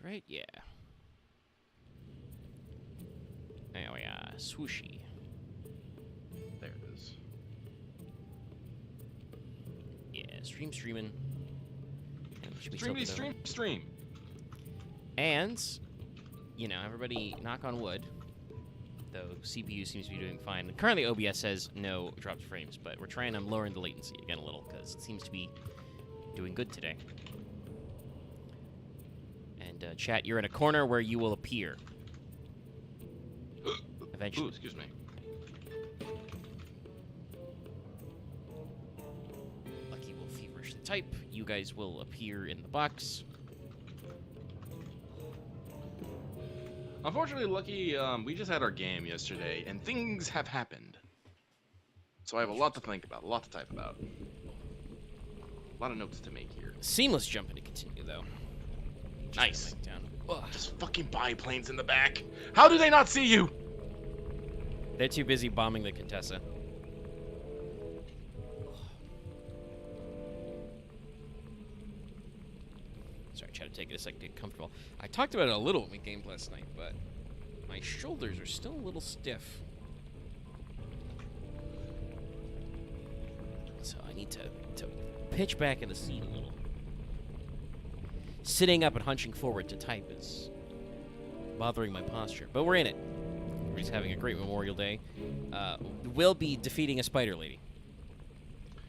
right? Yeah. There we are. Swooshy. There it is. Yeah, streaming. Stream. And, you know, everybody knock on wood. Though CPU seems to be doing fine. Currently, OBS says no dropped frames, but we're trying on lowering the latency again a little because it seems to be doing good today. And chat, you're in a corner where you will appear. Eventually. Ooh, excuse me. Lucky will feverishly type. You guys will appear in the box. Unfortunately, Lucky, we just had our game yesterday, and things have happened. So I have a lot to think about, a lot to type about. A lot of notes to make here. Seamless jumping to continue, though. Nice. Down. Just fucking biplanes in the back. How do they not see you? They're too busy bombing the Contessa. Sorry, try to take it a second to get comfortable. I talked about it a little in my game last night, but my shoulders are still a little stiff. So I need to pitch back in the seat a little. Sitting up and hunching forward to type is bothering my posture, but we're in it. We're just having a great Memorial Day. We'll be defeating a spider lady.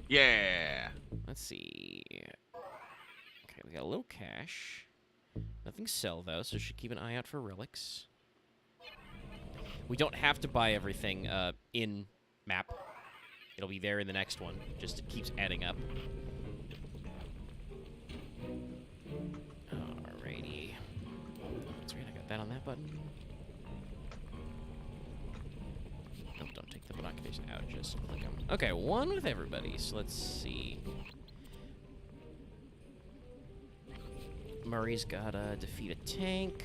Yeah. Let's see. Okay, we got a little cash. Nothing sell, though, so should keep an eye out for relics. We don't have to buy everything in map. It'll be there in the next one. Just it keeps adding up. Alrighty. That's right, I got that on that button. Nope, don't take the binoculars out, just click them. Okay, one with everybody, so let's see. Murray's gotta defeat a tank.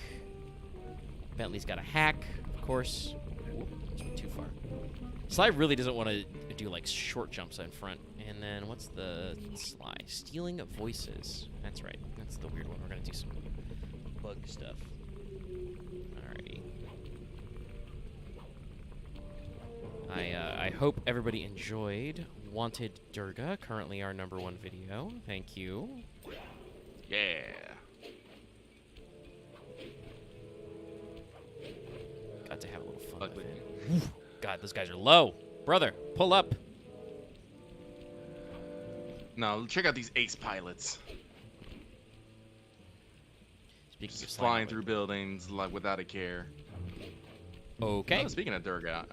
Bentley's got a hack, of course. Ooh, that's too far. Sly really doesn't want to do, like, short jumps in front. And then, what's the Sly? Stealing voices. That's right. That's the weird one. We're gonna do some bug stuff. Alrighty. I hope everybody enjoyed Wanted Durga, currently our #1 video. Thank you. Yeah. Got to have a little fun with it. God, those guys are low. Brother, pull up. No, check out these ace pilots. Speaking Just of flying through buildings like without a care. Okay. Oh, speaking of Durga,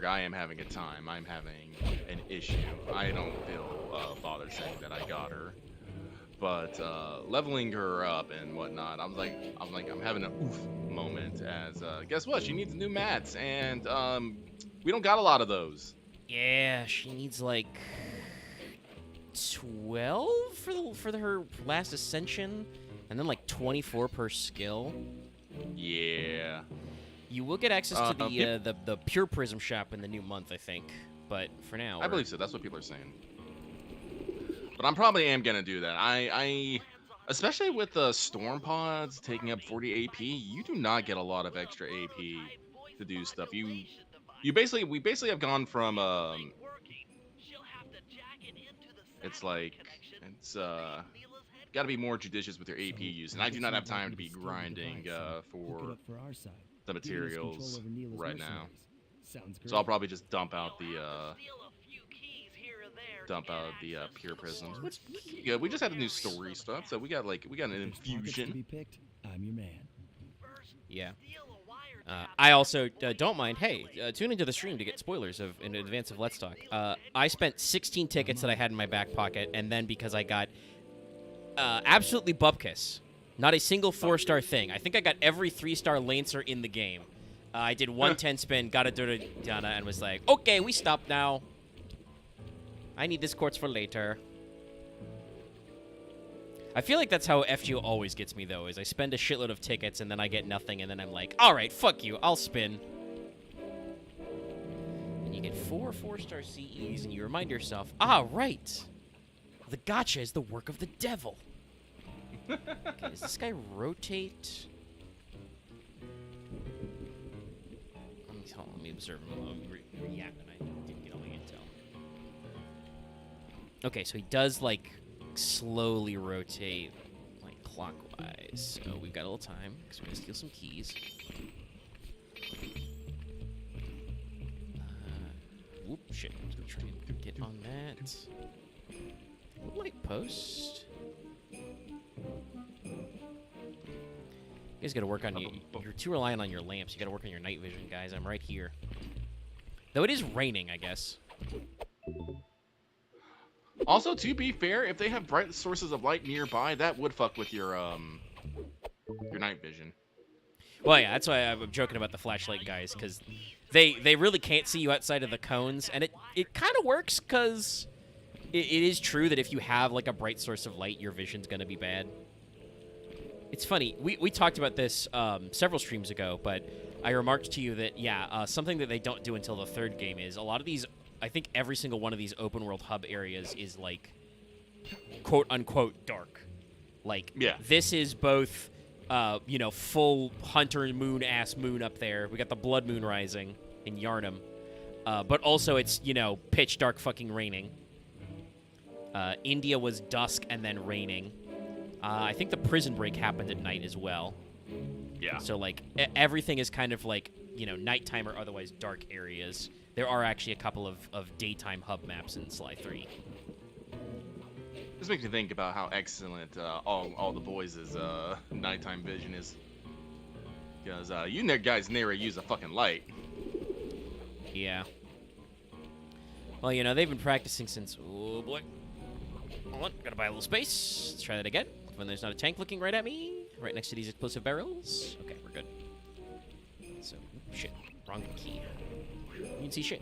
I am having a time. I'm having an issue. I don't feel bothered saying that I got her, but leveling her up and whatnot, I'm having an oof moment. As guess what? She needs new mats, and we don't got a lot of those. Yeah, she needs like 12 for her last ascension, and then like 24 per skill. Yeah. You will get access to the Pure Prism shop in the new month, I think. But for now, I believe so. That's what people are saying. But I'm probably gonna do that. I especially with the storm pods taking up 40 AP, you do not get a lot of extra AP to do stuff. We basically have gone from it's got to be more judicious with your AP use, and I do not have time to be grinding for the materials right now. So I'll probably just dump out the pure prisms, which is good. We just had a new story stuff, so we got an infusion. I'm your man. Yeah. I also don't mind. Hey, tune into the stream to get spoilers in advance of Let's Talk. I spent 16 tickets that I had in my back pocket, and then because I got absolutely bupkis, not a single 4-star thing. I think I got every 3-star Lancer in the game. I did 110 spin, got a Dana, and was like, okay, we stop now. I need this quartz for later. I feel like that's how FGO always gets me, though, is I spend a shitload of tickets, and then I get nothing, and then I'm like, all right, fuck you, I'll spin. And you get 4 4-star CEs, and you remind yourself, ah, right. The gacha is the work of the devil. Okay, does this guy rotate? Let me observe him. Yeah, and I didn't get all the intel. Okay, so he does, like, slowly rotate, like, clockwise. So we've got a little time, because we're going to steal some keys. Whoop, shit. Let's go try and get on that. Light post. You guys got to work on you're too reliant on your lamps. You got to work on your night vision, guys. I'm right here. Though it is raining, I guess. Also, to be fair, if they have bright sources of light nearby, that would fuck with your night vision. Well, yeah, that's why I'm joking about the flashlight guys, because they really can't see you outside of the cones, and it kind of works, because it is true that if you have, like, a bright source of light, your vision's going to be bad. It's funny. We talked about this several streams ago, but I remarked to you that, yeah, something that they don't do until the third game is a lot of these, I think every single one of these open world hub areas is, like, quote-unquote dark. Like, yeah. This is both, you know, full hunter moon-ass moon up there. We got the blood moon rising in Yarnum. But also it's, you know, pitch dark fucking raining. India was dusk and then raining. I think the prison break happened at night as well. Yeah. So, like, everything is kind of like, you know, nighttime or otherwise dark areas. There are actually a couple of daytime hub maps in Sly 3. This makes me think about how excellent all the boys' nighttime vision is. Because you guys never use a fucking light. Yeah. Well, you know, they've been practicing since... Oh, boy. Hold on. Gotta buy a little space. Let's try that again. When there's not a tank looking right at me. Right next to these explosive barrels. Okay, we're good. So, shit. Wrong key. You can see shit.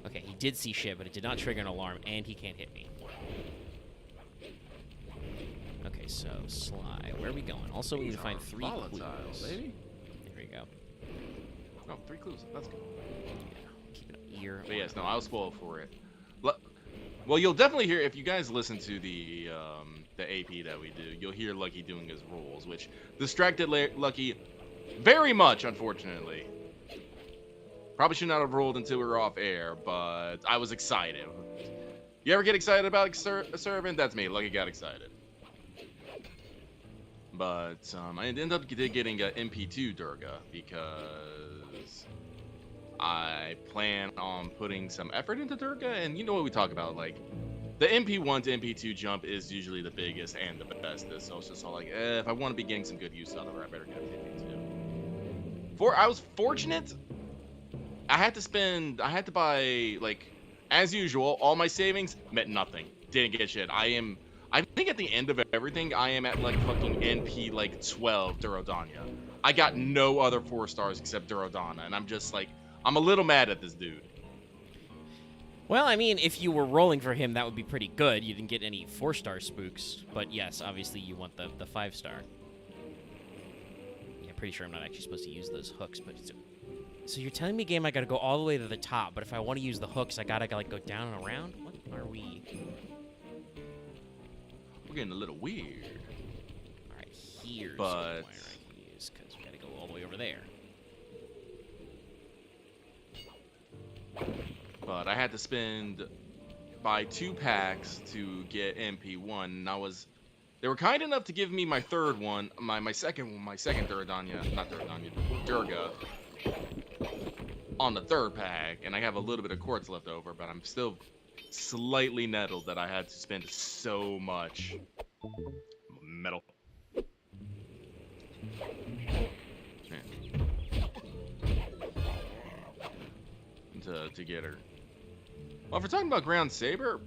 Okay, he did see shit, but it did not trigger an alarm, and he can't hit me. Okay, so, Sly. Where are we going? Also, we need to find 3 clues. Baby. There we go. Oh, 3 clues. That's good. Yeah, keep an ear. But yes, no, I was spoiled for it. Well, you'll definitely hear, if you guys listen to the AP that we do, you'll hear Lucky doing his rolls, which distracted Lucky very much, unfortunately. Probably should not have rolled until we were off air, but I was excited. You ever get excited about a servant? That's me. Lucky got excited. But I ended up getting an MP2 Durga because I plan on putting some effort into Durga, and you know what we talk about, like, the MP1 to MP2 jump is usually the biggest and the bestest, so it's just all like, if I want to be getting some good use out of her, I better get an MP2. I was fortunate. I had to buy, like, as usual, all my savings meant nothing. Didn't get shit. I think at the end of everything, I am at, like, fucking NP, like, 12 Durodanya. I got no other 4 stars except Durodana, and I'm just like, I'm a little mad at this dude. Well, I mean, if you were rolling for him, that would be pretty good. You didn't get any 4-star spooks. But yes, obviously you want the 5-star. Yeah, pretty sure I'm not actually supposed to use those hooks, but it's... So you're telling me, game, I gotta go all the way to the top, but if I want to use the hooks, I gotta, like, go down and around? What are we... We're getting a little weird. Alright, here's but... what I can use, because we gotta go all the way over there. But I had to buy 2 packs to get MP1, and they were kind enough to give me my third one, my second Durga, on the third pack, and I have a little bit of quartz left over, but I'm still slightly nettled that I had to spend so much metal. To get her. Well, if we're talking about Ground Saber,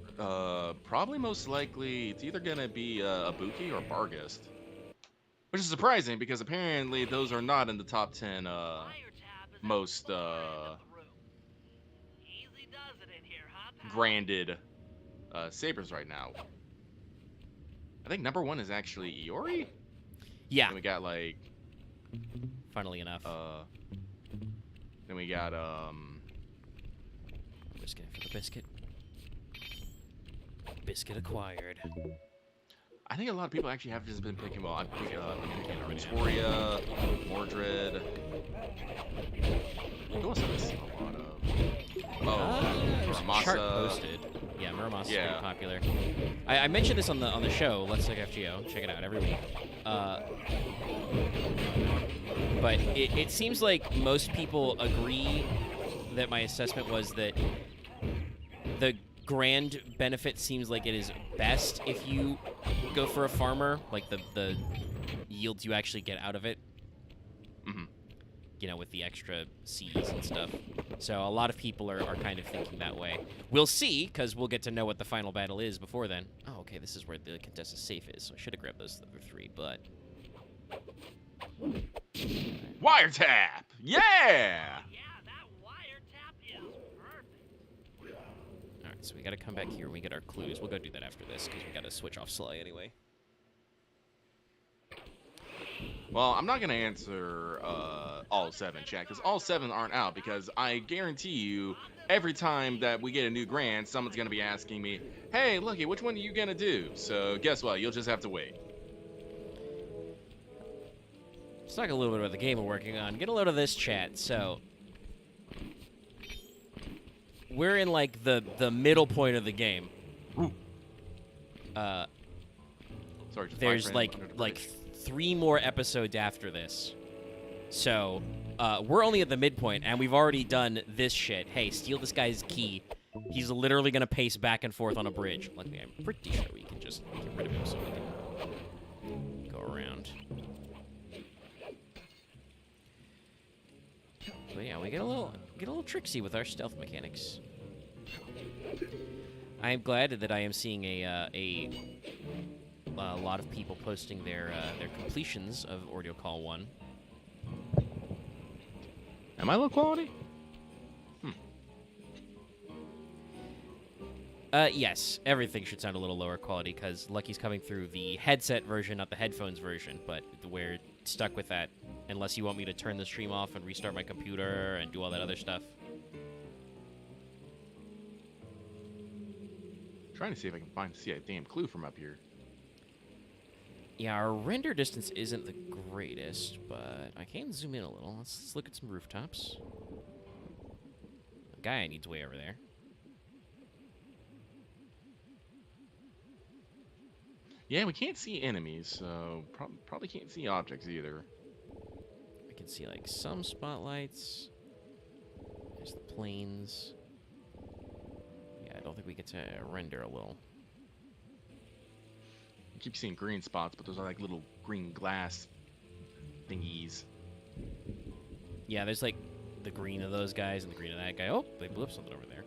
probably most likely it's either gonna be Ibuki or Barghest, which is surprising because apparently those are not in the top 10 most branded sabers right now. I think number 1 is actually Iori. Yeah. And we got, like, funnily enough. Then we got Just going for the biscuit. Biscuit acquired. I think a lot of people actually have just been picking. Well, I've been picking Victoria, Mordred. Who else have I seen a lot of? There's a chart Muramasa. posted. Yeah, Muramasa is Yeah. very popular. I mentioned this on the show. Let's Talk FGO. Check it out every week. But it seems like most people agree that my assessment was that the grand benefit seems like it is best if you go for a farmer, like the yields you actually get out of it. Mm-hmm. You know, with the extra C's and stuff. So a lot of people are kind of thinking that way. We'll see, because we'll get to know what the final battle is before then. Oh, okay, this is where the Contessa safe is, so I should have grabbed those other 3, but... Wiretap! Yeah! Yeah, that wiretap is perfect. Alright, so we gotta come back here and we get our clues. We'll go do that after this, because we gotta switch off Sly anyway. Well, I'm not going to answer all 7, chat, because all 7 aren't out, because I guarantee you, every time that we get a new grand, someone's going to be asking me, hey, looky, which one are you going to do? So guess what? You'll just have to wait. Let's talk a little bit about the game we're working on. Get a load of this, chat. So, we're in, like, the middle point of the game. Ooh. Sorry, just There's, under the like bridge. 3 more episodes after this. So, we're only at the midpoint, and we've already done this shit. Hey, steal this guy's key. He's literally gonna pace back and forth on a bridge. Luckily, I'm pretty sure we can just get rid of him so we can go around. So yeah, we get a little tricksy with our stealth mechanics. I am glad that I am seeing a lot of people posting their completions of Ordeal Call 1. Am I low quality? Yes, everything should sound a little lower quality because Lucky's coming through the headset version, not the headphones version, but we're stuck with that unless you want me to turn the stream off and restart my computer and do all that other stuff. Trying to see if I can see a damn clue from up here. Yeah, our render distance isn't the greatest, but I can zoom in a little. Let's look at some rooftops. A guy needs way over there. Yeah, we can't see enemies, so probably can't see objects either. I can see, like, some spotlights. There's the planes. Yeah, I don't think we get to render a little. I keep seeing green spots, but those are like little green glass thingies. Yeah, there's, like, the green of those guys and the green of that guy. Oh, they blew up something over there.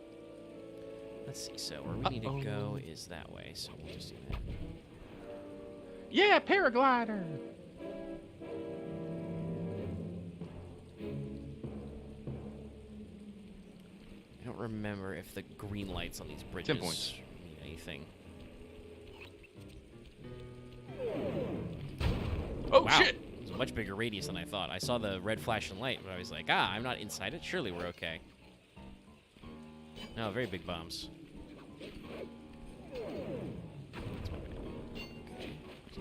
Let's see. So where we need to go is that way, so we'll just do that. Yeah, paraglider! I don't remember if the green lights on these bridges 10 points. mean anything. Oh, Wow. shit! It was a much bigger radius than I thought. I saw the red flashing light, but I was like, I'm not inside it. Surely we're okay. No, very big bombs.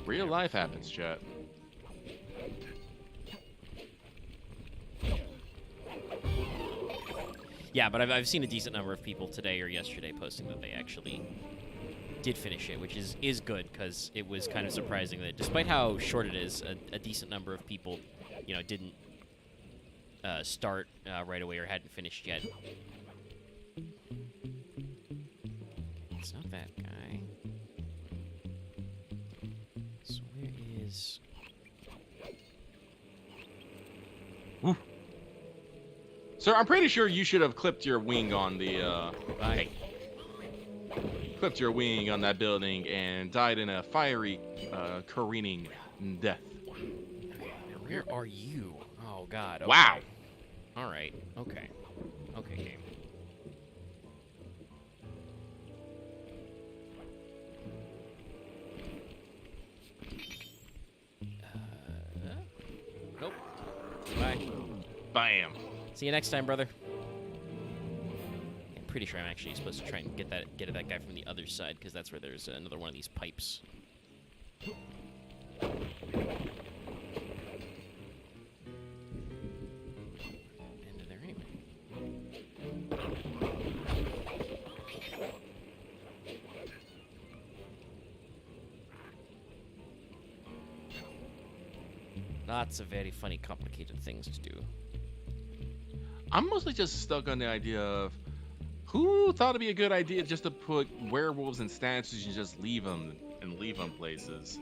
Real life happens, chat. Yeah, but I've seen a decent number of people today or yesterday posting that they actually did finish it, which is good because it was kind of surprising that despite how short it is, a decent number of people, you know, didn't start right away or hadn't finished yet. It's not that guy. So where is... Woo. Sir, I'm pretty sure you should have clipped your wing on the, Hey. clipped your wing on that building and died in a fiery, careening death. Where are you? Oh, God. Okay. Wow. All right. Okay. Okay, game. Nope. Bye. Bam. See you next time, brother. I'm pretty sure I'm actually supposed to try and get at that guy from the other side, because that's where there's another one of these pipes. Into there anyway. Lots of very funny, complicated things to do. I'm mostly just stuck on the idea of who thought it'd be a good idea just to put werewolves in statues and just leave them places.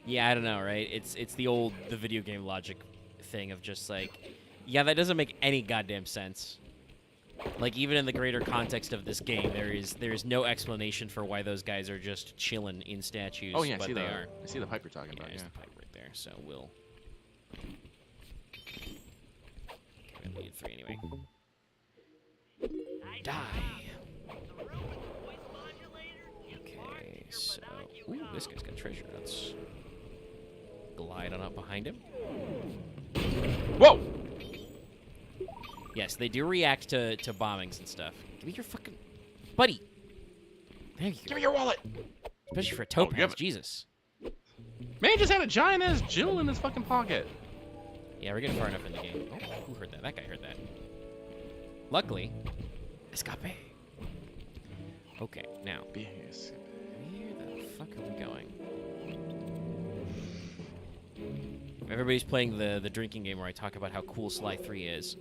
Yeah, I don't know, right? It's the video game logic thing of just like, yeah, that doesn't make any goddamn sense. Like, even in the greater context of this game, there is no explanation for why those guys are just chilling in statues. Oh yeah, but they are. I see the pipe you're talking Yeah, about. there's Yeah. the pipe right there. So we'll lead 3 anyway. Die. Okay, so ooh, this guy's got treasure. Let's glide on up behind him. Whoa! Yes, they do react to bombings and stuff. Give me your fucking buddy. There you go. Give me your wallet. Especially for a you topaz, have it. Jesus. Man just had a giant ass jewel in his fucking pocket. Yeah, we're getting far enough in the game. Oh, who heard that? That guy heard that. Luckily, escape. Okay, now, Yes. where the fuck are we going? Everybody's playing the drinking game where I talk about how cool Sly 3 is.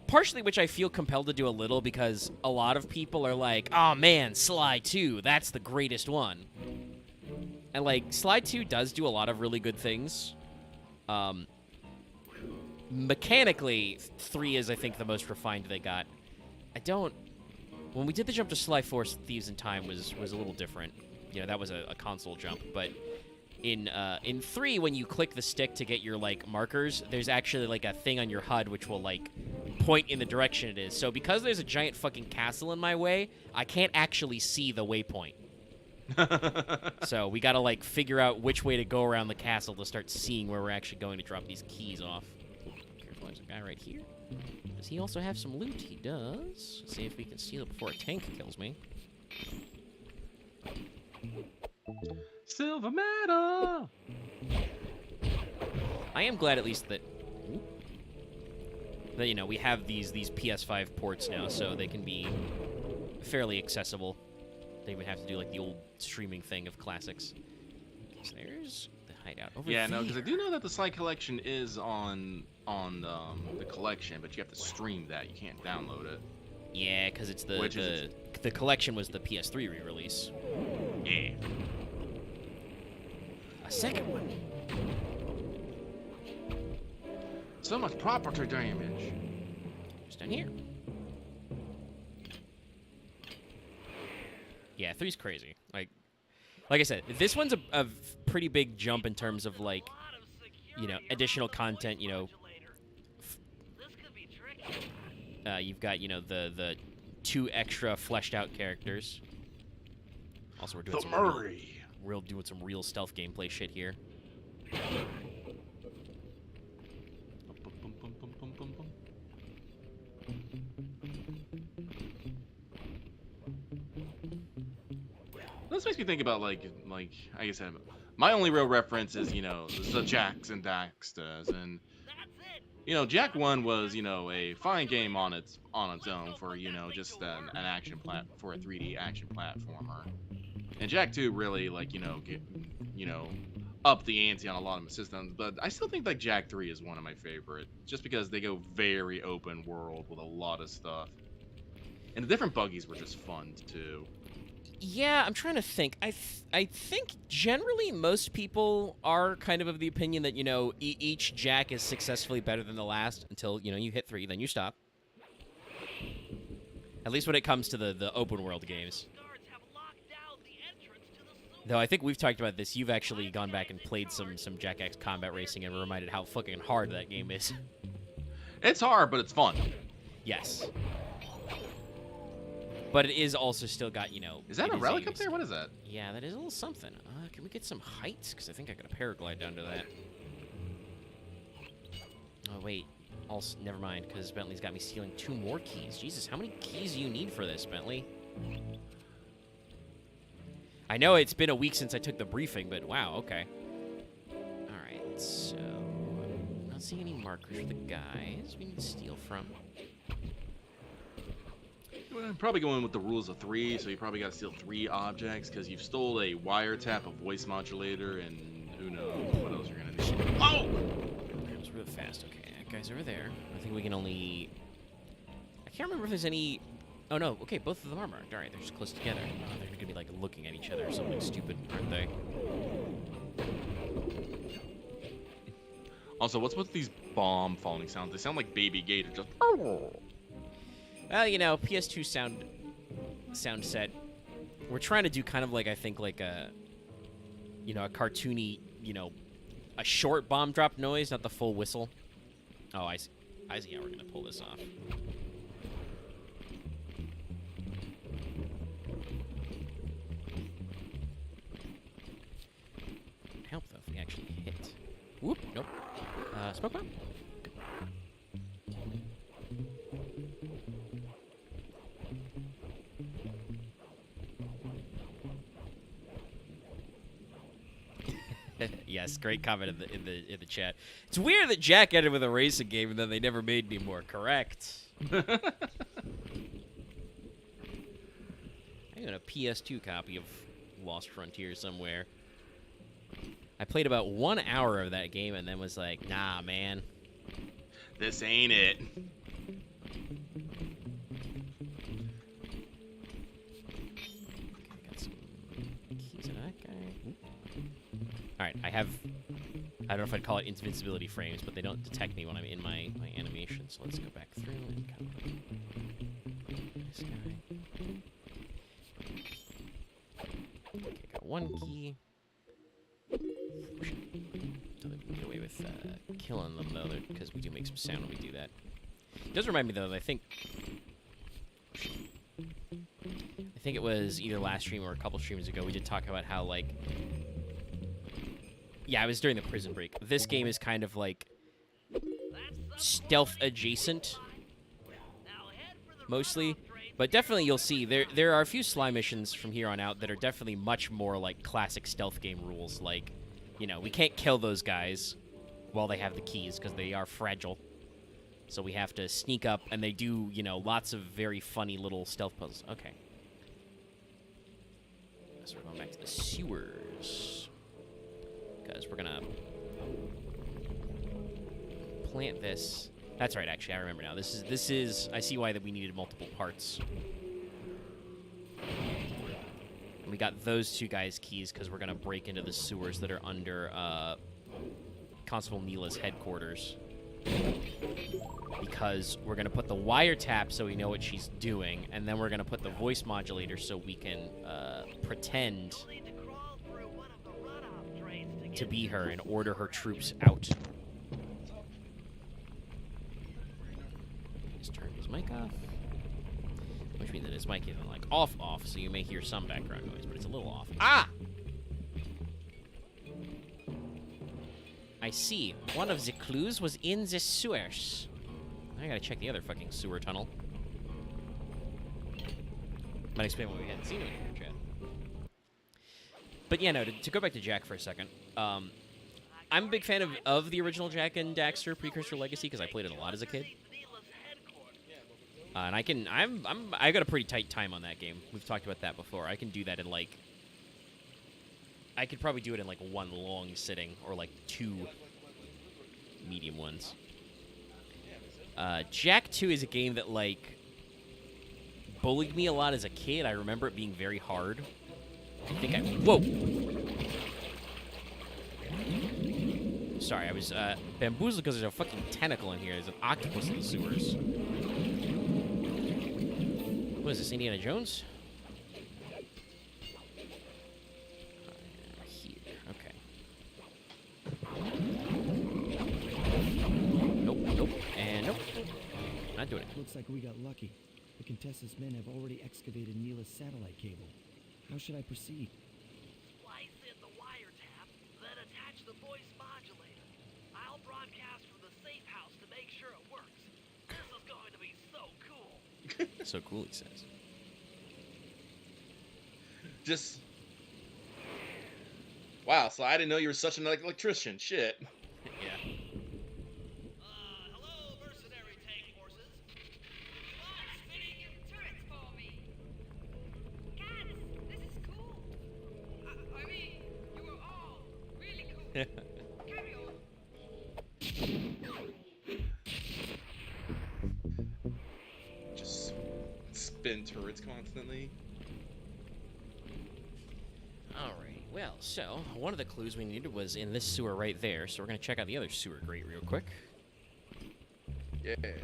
Partially which I feel compelled to do a little because a lot of people are like, oh man, Sly 2, that's the greatest one. And like, Sly 2 does do a lot of really good things. Mechanically, 3 is, I think, the most refined they got. When we did the jump to Sly 4, Thieves in Time was a little different. You know, that was a console jump, but in 3, when you click the stick to get your, like, markers, there's actually, like, a thing on your HUD which will, like, point in the direction it is. So because there's a giant fucking castle in my way, I can't actually see the waypoint. So we gotta, like, figure out which way to go around the castle to start seeing where we're actually going to drop these keys off. Careful, there's a guy right here. Does he also have some loot? He does. Let's see if we can steal it before a tank kills me. Silver medal. I am glad at least that you know, we have these PS5 ports now, so they can be fairly accessible. They even have to do like the old streaming thing of classics. Okay, so there's the hideout over Yeah, there. no, because I do know that the Sly collection is on the collection, but you have to stream that. You can't download it. Yeah, because it's Which is the collection was the PS3 re-release. Yeah. A second one. So much property damage. Just down here. Yeah, 3's crazy. Like I said, this one's a pretty big jump in terms of like, you know, additional content. You know, you've got, you know, the 2 extra fleshed out characters. Also, we're doing doing some real stealth gameplay shit here. This makes me think about like I guess my only real reference is, you know, the Jacks and Daxters, and you know, Jak 1 was, you know, a fine game on its own for, you know, just an action for a 3D action platformer. And Jak 2 really, like, you know, up the ante on a lot of systems, but I still think like Jak 3 is one of my favorite, just because they go very open world with a lot of stuff. And the different buggies were just fun too. Yeah, I'm trying to think. I think generally most people are kind of the opinion that, you know, each Jak is successfully better than the last until, you know, you hit 3, then you stop. At least when it comes to the open world games. Though I think we've talked about this. You've actually gone back and played some Jak X Combat Racing and were reminded how fucking hard that game is. It's hard, but it's fun. Yes. But it is also still got, you know... Is that a relic up there? What is that? Yeah, that is a little something. Can we get some heights? Because I think I got a paraglide down to that. Oh, wait. Also, never mind, because Bentley's got me stealing 2 more keys. Jesus, how many keys do you need for this, Bentley? I know it's been a week since I took the briefing, but wow, okay. All right, so I'm not seeing any markers for the guys we need to steal from. Well, I'm probably going with the rules of 3, so you probably got to steal 3 objects because you've stole a wiretap, a voice modulator, and who knows what else you're gonna need. Oh! That was real fast. Okay, that guy's over there. I think we can only. I can't remember if there's any. Oh no. Okay, both of them are marked. All right, they're just close together. Oh, they're gonna be like looking at each other or something stupid, aren't they? Also, what's with these bomb falling sounds? They sound like Baby Gator. Just. Well, you know, PS2 sound set. We're trying to do kind of like I think like a, you know, a cartoony, you know, a short bomb drop noise, not the full whistle. Oh, I see. I see how we're gonna pull this off. Help though if we actually hit. Whoop! Nope. Smoke bomb. Yes, great comment in the chat. It's weird that Jack ended with a racing game and then they never made any more. Correct. I got a PS2 copy of Lost Frontier somewhere. I played about 1 hour of that game and then was like, nah, man. This ain't it. Got some keys in that guy. Ooh. All right, I don't know if I'd call it invincibility frames, but they don't detect me when I'm in my animation. So let's go back through and kind of this guy. Okay, got 1 key. So that we can get away with killing them though, because we do make some sound when we do that. It does remind me though that I think it was either last stream or a couple streams ago we did talk about how like. Yeah, it was during the prison break. This game is kind of like stealth adjacent, mostly. But definitely you'll see, there are a few slime missions from here on out that are definitely much more like classic stealth game rules. Like, you know, we can't kill those guys while they have the keys because they are fragile. So we have to sneak up, and they do, you know, lots of very funny little stealth puzzles. Okay. So we're going back to the sewers. Because we're gonna plant this. That's right, actually, I remember now. This is. I see why that we needed multiple parts. And we got those 2 guys' keys because we're gonna break into the sewers that are under Constable Neela's headquarters. Because we're gonna put the wiretap so we know what she's doing, and then we're gonna put the voice modulator so we can pretend to be her and order her troops out. Just turn his mic off. Which means that his mic isn't like off, so you may hear some background noise, but it's a little off. Ah! I see. One of the clues was in the sewers. I gotta check the other fucking sewer tunnel. Might explain what we hadn't seen in here, chat. But yeah, no, to go back to Jack for a second, I'm a big fan of the original Jack and Daxter Precursor Legacy because I played it a lot as a kid. And I got a pretty tight time on that game. We've talked about that before. I can do that in like, I could probably do it in like 1 long sitting or like 2 medium ones. Jack 2 is a game that like bullied me a lot as a kid. I remember it being very hard. I think whoa! Sorry, I was bamboozled because there's a fucking tentacle in here. There's an octopus in the sewers. What is this, Indiana Jones? Here, okay. Nope, and nope. Not doing it. Looks like we got lucky. The Contessa's men have already excavated Neela's satellite cable. How should I proceed? Splice in the wiretap, then attach the voice modulator. I'll broadcast from the safe house to make sure it works. This is going to be so cool. So cool, he says. Just Wow, so I didn't know you were such an electrician. Shit. Yeah. Hello, mercenary tank forces. Come on, spinning your turrets for me. Cats, this is cool. I mean, you were all really cool. Carry on. Just spin turrets constantly. Alright, well, so one of the clues we needed was in this sewer right there, so we're going to check out the other sewer grate real quick. Yeah. Let's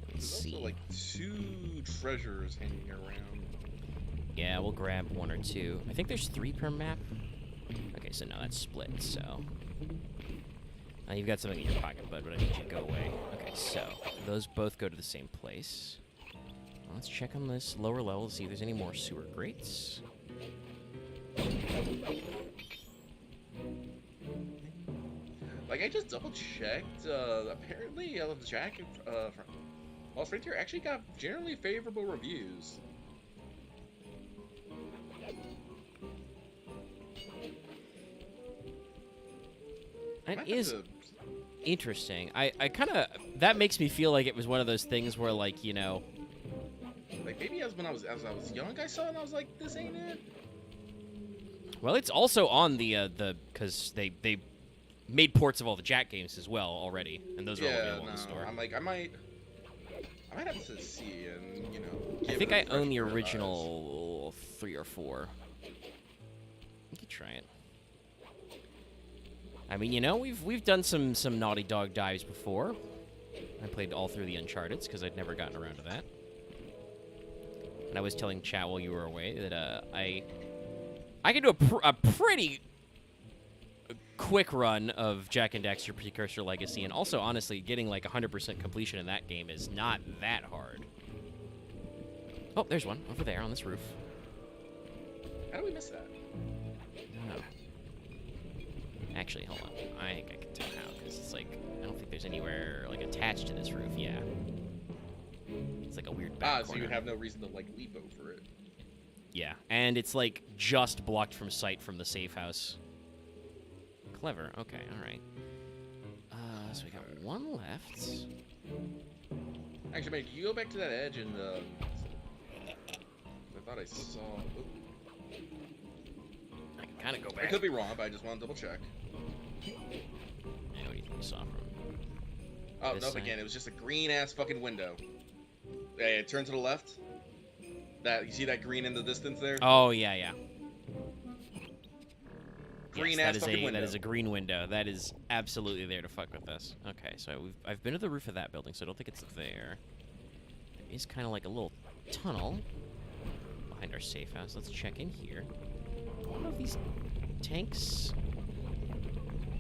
There's see. also like 2 treasures hanging around. Yeah, we'll grab 1 or 2. I think there's 3 per map. Okay, so no, that's split, so... you've got something in your pocket, bud, but I need you to go away. Okay, so those both go to the same place. Well, let's check on this lower level to see if there's any more sewer grates. Like, I just double checked. Apparently, Jack from Lost Frontier actually got generally favorable reviews. That Might have is to- interesting. I kind of... That makes me feel like it was one of those things where, like, you know... like, maybe as I was young, I saw it and I was like, this ain't it. Well, it's also on the because they made ports of all the Jack games as well already, and those are all Yeah, available no. in the store. I'm like, I might have to see and, you know. I give think it I a own the fresh pair of eyes. original 3 or 4. You could try it. I mean, you know, we've done some Naughty Dog dives before. I played all through the Uncharted's because I'd never gotten around to that. And I was telling chat while you were away that I can do a pretty quick run of Jak and Daxter Precursor Legacy, and also, honestly, getting like 100% completion in that game is not that hard. Oh, there's one over there on this roof. How do we miss that? Oh. Actually, hold on. I think I can tell how, because it's like, I don't think there's anywhere like attached to this roof. Yeah. It's like a weird back So corner. you have no reason to like leap over it. Yeah, and it's like just blocked from sight from the safe house. Clever. Okay, all right. So we got 1 left. Actually, mate, can you go back to that edge and I thought I saw. Oh, I can kind of go I back. could be wrong, but I just want to double check. Yeah, what do you think you saw from? Oh, This nope, side? again, it was just a green ass fucking window. Hey, turn to the left. That you see that green in the distance there? Oh yeah, yeah. Green Yes, ass fucking window. that is a green window. That is absolutely there to fuck with us. Okay, so I've been to the roof of that building, so I don't think it's there. There is kind of like a little tunnel behind our safe house. Let's check in here. One of these tanks.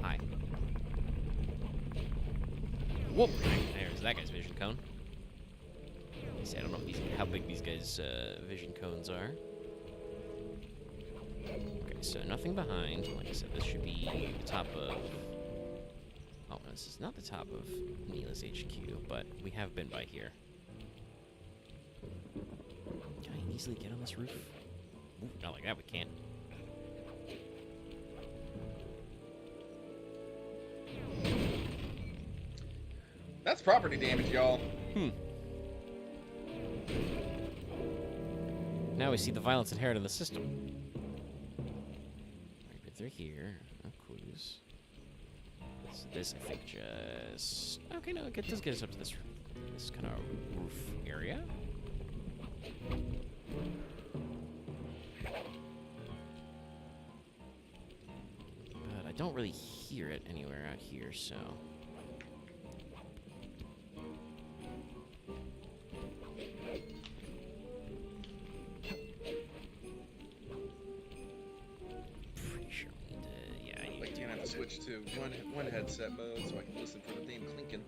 Hi. Whoop! There's that guy's vision cone. I don't know if how big these guys' vision cones are. Okay, so nothing behind. Like I said, this should be the top of... Oh, no, this is not the top of Neela's HQ, but we have been by here. Can I easily get on this roof? Ooh, not like that, we can't. That's property damage, y'all. Now we see the violence inherent in the system. Right, but they're here. No clues. So this, I think, just... Okay, no, it does get us up to this kind of roof area. But I don't really hear it anywhere out here, so... Pretty sure we need to... Yeah, I need Like, to you have to switch to one headset mode so I can listen for the damn clinking.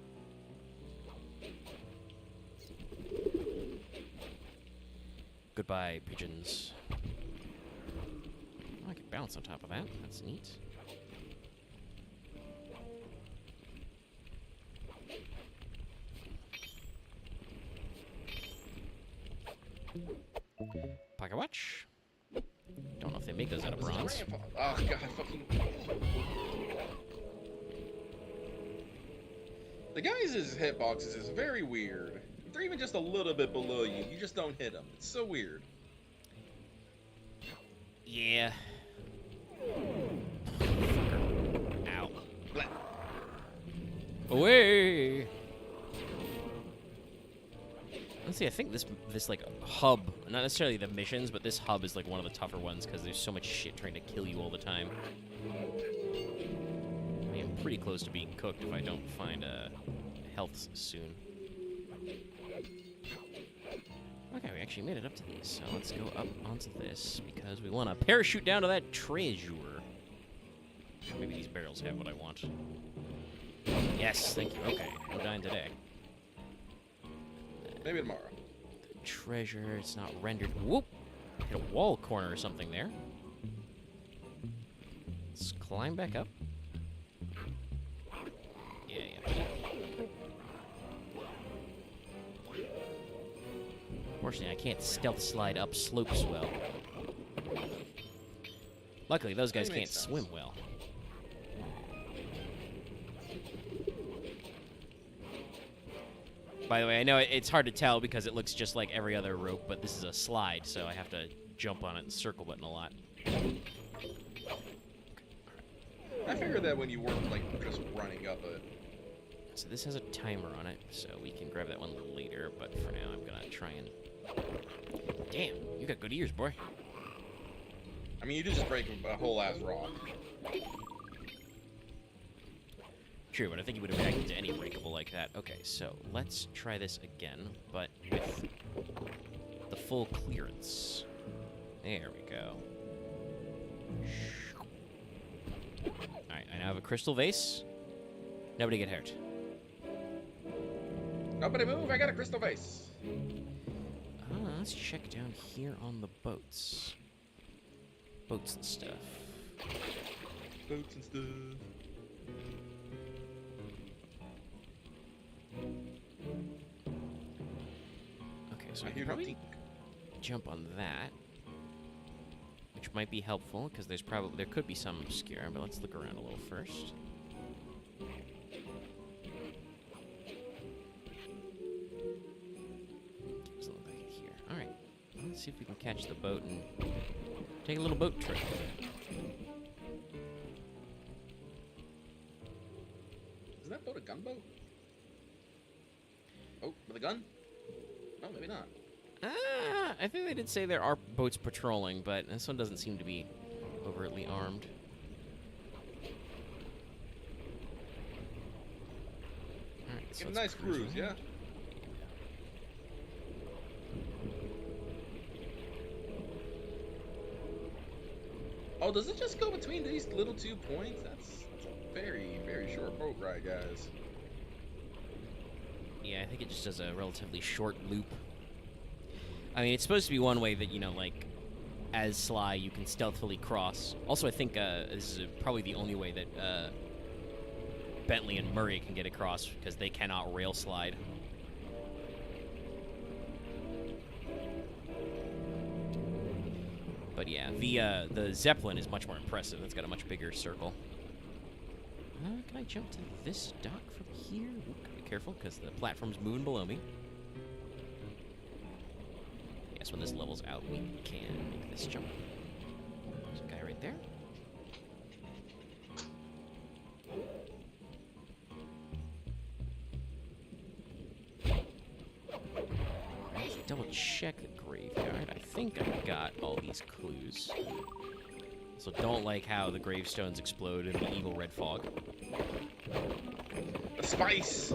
Goodbye, pigeons. Oh, I can bounce on top of that. That's neat. Pocket watch. Don't know if they they make those out of bronze. Oh god, fucking. The guy's hitboxes is very weird. If they're even just a little bit below you, you just don't hit them. It's so weird. Yeah. Fucker. Ow. Blah. Away! Let's see, I think this like hub, not necessarily the missions, but this hub is like one of the tougher ones because there's so much shit trying to kill you all the time. I am pretty close to being cooked if I don't find health soon. Okay, we actually made it up to these, so let's go up onto this because we want to parachute down to that treasure. Maybe these barrels have what I want. Yes, thank you. Okay, I'm dying today. Maybe tomorrow. The treasure, it's not rendered. Whoop! Hit a wall corner or something there. Let's climb back up. Yeah. Unfortunately, I can't stealth slide up slopes well. Luckily, those guys That can't makes sense. swim well. By the way, I know it's hard to tell because it looks just like every other rope, but this is a slide, so I have to jump on it and circle button a lot. I figured that when you weren't like just running up it. So this has a timer on it, so we can grab that one later, but for now I'm gonna try and... Damn, you got good ears, boy. I mean, you did just break a whole ass rock. True, but I think you would have reacted to any breakable like that. Okay, so let's try this again, but with the full clearance. There we go. Alright, I now have a crystal vase. Nobody get hurt. Nobody move, I got a crystal vase. Let's check down here on the boats. Boats and stuff. Boats and stuff. Okay, so I I hear can probably nothing. jump on that, which might be helpful because there could be some obscure, but let's look around a little first. Doesn't look like it here. All right, let's see if we can catch the boat and take a little boat trip. Is that boat a gunboat? Oh, with a gun? No, maybe not. I think they did say there are boats patrolling, but this one doesn't seem to be overtly armed. All right, so Give a let's nice cruise, around. yeah? Oh, does it just go between these little 2 points? That's a very, very short boat ride, guys. Yeah, I think it just does a relatively short loop. I mean, it's supposed to be one way that, you know, like, as Sly, you can stealthily cross. Also, I think this is probably the only way that Bentley and Murray can get across, because they cannot rail slide. But yeah, the Zeppelin is much more impressive. It's got a much bigger circle. Can I jump to this dock from here? Ooh, gotta be careful, because the platform's moving below me. Yes, when this level's out, we can make this jump. There's a guy right there. Let's double check the graveyard. I think I got all these clues. So don't like how the gravestones explode in the evil red fog. The spice!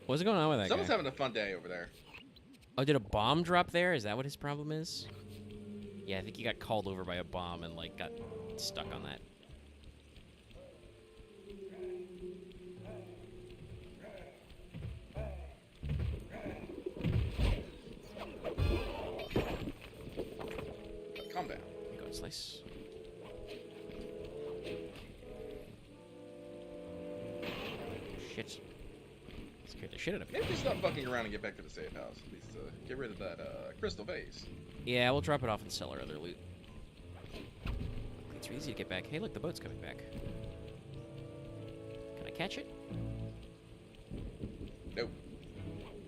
What's going on with that Someone's guy? having a fun day over there. Oh, did a bomb drop there? Is that what his problem is? Yeah, I think he got called over by a bomb and, like, got stuck on that. Calm down. Go and slice. Shit. This Scared the shit out of me. Maybe just stop fucking around and get back to the safe house. At least get rid of that crystal vase. Yeah, we'll drop it off and sell our other loot. It's really easy to get back. Hey, look, the boat's coming back. Can I catch it? Nope.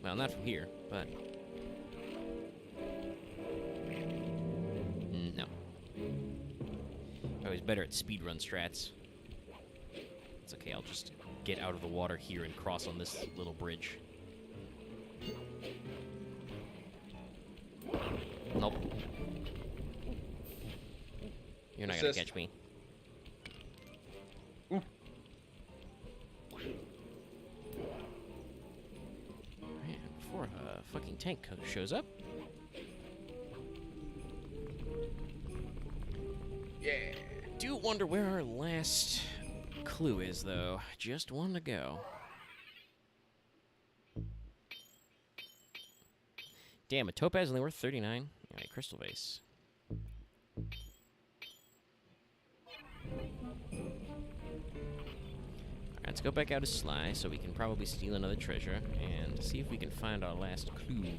Well, not from here, but... No. I was better at speedrun strats. It's okay, I'll just get out of the water here and cross on this little bridge. Nope. You're not gonna Assist. catch me. Ooh. Man, before a fucking tank shows up. Yeah. Do wonder where our last clue is, though. Just one to go. Damn, a topaz only worth 39. Alright, crystal vase. Alright, let's go back out to Sly so we can probably steal another treasure and see if we can find our last clue.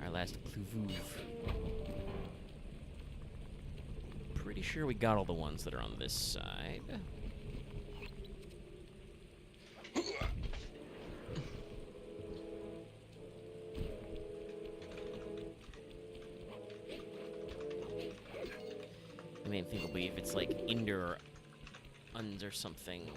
Our last clue. Pretty sure we got all the ones that are on this side. The main thing will be if it's like under or under something.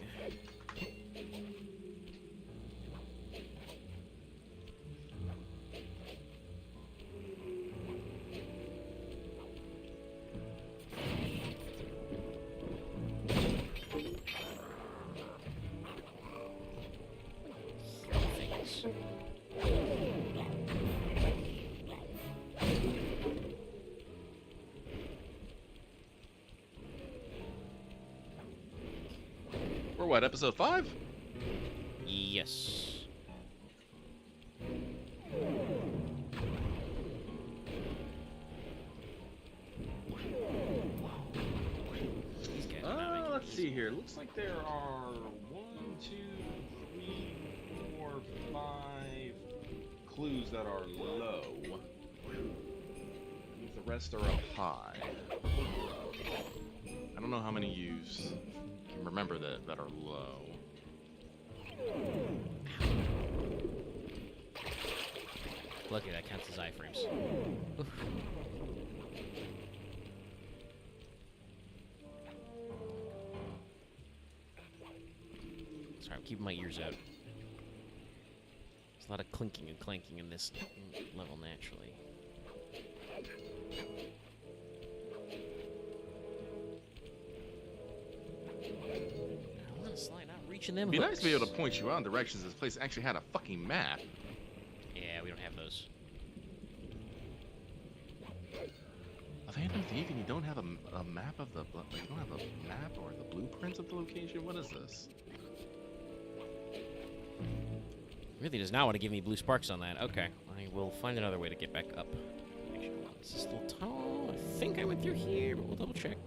Things. We're what, episode 5? Yes. These guys are not making Let's it see easy. here. Looks like there are 1, 2, 3, 4, 5 clues that are low. The rest are up high. I don't know how many you can remember that are low. Lucky that counts as iframes. Oof. Sorry, I'm keeping my ears out. There's a lot of clinking and clanking in this level naturally. I'm gonna slide out, reaching them It'd be nice to be able to hooks. point you out in directions this place actually had a fucking map. Yeah, we don't have those. Abandoned Thief, and you don't have a map of the like, you don't have a map or the blueprints of the location. What is this? Really does not want to give me blue sparks on that. Okay, I will find another way to get back up. Actually, hold on. Is this little tunnel? I think I went through here, but we'll double check.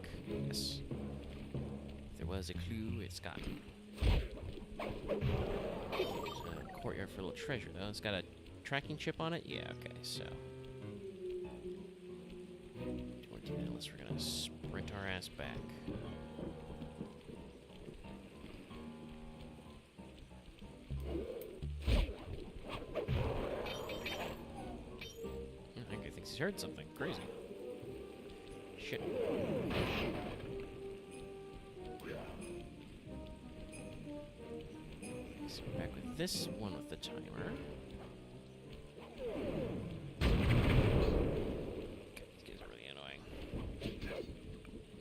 Yes. If there was a clue, it's got. Courtyard for a little treasure, though. It's got a tracking chip on it? Yeah, okay, so. 20 minutes, we're gonna sprint our ass back. I think he thinks he's heard something crazy. Shit. So back with this one with the timer. God, these guys are really annoying.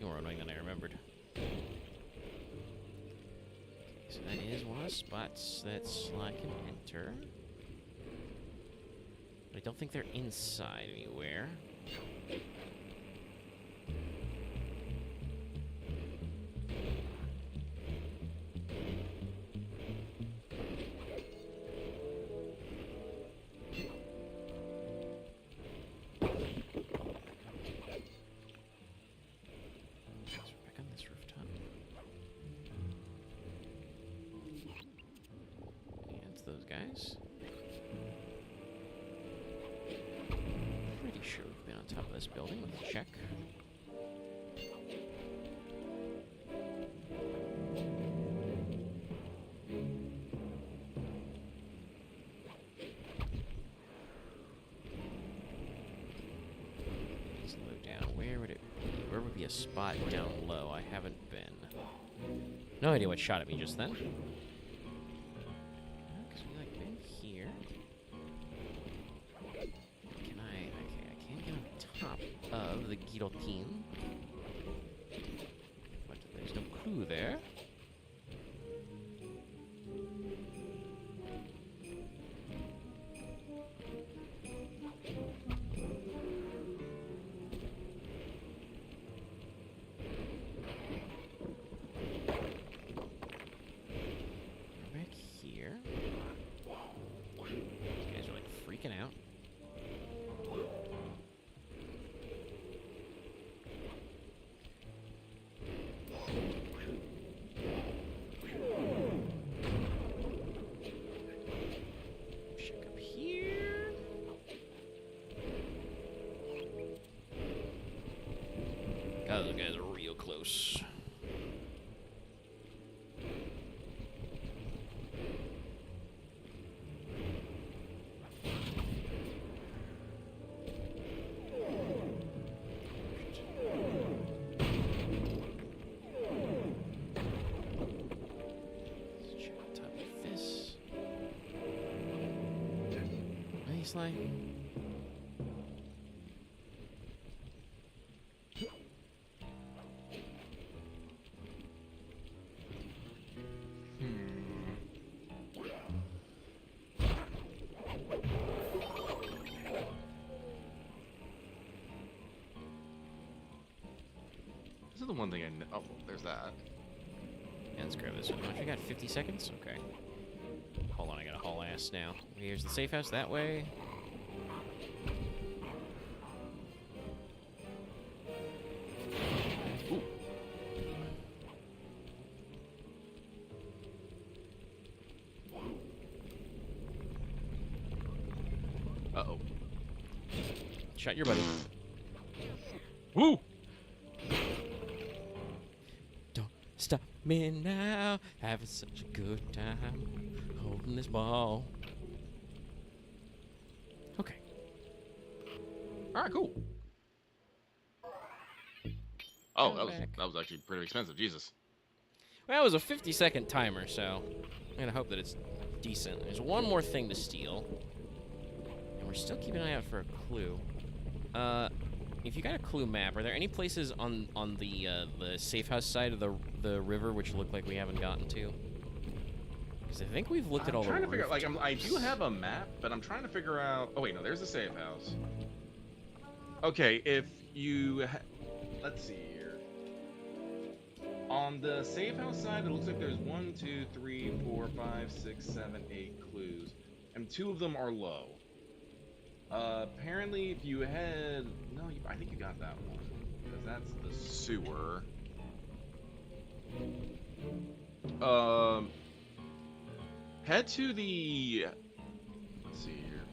More annoying than I remembered. Okay, so that is one of the spots that Sly can enter. But I don't think they're inside anywhere. So we're back on this rooftop. guys. Pretty sure we've been on top of this building. Let's check. Slow down. Where would be a spot down low? I haven't been. No idea what shot at me just then. Because we like been here. Can I? Okay, I can't get on top of the guillotine. But there's no clue there. Back here. These guys are like freaking out. Check up here. God, those guys are real close. Let's check on top of this. Nice line. This is the one thing I know. Oh, there's that. Yeah, let's grab this one. How much we got? 50 seconds? Okay. Hold on, I gotta haul ass now. Here's the safe house that way. Ooh. Uh-oh. Shut your buddy. Woo! Don't stop me now. Having such a good time holding this ball. Okay. Alright, cool. Oh, Come back. that was actually pretty expensive. Jesus. Well, it was a 50-second timer, so I'm gonna hope that it's decent. There's one more thing to steal. And we're still keeping an eye out for a clue. If you got a clue map, are there any places on the safe house side of the river which look like we haven't gotten to? Because I think we've looked at all the I'm trying to figure out, like, I do rooftops. have a map, but I'm trying to figure out. Oh wait, no, there's the safe house. Okay, if you, let's see here. On the safe house side, it looks like there's 1, 2, 3, 4, 5, 6, 7, 8 clues, and 2 of them are low. Apparently, if you head, no, I think you got that one, because that's the sewer. Head to the. Let's see here.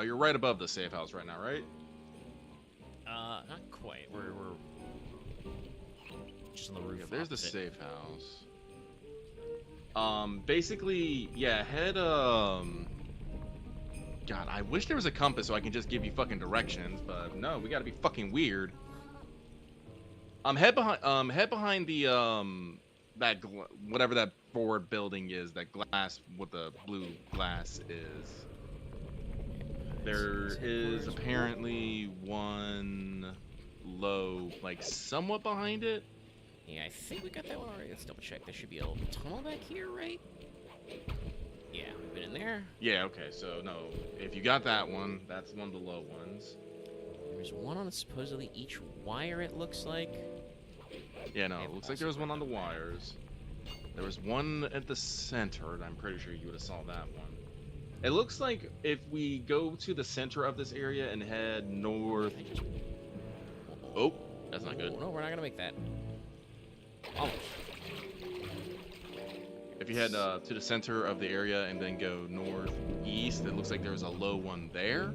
You're right above the safe house right now, right? Not quite. We're just on the roof. Yeah, there's the opposite. safe house. Basically, yeah, head. God, I wish there was a compass so I can just give you fucking directions, but no, we gotta be fucking weird. Head behind the whatever that forward building is, that glass, what the blue glass is. There is apparently one low, like somewhat behind it. Yeah, I think we got that one already. Let's double check. There should be a little tunnel back here, right? Yeah, we've been in there. Yeah, okay, so no, if you got that one, that's one of the low ones. There's one on supposedly each wire, it looks like. Yeah, no, it looks like there was one on the wires. There was one at the center, and I'm pretty sure you would have saw that one. It looks like if we go to the center of this area and head north. I just... Oh, that's not good. No, we're not gonna make that. Almost. If you head to the center of the area and then go northeast, it looks like there's a low one there.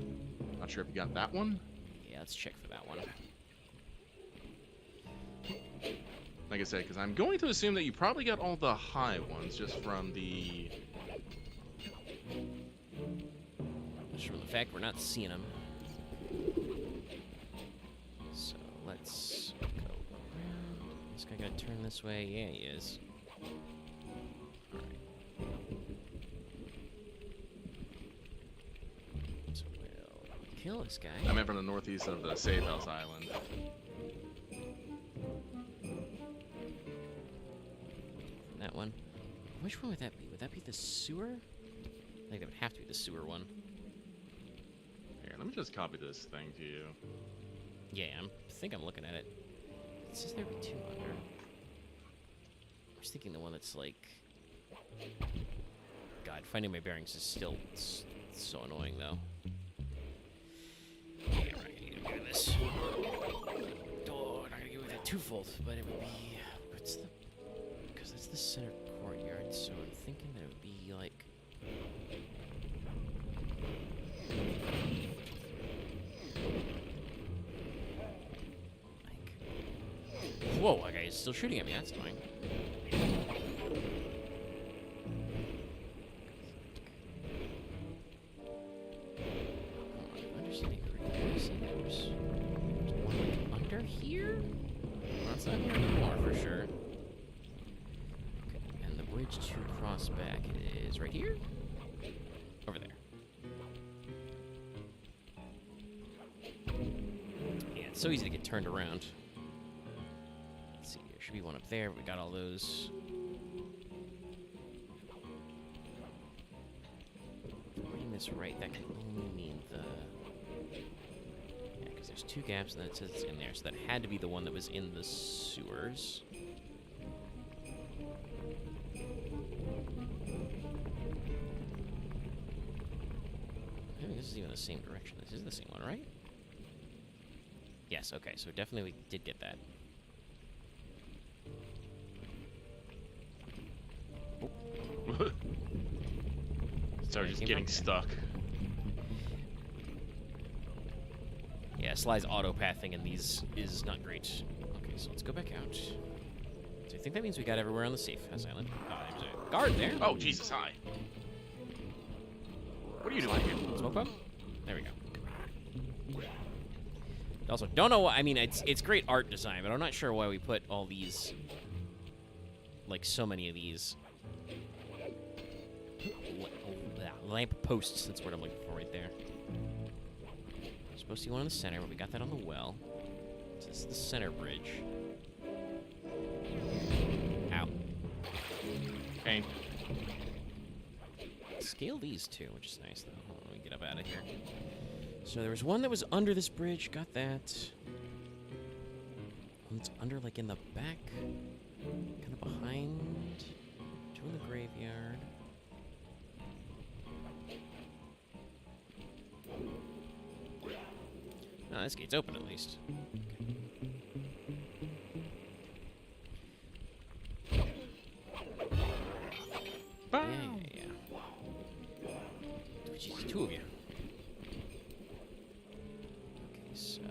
Not sure if you got that one. Yeah, let's check for that one. Like I said, because I'm going to assume that you probably got all the high ones just from the... Just from the fact we're not seeing them. So let's go around. This guy gonna turn this way? Yeah, he is. Alright. So we'll kill this guy. I meant from the northeast of the Safe House Island. That one. Which one would that be? Would that be the sewer? I think that would have to be the sewer one. Here, let me just copy this thing to you. Yeah, I think I'm looking at it. It says there would be two under. I was thinking the one that's like... God, finding my bearings is still so annoying, though. Yeah, we're not gonna get away with this. Oh, we're not gonna get away with that twofold, but it would be... What's the... Because it's the center courtyard, so I'm thinking that it would be like... Whoa, that guy is still shooting at me. That's annoying. Understanding correctly, there's one like under here? Well, that's not here anymore for sure. Okay, and the bridge to cross back is right here? Over there. Yeah, it's so easy to get turned around. Should be one up there. We got all those. Reading this right, that can only mean the... Yeah, because there's two gaps and then it says it's in there. So that had to be the one that was in the sewers. I think this is even the same direction. This is the same one, right? Yes, okay. So definitely we did get that. Sorry, just getting stuck. Yeah, Sly's auto-pathing in these is not great. Okay, so let's go back out. So I think that means we got everywhere on the safe house island. There's a guard there. Oh, Jesus, hi. What are you doing here? Smoke bomb? There we go. Also, don't know why. I mean, it's great art design, but I'm not sure why we put all these, like so many of these lamp posts. That's what I'm looking for right there. Supposed to be one in the center, but we got that on the well. So this is the center bridge. Ow. Pain. Scale these two, which is nice, though. Let me get up out of here. So there was one that was under this bridge. Got that. One's under, like, in the back. Kind of behind. Two in the graveyard. Oh, this gate's open, at least. Yeah. Jeez, two of you. Okay, so...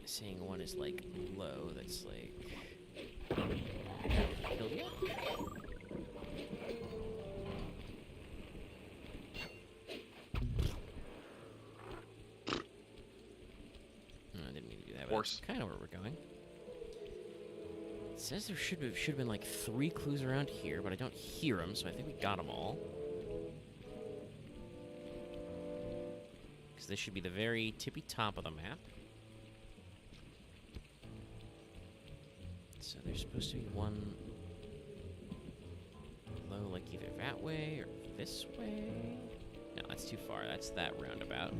Saying one is, like, low, that's, like... Killed yet? Horse. Kind of where we're going. It says there should have been like 3 clues around here, but I don't hear them, so I think we got them all. Because this should be the very tippy top of the map. So there's supposed to be one low, like either that way or this way. No, that's too far. That's that roundabout.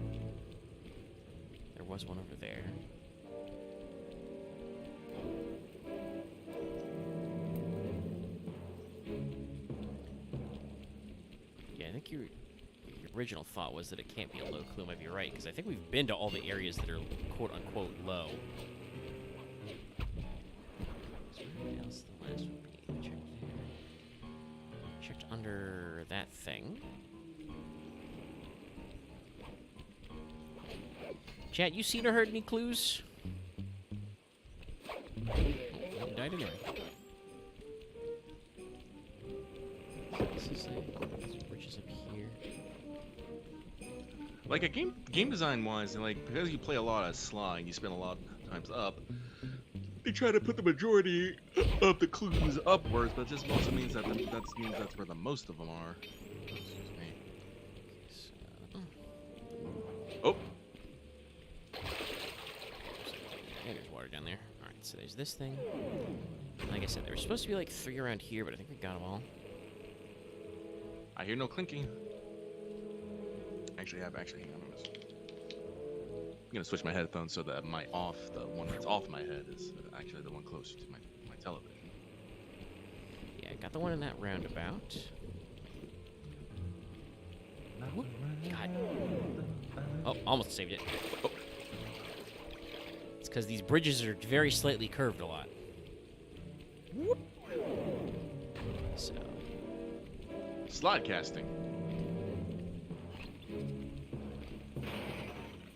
There was one over there. I think your original thought was that it can't be a low clue. Might be right, because I think we've been to all the areas that are quote-unquote low. checked under that thing. Chat, you seen or heard any clues? He died anyway. This is bridges up here. Like a game design wise, and like because you play a lot of slide, you spend a lot of times up. They try to put the majority of the clues upwards, but it just also means that that's where the most of them are. Excuse me. Oh, Yeah, there's water down there. All right, so there's this thing. Like I said, there were supposed to be like 3 around here, but I think we got them all. I hear no clinking. Actually, hang on. I'm gonna switch my headphones so that the one that's off my head is actually the one closer to my television. Yeah, I got the one in that roundabout. Whoop. God. Oh, almost saved it. Oh. It's because these bridges are very slightly curved a lot. Whoop. So. Slide casting.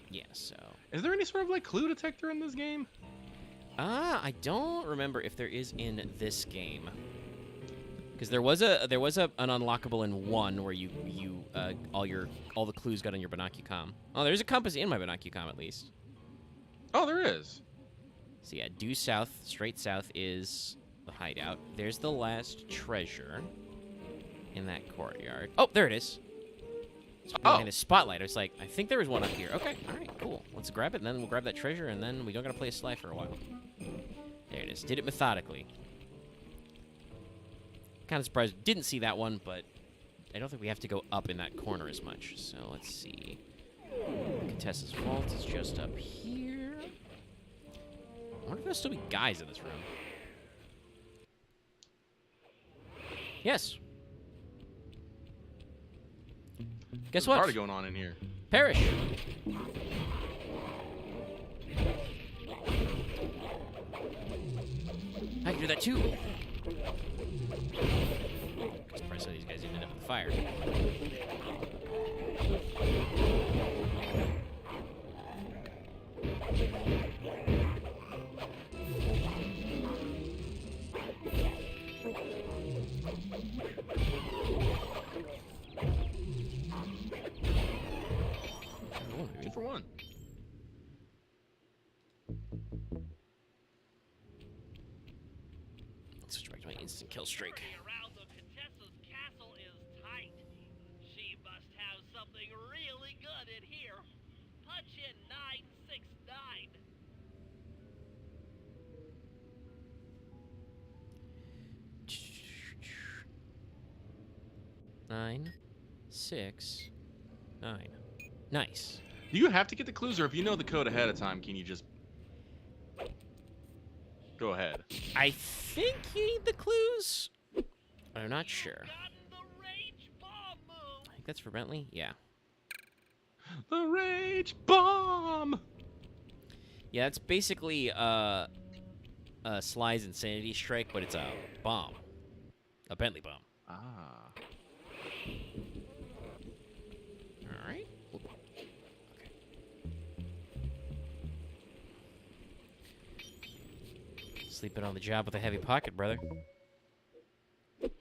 Yeah, so. Is there any sort of like clue detector in this game? I don't remember if there is in this game. Because there was an unlockable in 1 where you all the clues got on your binocucom. Oh, there's a compass in my binocucom at least. Oh, there is. So yeah, due south, straight south is the hideout. There's the last treasure in that courtyard. Oh, there it is. It's behind a spotlight. I was like, I think there was one up here. Okay, all right, cool. Let's grab it, and then we'll grab that treasure, and then we don't gotta play a Sly for a while. There it is. Did it methodically. Kind of surprised. Didn't see that one, but I don't think we have to go up in that corner as much. So let's see. Contessa's vault is just up here. I wonder if there'll still be guys in this room. Yes. Guess There's what? a party going on in here. Perish. I can do that too. Surprised some of these guys didn't end up in the fire. Two for one. Let's switch back to my instant kill streak. Around the Contessa's castle is tight. She must have something really good in here. Punch in 969. 9, 6, 9. Nice. Do you have to get the clues, or if you know the code ahead of time, can you just go ahead? I think you need the clues. I'm not sure. Gotten the rage bomb move. I think that's for Bentley. Yeah. The rage bomb. Yeah, it's basically Sly's Insanity Strike, but it's a bomb. A Bentley bomb. Ah. Alright. Okay. Sleeping on the job with a heavy pocket, brother. It's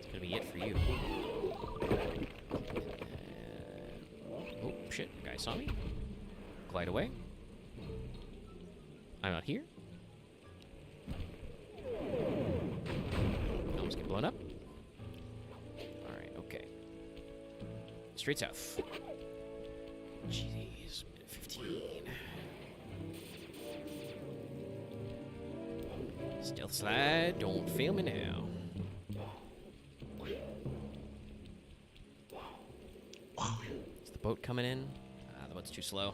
gonna be it for you. Oh, shit. The guy saw me. Glide away. I'm not here. Almost get blown up. Alright, okay. Straight south. Jeez, 15. Stealth slide, don't fail me now. Is the boat coming in? The boat's too slow.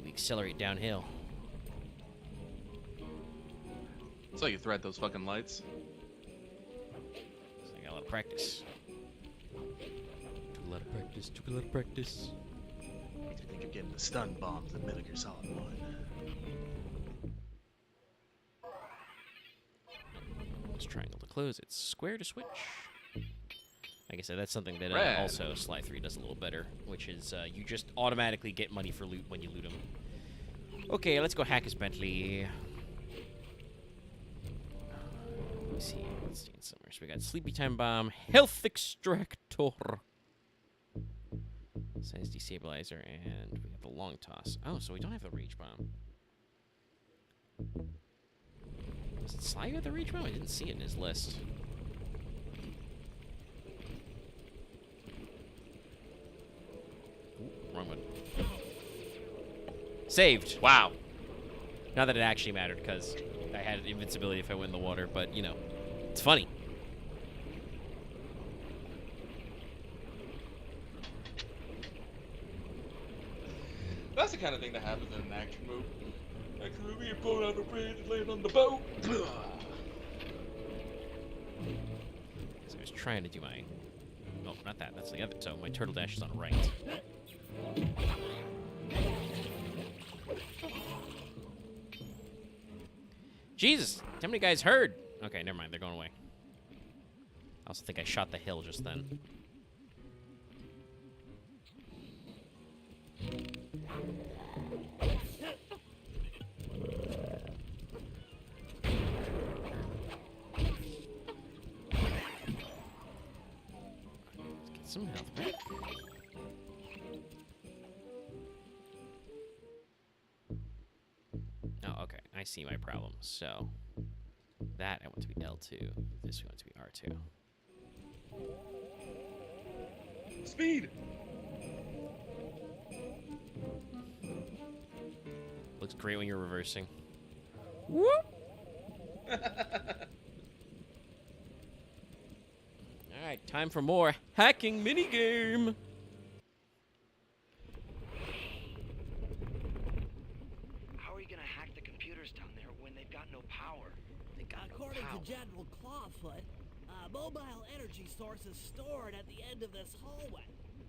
We accelerate downhill. So you thread those fucking lights. So I got a lot of practice. practice. Took a lot of practice. Makes me think you're getting the stun bombs in Metal Gear Solid 1. It's triangle to close. It's square to switch. Like I said, that's something that Red. also Sly 3 does a little better, which is you just automatically get money for loot when you loot them. Okay, let's go hack his Bentley. Let me see. Let's see somewhere. So we got Sleepy Time Bomb, Health Extractor, Size Destabilizer, and we have the Long Toss. Oh, so we don't have the Rage Bomb. Was it Sly who had the Rage Bomb? I didn't see it in his list. Ooh, wrong one. Saved. Wow. Not that it actually mattered, because I had invincibility if I went in the water, but, you know, it's funny. That's the kind of thing that happens in an action movie. Action movie, you pull out the bridge and land on the boat. So I was trying to do my... Oh, not that. That's the other. So my turtle dash is on the right. Jesus! How many guys heard? Okay, never mind. They're going away. I also think I shot the hill just then. Let's get some health back. Oh, okay. I see my problem. So, that I want to be L2. This we want to be R2. Speed! Looks great when you're reversing. Whoop! Alright, time for more hacking minigame! How are you gonna hack the computers down there when they've got no power? They got According no power. to General Clawfoot, a mobile energy source is stored at the end of this hallway.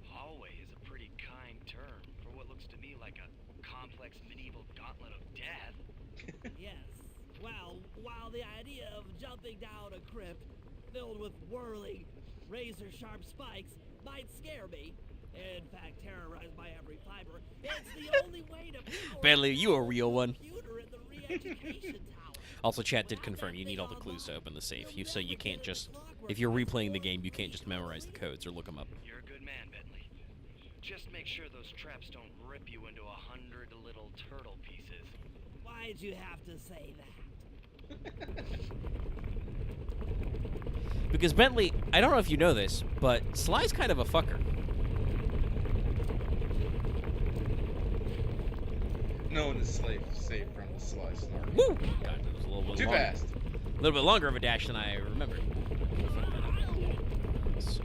Hallway is a pretty kind term for what looks to me like a complex medieval gauntlet of death. Yes. Well, while the idea of jumping down a crypt filled with whirling, razor-sharp spikes might scare me, in fact terrorize my every fiber, it's the only way to power Bentley, you a real one. computer in the re-education tower. Also, chat did confirm you need all the clues to open the safe. So you can't just, if you're replaying the game, you can't just memorize the codes or look them up. You're a good man, Bentley. Just make sure those traps don't rip you into 100 little turtle pieces. Why'd you have to say that? Because Bentley, I don't know if you know this, but Sly's kind of a fucker. No one is safe from the Sly snark. Woo! God, that was a little bit Too longer. fast. A little bit longer of a dash than I remembered. So,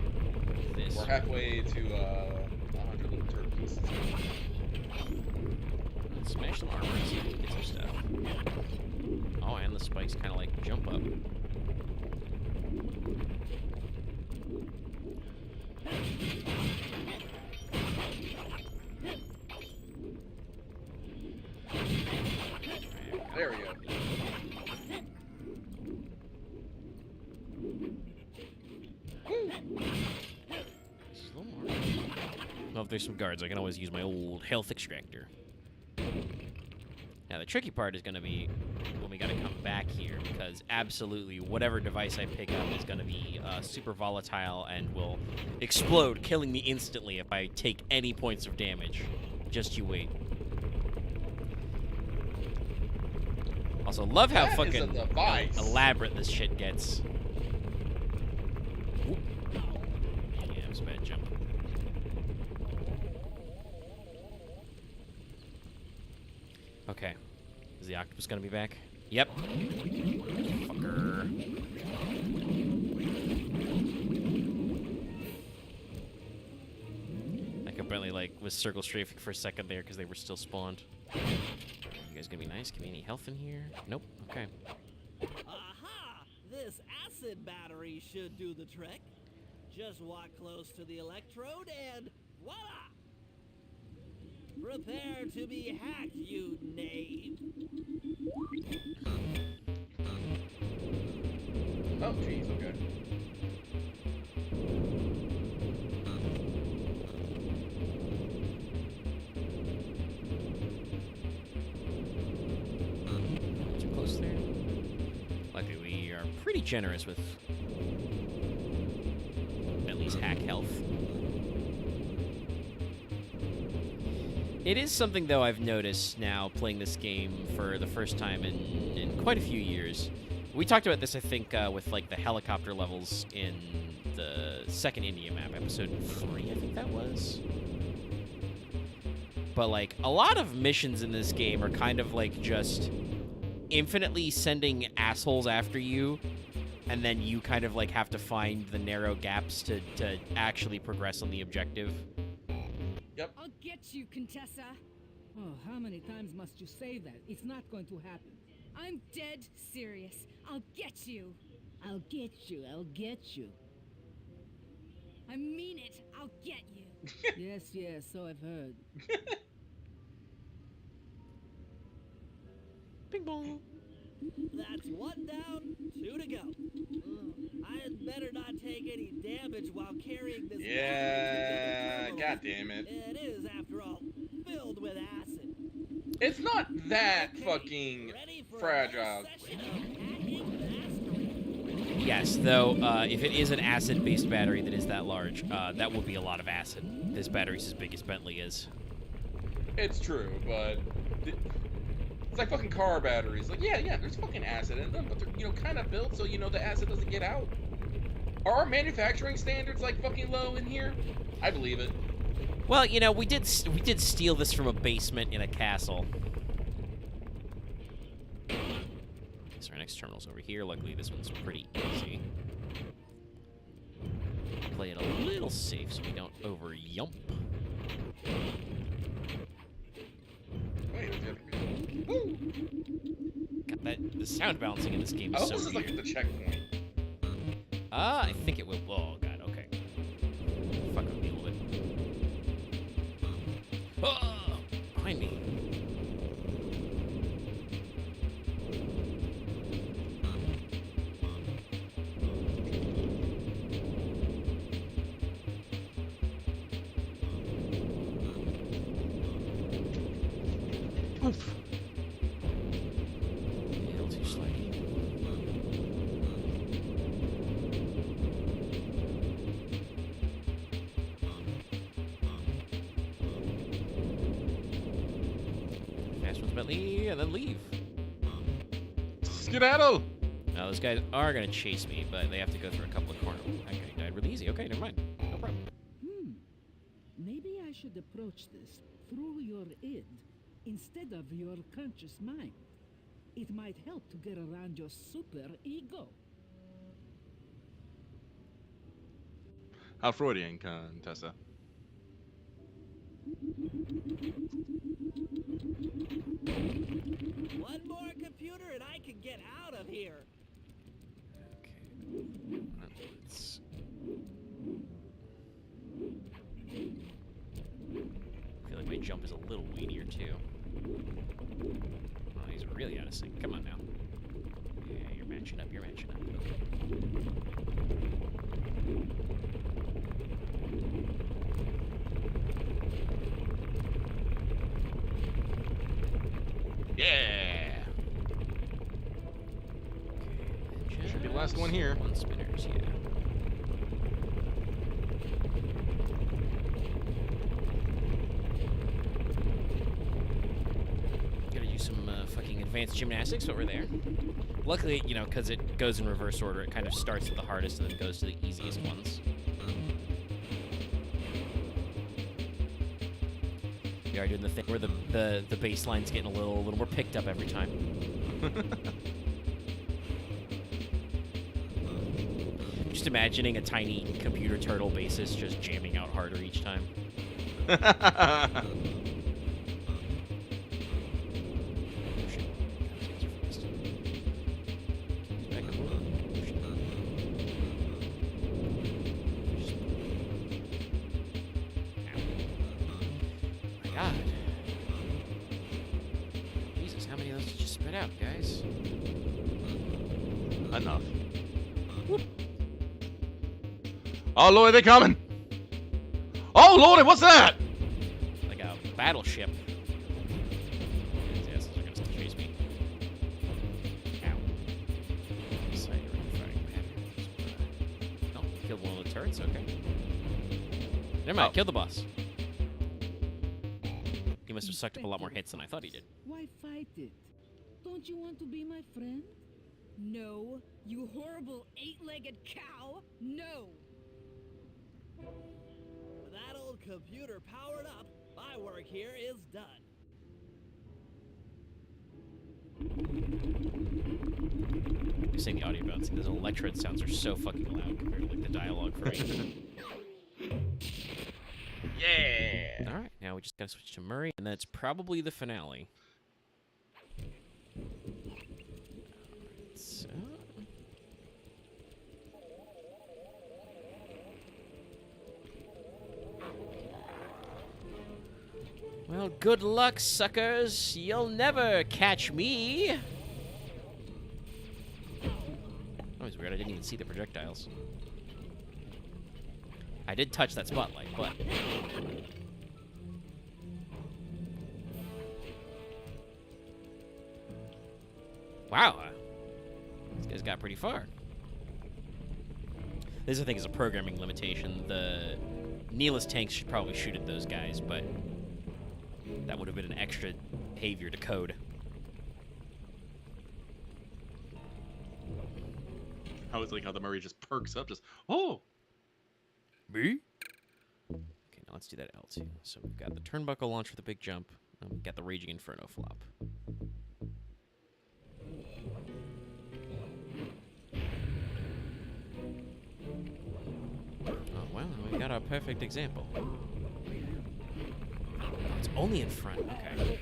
this. We're halfway to 100 little turtle pieces. Let's smash some armor and see if we can get some stuff. Oh, and the spikes kind of like jump up. There we go. Just a little more. Well, if there's some guards, I can always use my old health extractor. Now, the tricky part is going to be when we got to come back here, because absolutely whatever device I pick up is going to be super volatile and will explode, killing me instantly if I take any points of damage. Just you wait. Also, love how That is a fucking device. elaborate this shit gets. Whoop. Yeah, it was a bad jump. Okay. Is the octopus gonna be back? Yep. Fucker. I could barely, like, was circle strafing for a second there because they were still spawned. You guys gonna be nice? Give me any health in here? Nope. Okay. Aha! This acid battery should do the trick. Just walk close to the electrode and voila! Prepare to be hacked, you knave. Oh, jeez, okay. Too close there. Luckily, we are pretty generous with at least hack health. It is something, though, I've noticed now playing this game for the first time in quite a few years. We talked about this, I think, with like the helicopter levels in the second India map, episode 3, I think that was. But like a lot of missions in this game are kind of like just infinitely sending assholes after you, and then you kind of like have to find the narrow gaps to actually progress on the objective. I'll get you, Contessa. Oh, how many times must you say that? It's not going to happen. I'm dead serious. I'll get you. I'll get you. I'll get you. I mean it. I'll get you. Yes, yes, so I've heard. Bing bong. That's 1 down, 2 to go. I had better not take any damage while carrying this. Yeah, battery to the god terminal. damn it. It is, after all, filled with acid. It's not that Okay, fucking ready for fragile. another session of hacking mastery. Yes, though, if it is an acid-based battery that is that large, that will be a lot of acid. This battery's as big as Bentley is. It's true, but it's like fucking car batteries. Like, yeah, there's fucking acid in them, but they're, kind of built so, the acid doesn't get out. Are our manufacturing standards, like, fucking low in here? I believe it. Well, we did steal this from a basement in a castle. So our next terminal's over here. Luckily, this one's pretty easy. Play it a little safe so we don't over-yump. Wait, woo! God, the sound balancing in this game I is hope so this is like weird. the checkpoint. I think it will. Oh, God, okay. Fuck with me a little bit. Oh, behind me. Oof. A little too slidey. Fast ones, Bentley, and then leave. Skedaddle! Now, those guys are going to chase me, but they have to go through a couple of corners. That guy died really easy. Okay, never mind. No problem. Maybe I should approach this through your id instead of your conscious mind. It might help to get around your super ego. How Freudian, Contessa. One more computer and I can get out of here. Okay. Let's... I feel like my jump is a little weedier, too. Oh, he's really out of sync. Come on now. Yeah, you're matching up. You're matching up. Yeah! Okay. Should be the last one here. One spinners, yeah. Gotta do some fucking advanced gymnastics over there. Luckily, because it goes in reverse order, it kind of starts at the hardest and then goes to the easiest ones. We are doing the thing where the baseline's getting a little more picked up every time. Just imagining a tiny computer turtle basis just jamming out harder each time. Just God. Jesus, how many of those did you spit out, guys? Enough. Whoop. Oh lord, they're coming! Oh lordy, what's that? Like a battleship. These assholes are gonna chase me. Ow. Sight already firing patterns. Oh, killed one of the turrets? Okay. Never mind, Oh. killed the boss. He must have sucked up a lot more hits than I thought he did. Why fight it? Don't you want to be my friend? No, you horrible eight-legged cow. No. With that old computer powered up, my work here is done. You're saying the audio bouncing. Those electrode sounds are so fucking loud compared to like the dialogue for me. Yeah! Alright, now we just gotta switch to Murray, and that's probably the finale. So... Well, good luck, suckers. You'll never catch me. Oh, it's weird. I didn't even see the projectiles. I did touch that spotlight, but... Wow. These guys got pretty far. This, I think, is a programming limitation. The Neela's tanks should probably shoot at those guys, but that would have been an extra behavior to code. I was like how the Murray just perks up, just, oh! Me? Okay, now let's do that L2. So we've got the turnbuckle launch for the big jump, and we've got the Raging Inferno flop. Oh, well, we got our perfect example. Oh, it's only in front. Okay.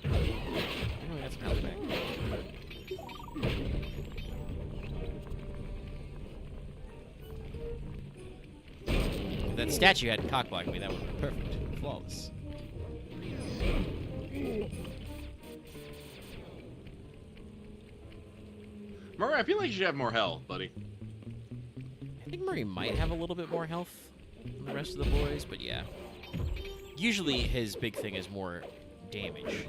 Oh, we got some health back. If that statue hadn't cockblocked me, that would have been perfect. Flawless. Murray, I feel like you should have more health, buddy. I think Murray might have a little bit more health than the rest of the boys, but yeah. Usually his big thing is more damage.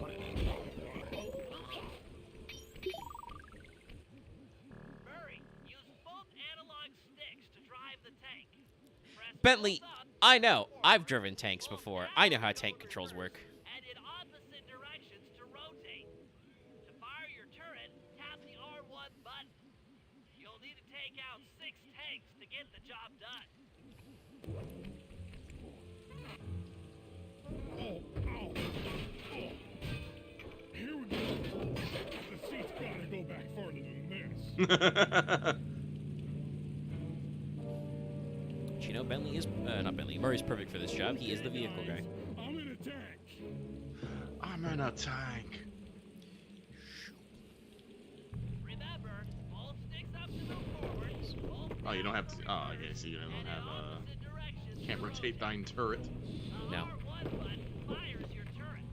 Murray, use both analog sticks to drive the tank. Press Bentley, both up I know. I've driven tanks before. I know how tank controls work. and in opposite directions to rotate. To fire your turret, tap the R1 button. You'll need to take out 6 tanks to get the job done. The seat's gotta go back farther than this. But you know, Bentley is... not Bentley. Murray's perfect for this job. He is the vehicle guy. I'm in a tank. I'm in a tank. Remember, both sticks up to move forward. Both Oh, you don't have to. down Oh, reverse, okay, so you don't and in have. opposite directions Can't to rotate rotate. thine turret. The No. R1 button fires your turret.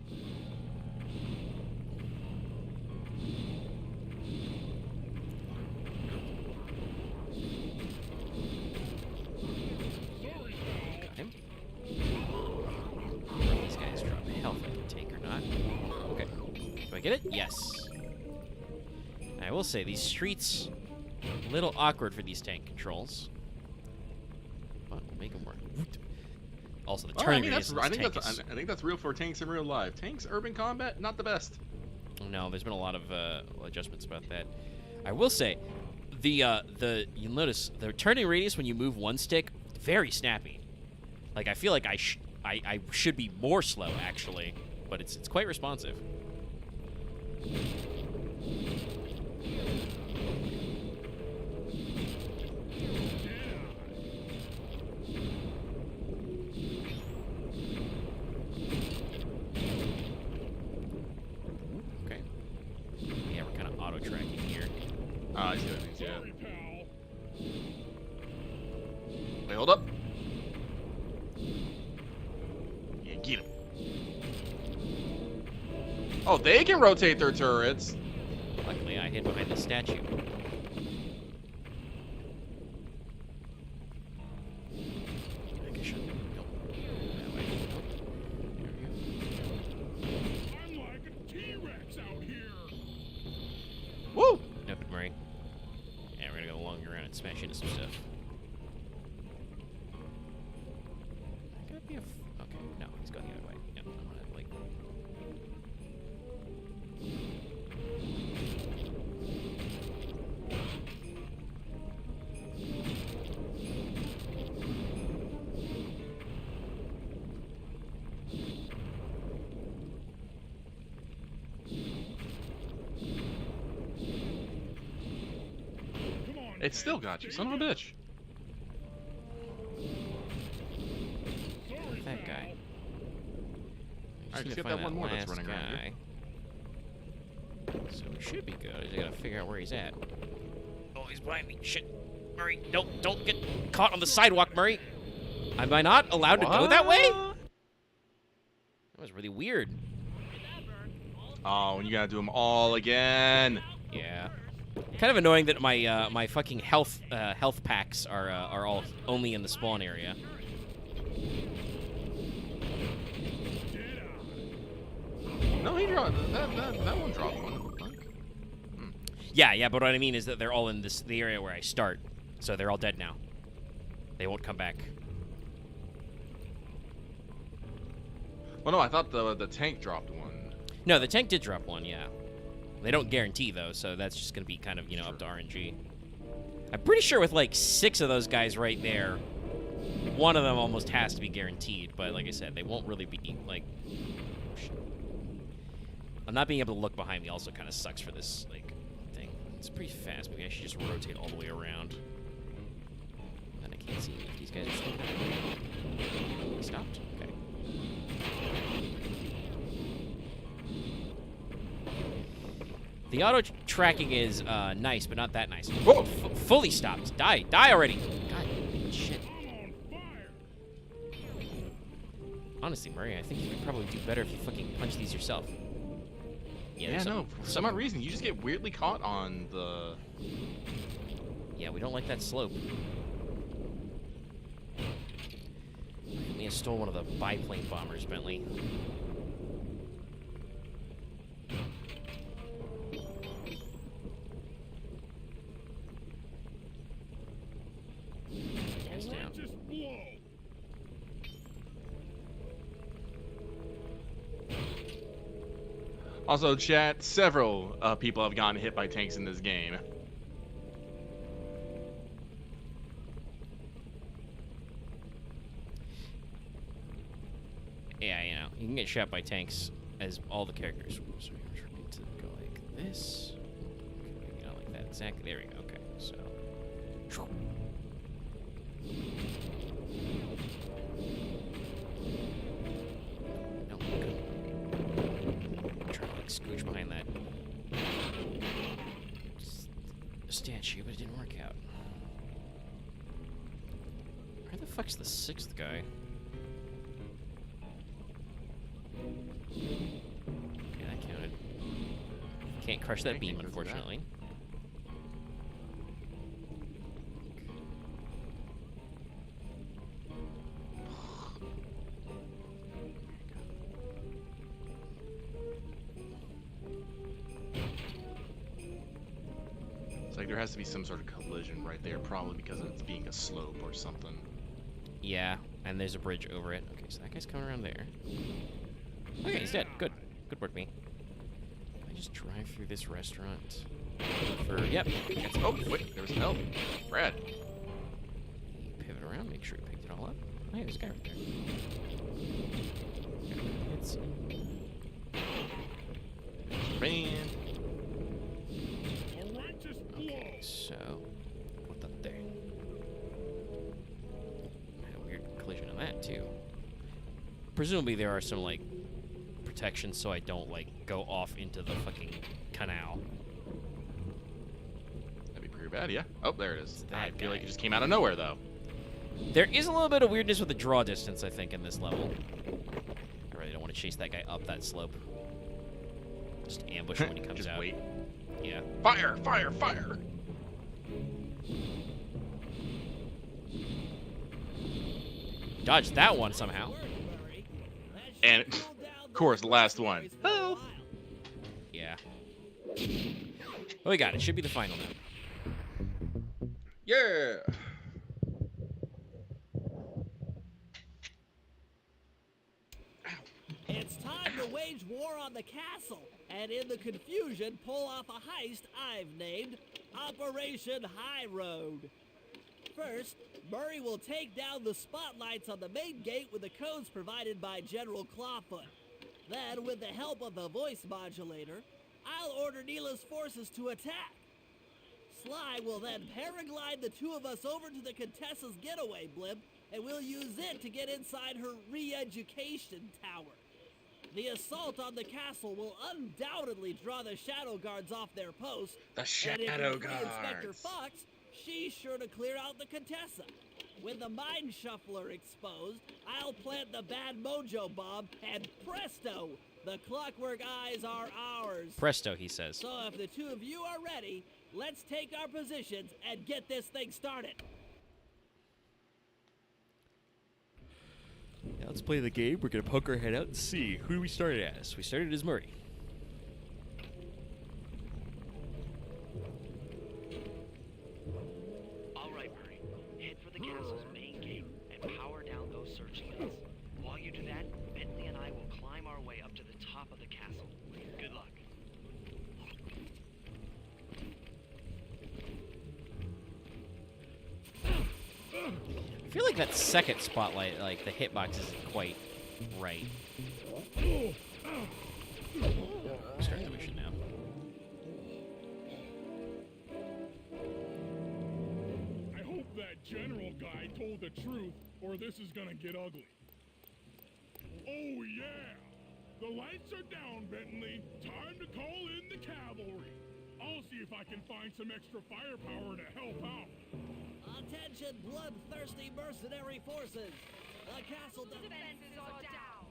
Got him. These guys drop health I can take or not. Okay. Do I get it? Yes. I will say, these streets... a little awkward for these tank controls. But we'll make them work. Also, the Oh, I turning mean, radius that's. of I this think tank that's. is... I think that's real for tanks in real life. Tanks, urban combat, not the best. No, there's been a lot of adjustments about that. I will say, you'll notice the turning radius when you move one stick, very snappy. Like I feel like I should be more slow actually, but it's quite responsive. Okay. Yeah, we're kind of auto tracking here. Ah, I see what it means. Yeah. Sorry, pal. Wait, hold up. Yeah, get him. Oh, they can rotate their turrets. Luckily, I hid behind the statue. I should go that way. I'm like a T-Rex out here. Woo! Nope, Murray. Yeah, we're gonna go along around and smash into some stuff. That could be a okay, no, he's going the other way. Yep, I'm gonna like. Come on. It still got you, son of a bitch. Sorry, That pal. guy. Alright, need just to get that find one more that's last running around here. guy. So we should be good. I just gotta figure out where he's at. Oh, he's behind me. Shit. Murray, don't get caught on the sidewalk, Murray. Am I not allowed to go that way? What? That was really weird. Oh, and you gotta do them all again. Yeah. Kind of annoying that my my fucking health packs are all only in the spawn area. No, he dropped that one dropped one. It looked like. Yeah, but what I mean is that they're all in the area where I start, so they're all dead now. They won't come back. Well, no, I thought the tank dropped one. No, the tank did drop one. Yeah. They don't guarantee though, so that's just gonna be kind of up to RNG. I'm pretty sure with like 6 of those guys right there, one of them almost has to be guaranteed. But like I said, they won't really be like. I'm not being able to look behind me also kind of sucks for this like thing. It's pretty fast. Maybe I should just rotate all the way around. And I can't see if these guys are still coming. They stopped? Okay. The auto tracking is nice, but not that nice. Whoa! Fully stopped. Die already. God, shit. Honestly, Murray, I think you could probably do better if you fucking punch these yourself. Yeah, there's no. For some odd reason, you just get weirdly caught on the. Yeah, we don't like that slope. We have stole one of the biplane bombers, Bentley. Guys down. Just blow. Also, chat. Several people have gotten hit by tanks in this game. Yeah, you can get shot by tanks as all the characters. So we need to go like this. Okay, like that. Exactly. There we go. Okay, so. No, good. Try to like scooch behind that statue, but it didn't work out. Where the fuck's the 6th guy? Okay, that counted. Can't crush that beam, unfortunately. It's like there has to be some sort of collision right there, probably because of it being a slope or something. Yeah, and there's a bridge over it. Okay, so that guy's coming around there. Okay, he's dead. Good. Good work, me. Can I just drive through this restaurant? Yep. That's, Oh, wait, there was some help. Brad. Pivot around, make sure you picked it all up. Oh, hey, there's a guy right there. It's Man. Alright, just blow. okay, so what the thing? I had a weird collision on that too. Presumably there are some like protections so I don't like go off into the fucking canal. That'd be pretty bad, yeah. Oh, there it is. That I feel like guy. it just came out of nowhere, though. There is a little bit of weirdness with the draw distance, I think, in this level. I really don't want to chase that guy up that slope. Just ambush him when he comes Just out. wait. Yeah. Fire! Fire! Fire! Dodge that one somehow. And, of course, last one. Help! Yeah. Well, we got it. Should be the final now. Yeah! It's time to wage war on the castle, and in the confusion, pull off a heist I've named Operation High Road. First, Murray will take down the spotlights on the main gate with the codes provided by General Clawfoot. Then, with the help of the voice modulator, I'll order Neela's forces to attack. Sly will then paraglide the two of us over to the Contessa's getaway blimp, and we'll use it to get inside her re-education tower. The assault on the castle will undoubtedly draw the Shadow Guards off their post. The And if Shadow we free Inspector Guards. Fox, she's sure to clear out the Contessa. With the Mind Shuffler exposed, I'll plant the bad mojo bomb, and presto! The Clockwork Eyes are ours. Presto, he says. So if the two of you are ready, let's take our positions and get this thing started. Now let's play the game. We're gonna poke our head out and see who do we started as. We started as Murray. All right, Murray. Head for the castle's main gate and power down those searchlights. While you do that, Bentley and I will climb our way up to the top of the castle. Good luck. I feel like that second spotlight, like the hitbox, isn't quite right. Start the mission now. I hope that general guy told the truth, or this is gonna get ugly. Oh yeah! The lights are down, Bentley. Time to call in the cavalry. I'll see if I can find some extra firepower to help out. Attention, bloodthirsty mercenary forces! The castle Defenses are down.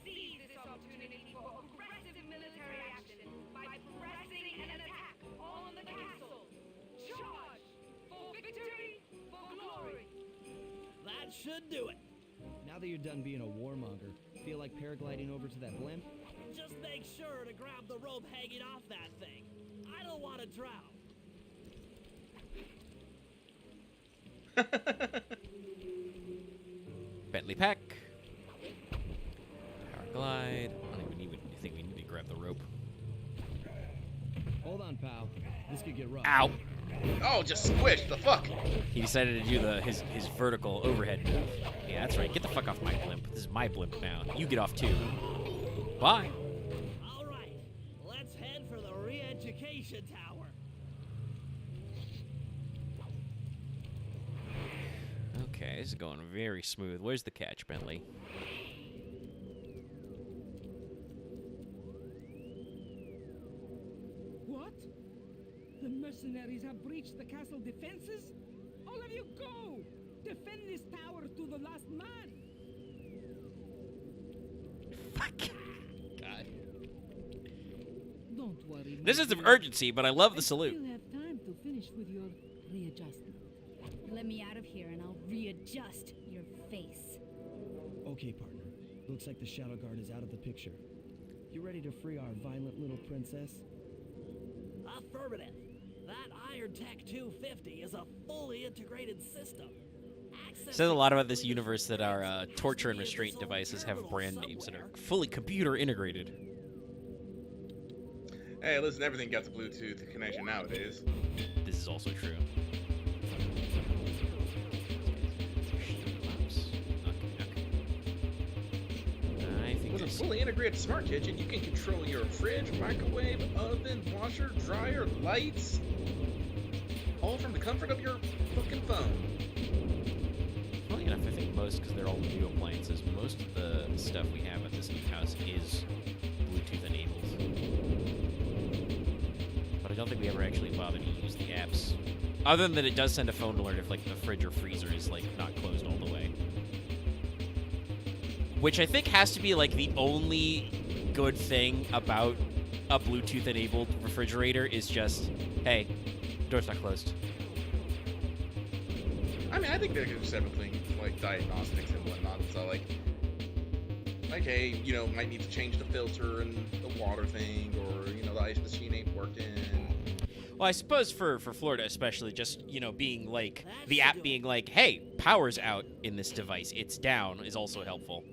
Seize this opportunity for aggressive military action by pressing an attack on the castle. Charge! For victory! For glory! That should do it. Now that you're done being a warmonger, feel like paragliding over to that blimp? Just make sure to grab the rope hanging off that thing. I don't want to drown. Bentley Pack. Paraglide. I don't even think we need to grab the rope. Hold on, pal. This could get rough. Ow! Oh, just squish! The fuck? He decided to do his vertical overhead move. Yeah, that's right. Get the fuck off my blimp. This is my blimp now. You get off too. Bye. All right, let's head for the re-education tower. Okay, this is going very smooth. Where's the catch, Bentley? What? The mercenaries have breached the castle defenses? All of you go! Defend this tower to the last man! Fuck. God. Don't worry. This my is of dear. urgency, but I love the I salute. still have time to finish with your readjustment. Let me out of here and I'll readjust your face. Okay, partner. Looks like the Shadow Guard is out of the picture. You ready to free our violent little princess? Affirmative. That Iron Tech 250 is a fully integrated system. Says a lot about this universe that our torture and restraint devices have brand names that are fully computer integrated. Hey, listen, everything got the Bluetooth connection nowadays. This is also true. I think With a this. fully integrated smart kitchen, you can control your fridge, microwave, oven, washer, dryer, lights, all from the comfort of your fucking phone. Funny enough, I think most, because they're all new appliances, most of the stuff we have at this new house is Bluetooth enabled. But I don't think we ever actually bother to use the apps. Other than that, it does send a phone alert if like the fridge or freezer is like not closed all the way. Which I think has to be like the only good thing about a Bluetooth-enabled refrigerator is just, hey, door's not closed. I mean, I think they could have said things like diagnostics and whatnot. So like, hey, you know, might need to change the filter and the water thing, or you know, the ice machine ain't working. Well, I suppose for Florida especially, just, you know, being like, the app being like, hey, power's out in this device, it's down, is also helpful.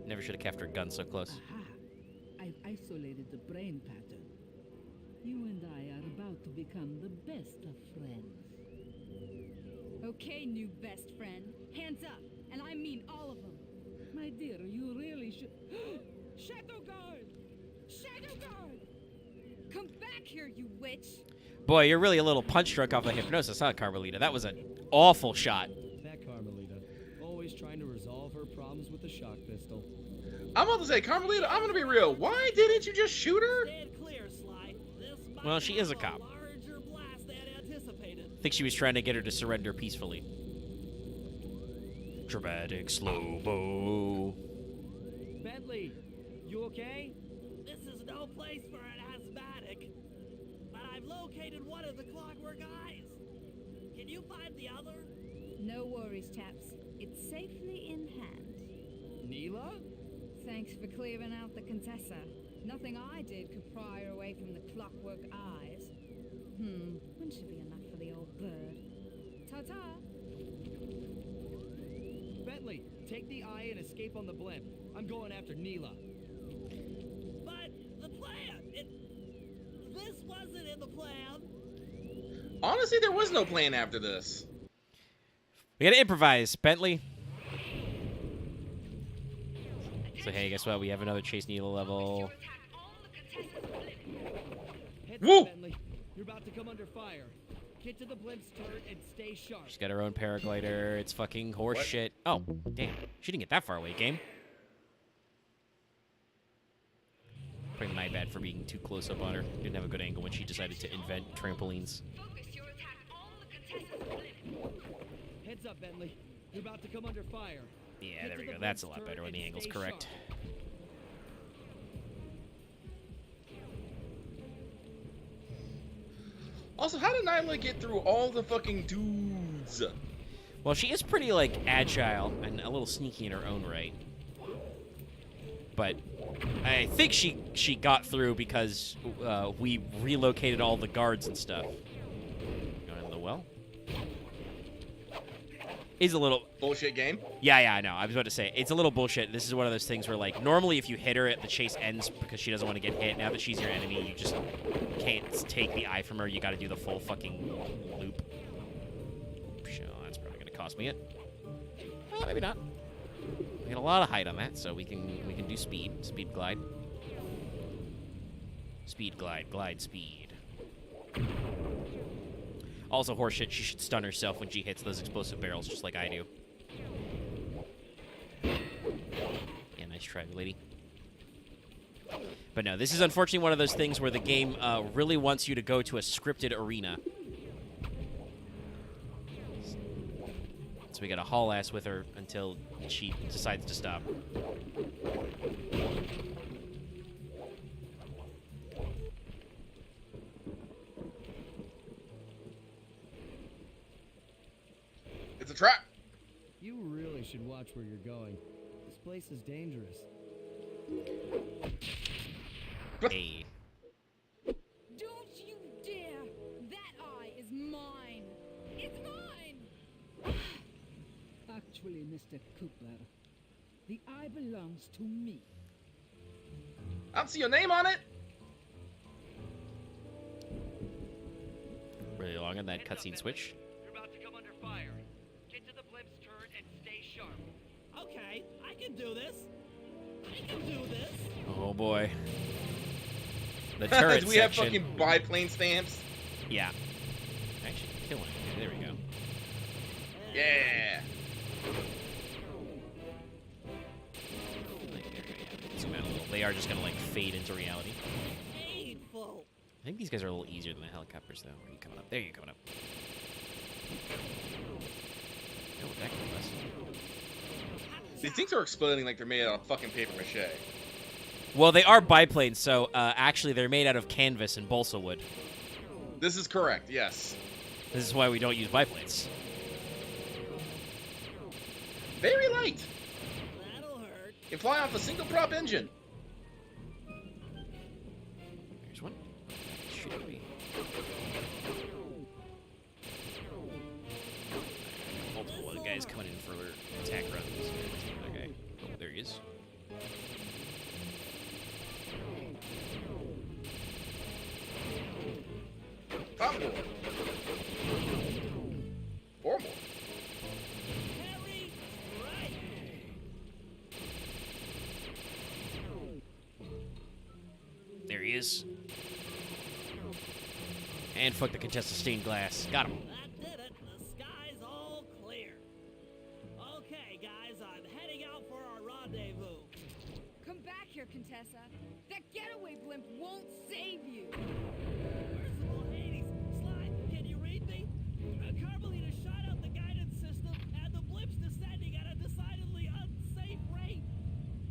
Never should have kept her gun so close. Aha! I've isolated the brain pattern. You and I are about to become the best of friends. Okay, new best friend. Hands up, and I mean all of them. My dear, you really should. Shadow Guard! Shadow Guard! Come back here, you witch! Boy, you're really a little punch drunk off of hypnosis, huh, Carmelita? That was an awful shot. That Carmelita. Always trying to resolve her problems with the shock pistol. I'm about to say, Carmelita, I'm gonna be real. Why didn't you just shoot her? Stand clear, Sly. This might Well, she is a have cop. larger blast than anticipated. I think she was trying to get her to surrender peacefully. Dramatic slow-mo. Bentley, you okay? This is no place for an asthmatic. But I've located one of the Clockwork Eyes. Can you find the other? No worries, chaps. It's safely in hand. Neela? Thanks for clearing out the Contessa. Nothing I did could pry her away from the Clockwork Eyes. When should be enough for the old bird? Ta-ta! Bentley, take the eye and escape on the blimp. I'm going after Neela. But the plan, this wasn't in the plan. Honestly, there was no plan after this. We gotta improvise, Bentley. So hey, guess what? We have another Chase Needle level. Heads Woo! up, Bentley. You're about to come under fire. Get to the blimp's turret and stay sharp. She's got her own paraglider. It's fucking horse shit. Oh, damn. She didn't get that far away, game. Probably my bad for being too close up on her. Didn't have a good angle when she decided to invent trampolines. Focus your attack on the Contessa's blimp. Heads up, Bentley. You're about to come under fire. Yeah, Get there to we the go. That's a blimp's lot turret better when the and angle's stay correct. sharp. Also, how did Nyla get through all the fucking dudes? Well, she is pretty, like, agile and a little sneaky in her own right. But I think she got through because we relocated all the guards and stuff. Going in the well? Is a little... Bullshit game. Yeah, I know. I was about to say, it's a little bullshit. This is one of those things where, like, normally if you hit her, the chase ends because she doesn't want to get hit. Now that she's your enemy, you just can't take the eye from her. You got to do the full fucking loop. So that's probably going to cost me it. Well, maybe not. We got a lot of height on that, so we can do speed. Speed glide. Speed glide. Glide speed. Also, horseshit, she should stun herself when she hits those explosive barrels, just like I do. Yeah, nice try, lady. But no, this is unfortunately one of those things where the game really wants you to go to a scripted arena. So we gotta haul ass with her until she decides to stop. It's a trap. You really should watch where you're going. This place is dangerous. Hey. Don't you dare! That eye is mine! It's mine! Actually, Mr. Cooper, the eye belongs to me. I don't see your name on it. Really long on that cutscene switch. You're about to come under fire. Get to the blimp's turret and stay sharp. Okay, I can do this. I can do this. Oh boy. The turret Do we have section. fucking biplane stamps? Yeah. Actually, killing it. There we go. Yeah. Zoom out a little. They are just gonna like fade into reality. Painful. I think these guys are a little easier than the helicopters, though. Where are you coming up? There you're coming up. Oh, that could These things are exploding like they're made out of fucking paper mache. Well, they are biplanes, so actually they're made out of canvas and balsa wood. This is correct, yes. This is why we don't use biplanes. Very light. That'll hurt. Can fly off a single prop engine. Here's one. Should be. Multiple guys coming in for attack runs. Okay. Oh, there he is. Top more. 4 more. Harry, right. There he is. And fuck the Contessa stained glass. Got him. That did it. The sky's all clear. Okay, guys, I'm heading out for our rendezvous. Come back here, Contessa. That getaway blimp won't save you. Merciful Hades, Sly, can you read me? Carmelita shot out the guidance system, and the blimp's descending at a decidedly unsafe rate.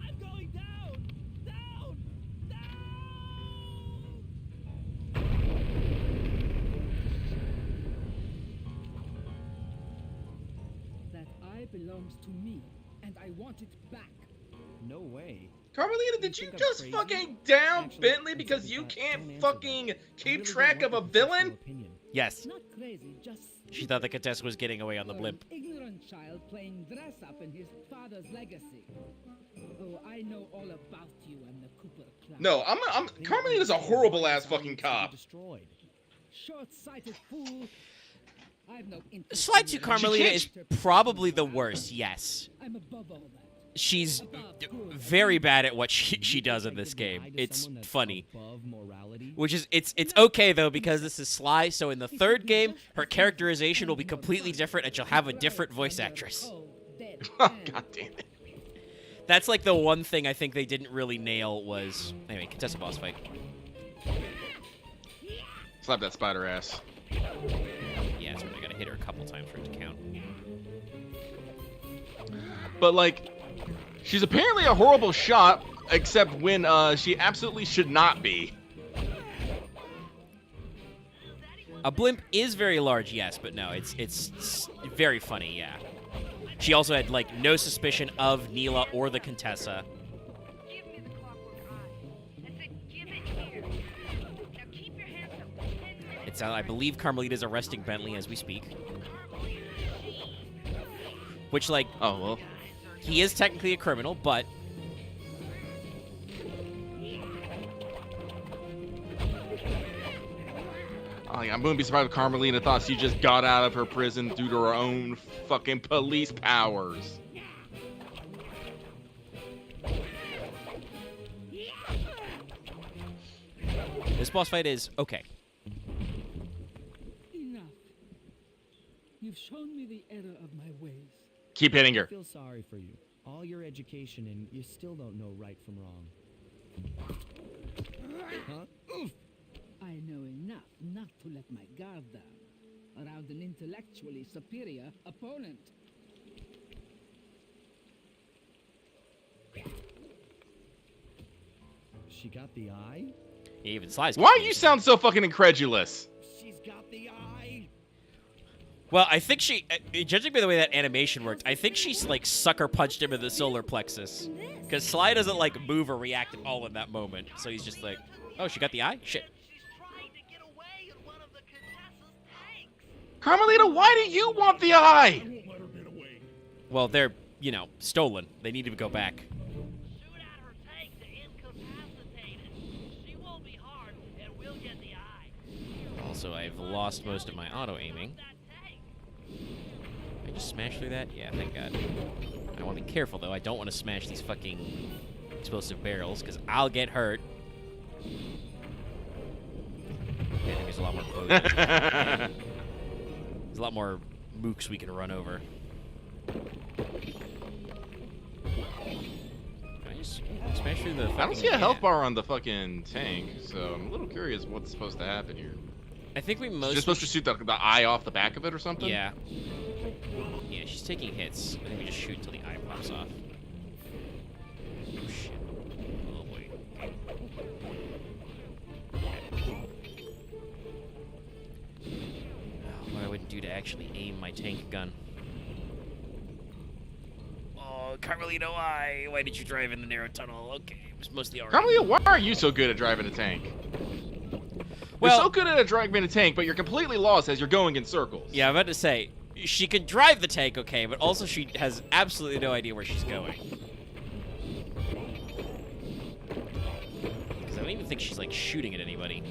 I'm going down, down, down. That eye belongs to me, and I want it back. No way. Carmelita, did you think I'm just crazy? fucking down Actually, Bentley on because second you thought, can't don't answer fucking that. I keep really don't track of want a your professional villain? opinion. Yes. Not crazy, just She thought the Contessa was getting away on the you're blimp. an ignorant child playing dress up in his father's legacy. Oh, I know all about you and the Cooper clan. No, They Carmelita's a want horrible ass to fucking be cop. Destroyed. Short-sighted fool. I've no interest Slide in to your Carmelita is interpretation probably of the art. worst, yes. I'm above all that. She's very bad at what she does in Like this to lie game. to It's someone that's funny. above morality? Which is, it's okay, though, because this is Sly, so in the third game, her characterization will be completely different, and she'll have a different voice actress. Oh, God damn it. That's like the one thing I think they didn't really nail was... Anyway, Contessa boss fight. Slap that spider ass. Yeah, so I gotta hit her a couple times for it to count. But, like, she's apparently a horrible shot, except when she absolutely should not be. A blimp is very large, yes, but no, it's very funny, yeah. She also had, like, no suspicion of Neela or the Contessa. Give me the clockwork eye. I said, give it here. Now keep your hands up. 10 minutes. It's, I believe Carmelita's arresting Bentley as we speak. Which, like, Oh, well. he is technically a criminal, but... I wouldn't be surprised if Carmelita thought she just got out of her prison due to her own fucking police powers. This boss fight is okay. Enough. You've shown me the error of my ways. Keep hitting I her. feel sorry for you. All your education and you still don't know right from wrong. Huh? Oof. I know enough not to let my guard down around an intellectually superior opponent. She got the eye? Even Sly's Why do you confused. sound so fucking incredulous? She's got the eye? Well, I think she, judging by the way that animation worked, I think she's like sucker punched him in the solar plexus. Because Sly doesn't like move or react at all in that moment. So he's just like, oh, she got the eye? Shit. She's trying to get away in one of the Contessa's tanks. Carmelita, why do you want the eye? Let her get away. Well, they're, you know, stolen. They need to go back. Shoot at her tank to incapacitate it. She won't be hard, and we'll get the eye. Also, I've lost most of my auto-aiming. That tank. I just smash through that? Yeah, thank God. I want to be careful, though. I don't want to smash these fucking explosive barrels, because I'll get hurt. Yeah, there's a lot more clothes. There's a lot more mooks we can run over. Can I just smash through the fucking... I don't see a health bar on the fucking tank, so I'm a little curious what's supposed to happen here. I think we You're mostly... supposed to shoot the eye off the back of it or something? Yeah. Yeah, she's taking hits. I think we just shoot until the eye pops off. actually aim my tank gun. Oh, Carmelito, why did you drive in the narrow tunnel? Okay, it was mostly alright. Carmelita, why are you so good at driving a tank? Well, You're so good at driving a tank, but you're completely lost as you're going in circles. yeah, I'm about to say, she can drive the tank okay, but also she has absolutely no idea where she's going. Because I don't even think she's, like, shooting at anybody.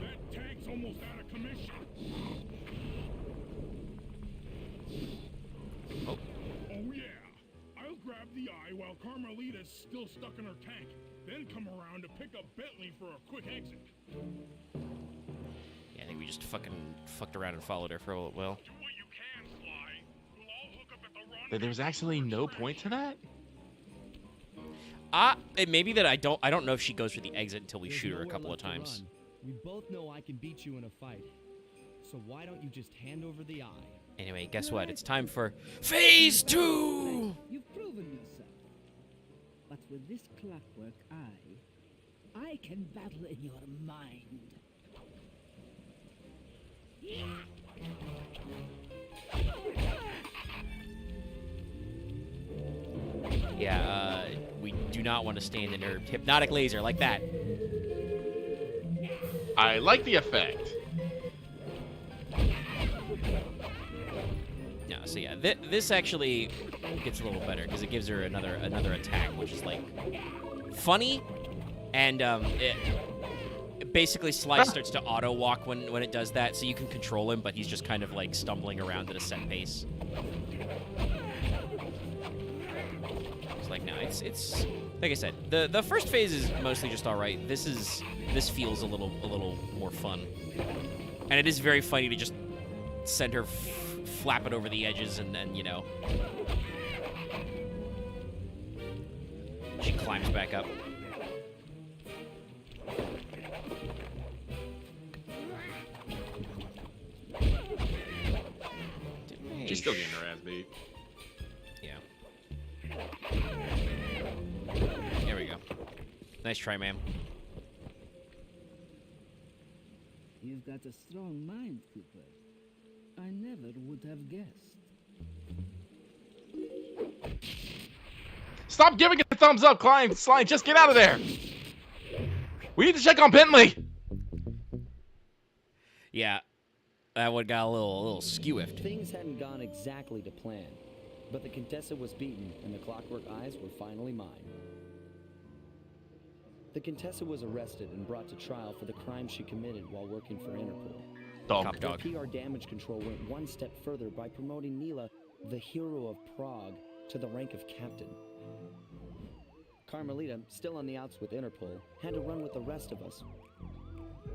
That tank's almost out of commission. Oh. Oh yeah. I'll grab the eye while Carmelita's still stuck in her tank, then come around to pick up Bentley for a quick exit. Yeah, I think we just fucking fucked around and followed her for a little while. Do what you can, Sly. We'll all hook up at the rendezvous. There's actually no point to that? It may be that I don't know if she goes for the exit until we There's shoot her a nowhere couple of left to times. run. We both know I can beat you in a fight. So why don't you just hand over the eye? Anyway, guess what? It's time for Phase 2! You've proven yourself. But with this clockwork eye, I can battle in your mind. Yeah, we do not want to stand in her hypnotic laser like that. I like the effect. Yeah, so yeah, this actually gets a little better because it gives her another attack, which is like funny, and basically Sly starts to auto walk when it does that, so you can control him, but he's just kind of like stumbling around at a set pace. It's like no, it's like I said, the first phase is mostly just all right. This feels a little more fun, and it is very funny to just send her flapping over the edges, and then you know she climbs back up. She's still getting her ass beat. Yeah. There we go. Nice try, ma'am. You've got a strong mind, Cooper. I never would have guessed. Stop giving it a thumbs up, Sly. Just get out of there. We need to check on Bentley. Yeah, that one got a little skewiffed. Things hadn't gone exactly to plan, but the Contessa was beaten and the clockwork eyes were finally mine. The Contessa was arrested and brought to trial for the crime she committed while working for Interpol. Cop Their dog. PR damage control went one step further by promoting Nila, the hero of Prague, to the rank of captain. Carmelita, still on the outs with Interpol, had to run with the rest of us.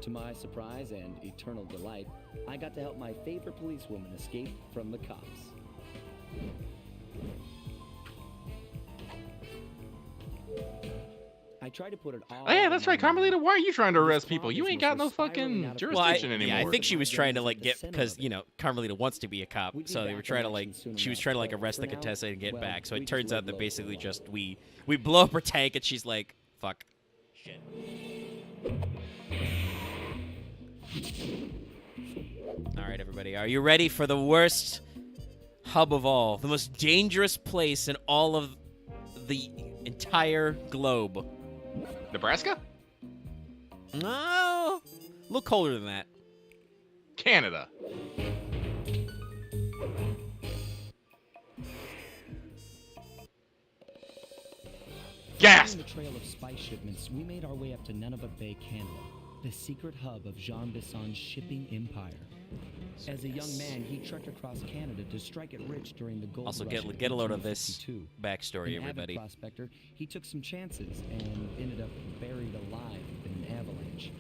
To my surprise and eternal delight, I got to help my favorite policewoman escape from the cops. I tried to put it all. Oh, yeah, on that's my right, mom. Carmelita. Why are you trying to This arrest people? plot You ain't business got no was spiraling fucking out of jurisdiction Well, anymore. yeah, I think she was trying to like The get center because of it. you know Carmelita wants to be a cop, We'd be so they back were in trying to like action soon she was enough, trying to like but arrest for the now, Contessa and get well, back. So we it just turns laid out that low basically for a just we blow up her tank and she's like, fuck, shit. All right, everybody, are you ready for the worst hub of all, the most dangerous place in all of the entire globe? Nebraska? No, a little colder than that. Canada. Gasp! Following the trail of spice shipments, we made our way up to Nunavut Bay, Canada, the secret hub of Jean Bisson's shipping empire. As a young man, he trekked across Canada to strike it rich during the gold Also, rush get a load of this 1852. backstory, An avid everybody. prospector, he took some chances and ended up buried alive in an avalanche.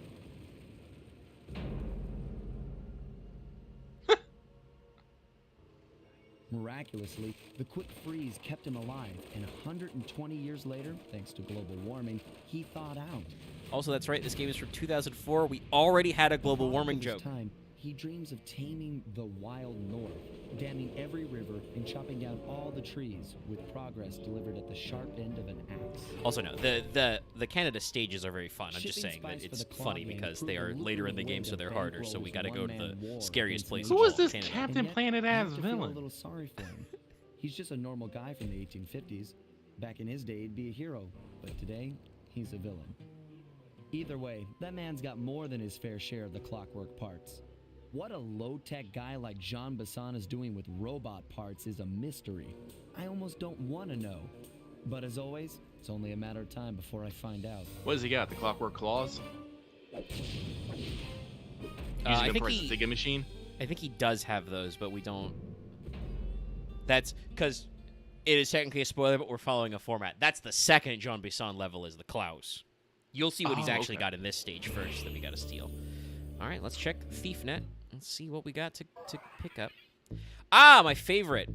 Miraculously, the quick freeze kept him alive, and 120 years later, thanks to global warming, he thawed out. Also, that's right. This game is from 2004. We already had a global warming After joke. this time, he dreams of taming the wild north, damming every river and chopping down all the trees, with progress delivered at the sharp end of an axe. Also, no, the Canada stages are very fun. I'm just Shipping saying that spice for it's the Claw funny Gang because proved they a are later in the lucrative game, way so to they're harder. So bankroll we his got to go to one-man the war scariest against place. an of Who is all, this Canada. Captain And yet, Planet I have ass to feel a villain? little sorry for him. He's just a normal guy from the 1850s. Back in his day, he'd be a hero, but today, he's a villain. Either way, that man's got more than his fair share of the clockwork parts. What a low-tech guy like Jean Bisson is doing with robot parts is a mystery. I almost don't want to know. But as always, it's only a matter of time before I find out. What does he got? The clockwork claws? I Using them think for his he- Zigga machine? I think he does have those, but we don't. That's because it is technically a spoiler, but we're following a format. That's the second Jean Bisson level is the Klaus. You'll see what he's Oh, actually okay. got in this stage first that we got to steal. All right, let's check ThiefNet. Let's see what we got to pick up. Ah, my favorite.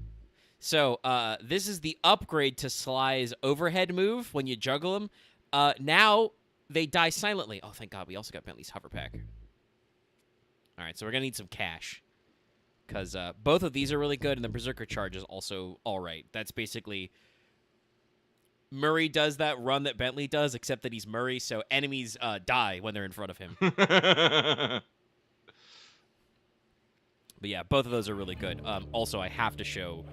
So this is the upgrade to Sly's overhead move when you juggle them. Now they die silently. Oh, thank God. We also got Bentley's hover pack. All right, so we're going to need some cash. Because both of these are really good, and the Berserker Charge is also all right. That's basically... Murray does that run that Bentley does, except that he's Murray, so enemies die when they're in front of him. But yeah, both of those are really good. Also, I have to show...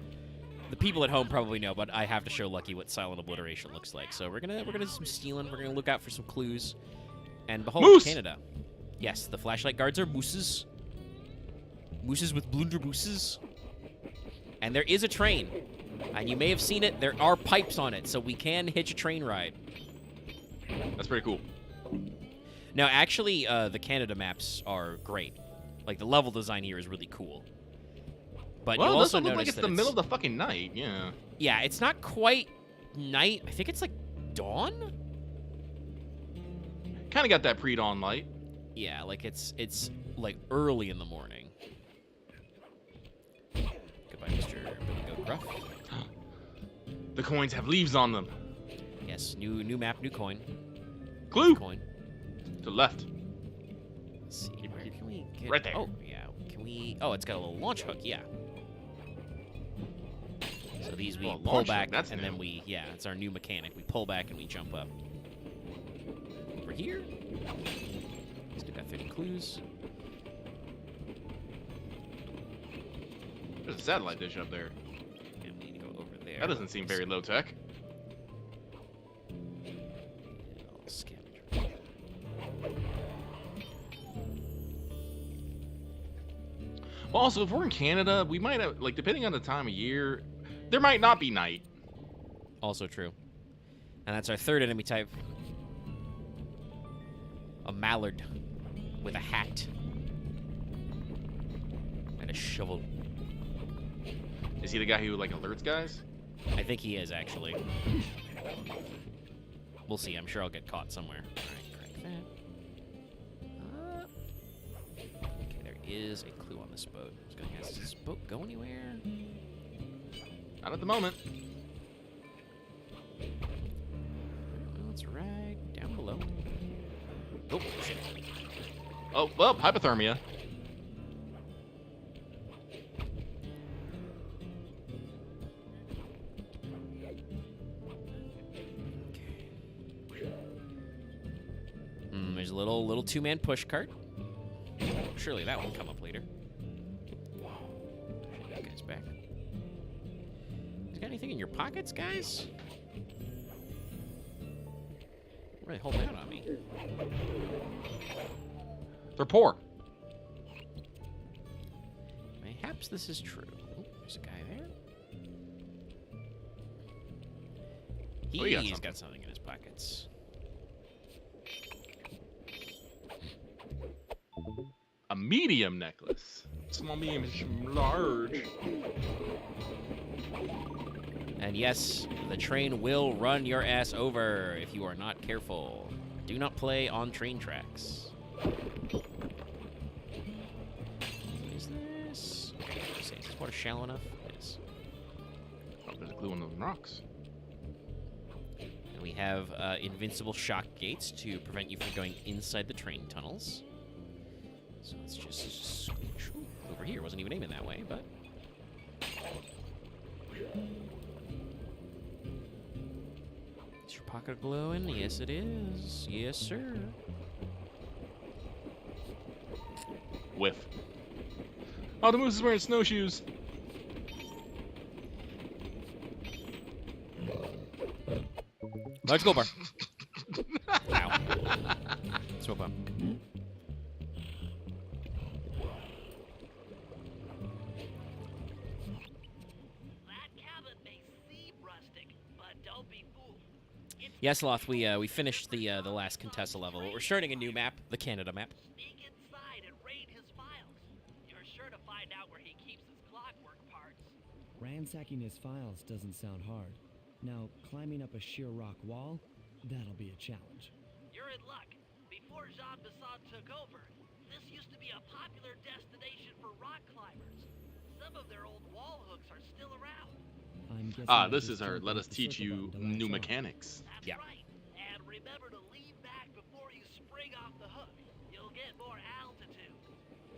The people at home probably know, but I have to show Lucky what Silent Obliteration looks like. So we're gonna do some stealing. We're gonna look out for some clues. And behold, Moose! Canada. Yes, the flashlight guards are mooses. Mooses with blunderbooses. And there is a train. And you may have seen it. There are pipes on it, so we can hitch a train ride. That's pretty cool. Now, actually, the Canada maps are great. Like, the level design here is really cool. But Well, you'll it also doesn't look like notice it's that the middle of the fucking night, yeah. Yeah, it's not quite night. I think it's like dawn? Kind of got that pre-dawn light. Yeah, like it's like early in the morning. Goodbye, Mr. Billy Goat Gruff. The coins have leaves on them. Yes, new map, new coin. Clue! Coin. To the left. Let's see, where can we get... Right there. Oh, yeah. Can we... Oh, it's got a little launch hook, yeah. So these we Oh, pull launch back, hook, that's and new. then we... Yeah, it's our new mechanic. We pull back and we jump up. Over here. Still got 30 clues. There's a satellite dish up there. And we need to go over there. That doesn't seem very low tech. Little scavenger. Well, also, if we're in Canada, we might have, like, depending on the time of year, there might not be night. Also true. And that's our third enemy type. A mallard with a hat. And a shovel. Is he the guy who, like, alerts guys? I think he is, actually. We'll see. I'm sure I'll get caught somewhere. Alright, crack that. Okay, there is a clue on this boat. I was going to ask, does this boat go anywhere? Not at the moment. Well, it's right down below. Oh, shit. Oh, well, hypothermia. There's a little two-man push cart. Surely that will come up later. That guy's back. You got anything in your pockets, guys? Really holding out on me. They're poor. Mayhaps this is true. Oh, there's a guy there. Oh, he got He's something. got something in his pockets. A medium necklace. Small, medium, large. And yes, the train will run your ass over if you are not careful. Do not play on train tracks. What is this? Okay, is this water shallow enough? It is. Oh, there's a glue on those rocks. And we have invincible shock gates to prevent you from going inside the train tunnels. So let's just switch over here. Wasn't even aiming that way, but. Is your pocket glowing? Yes, it is. Yes, sir. Whiff. Oh, the moose is wearing snowshoes. Let's go, bar. Ow. Smoke bomb. That cabin may seem rustic, but don't be fooled. Yes, Loth, we finished the last Contessa level. We're starting a new map, the Canada map. Sneak inside and raid his files. You're sure to find out where he keeps his clockwork parts. Ransacking his files doesn't sound hard. Now, climbing up a sheer rock wall, that'll be a challenge. You're in luck. Before Jean Bisson took over, this used to be a popular destination for rock climbers. Some of their old wall hooks are still around. I'm guessing Ah, I this just is our jumped let off us the teach circle you button to latch new on. mechanics. That's Yeah. right. And remember to lean back before you spring off the hook. You'll get more altitude.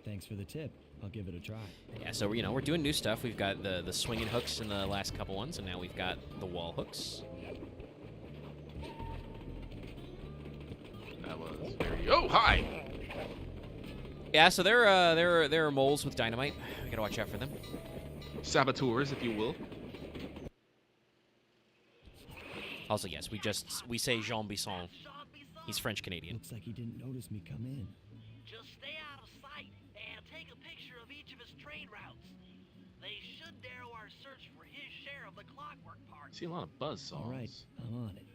Thanks for the tip. I'll give it a try. Yeah, so we're doing new stuff. We've got the swinging hooks in the last couple ones, and now we've got the wall hooks. That was very. Oh, hi! Yeah, so there are moles with dynamite. We gotta watch out for them. Saboteurs, if you will. Also, yes, we say Jean Bisson. Jean Bisson, He's French Canadian. Looks like he didn't notice me come in. just stay out of sight and take a picture of each of his train routes. They should narrow our search for his share of the clockwork parts. See a lot of buzzsaws. All right, I'm on it.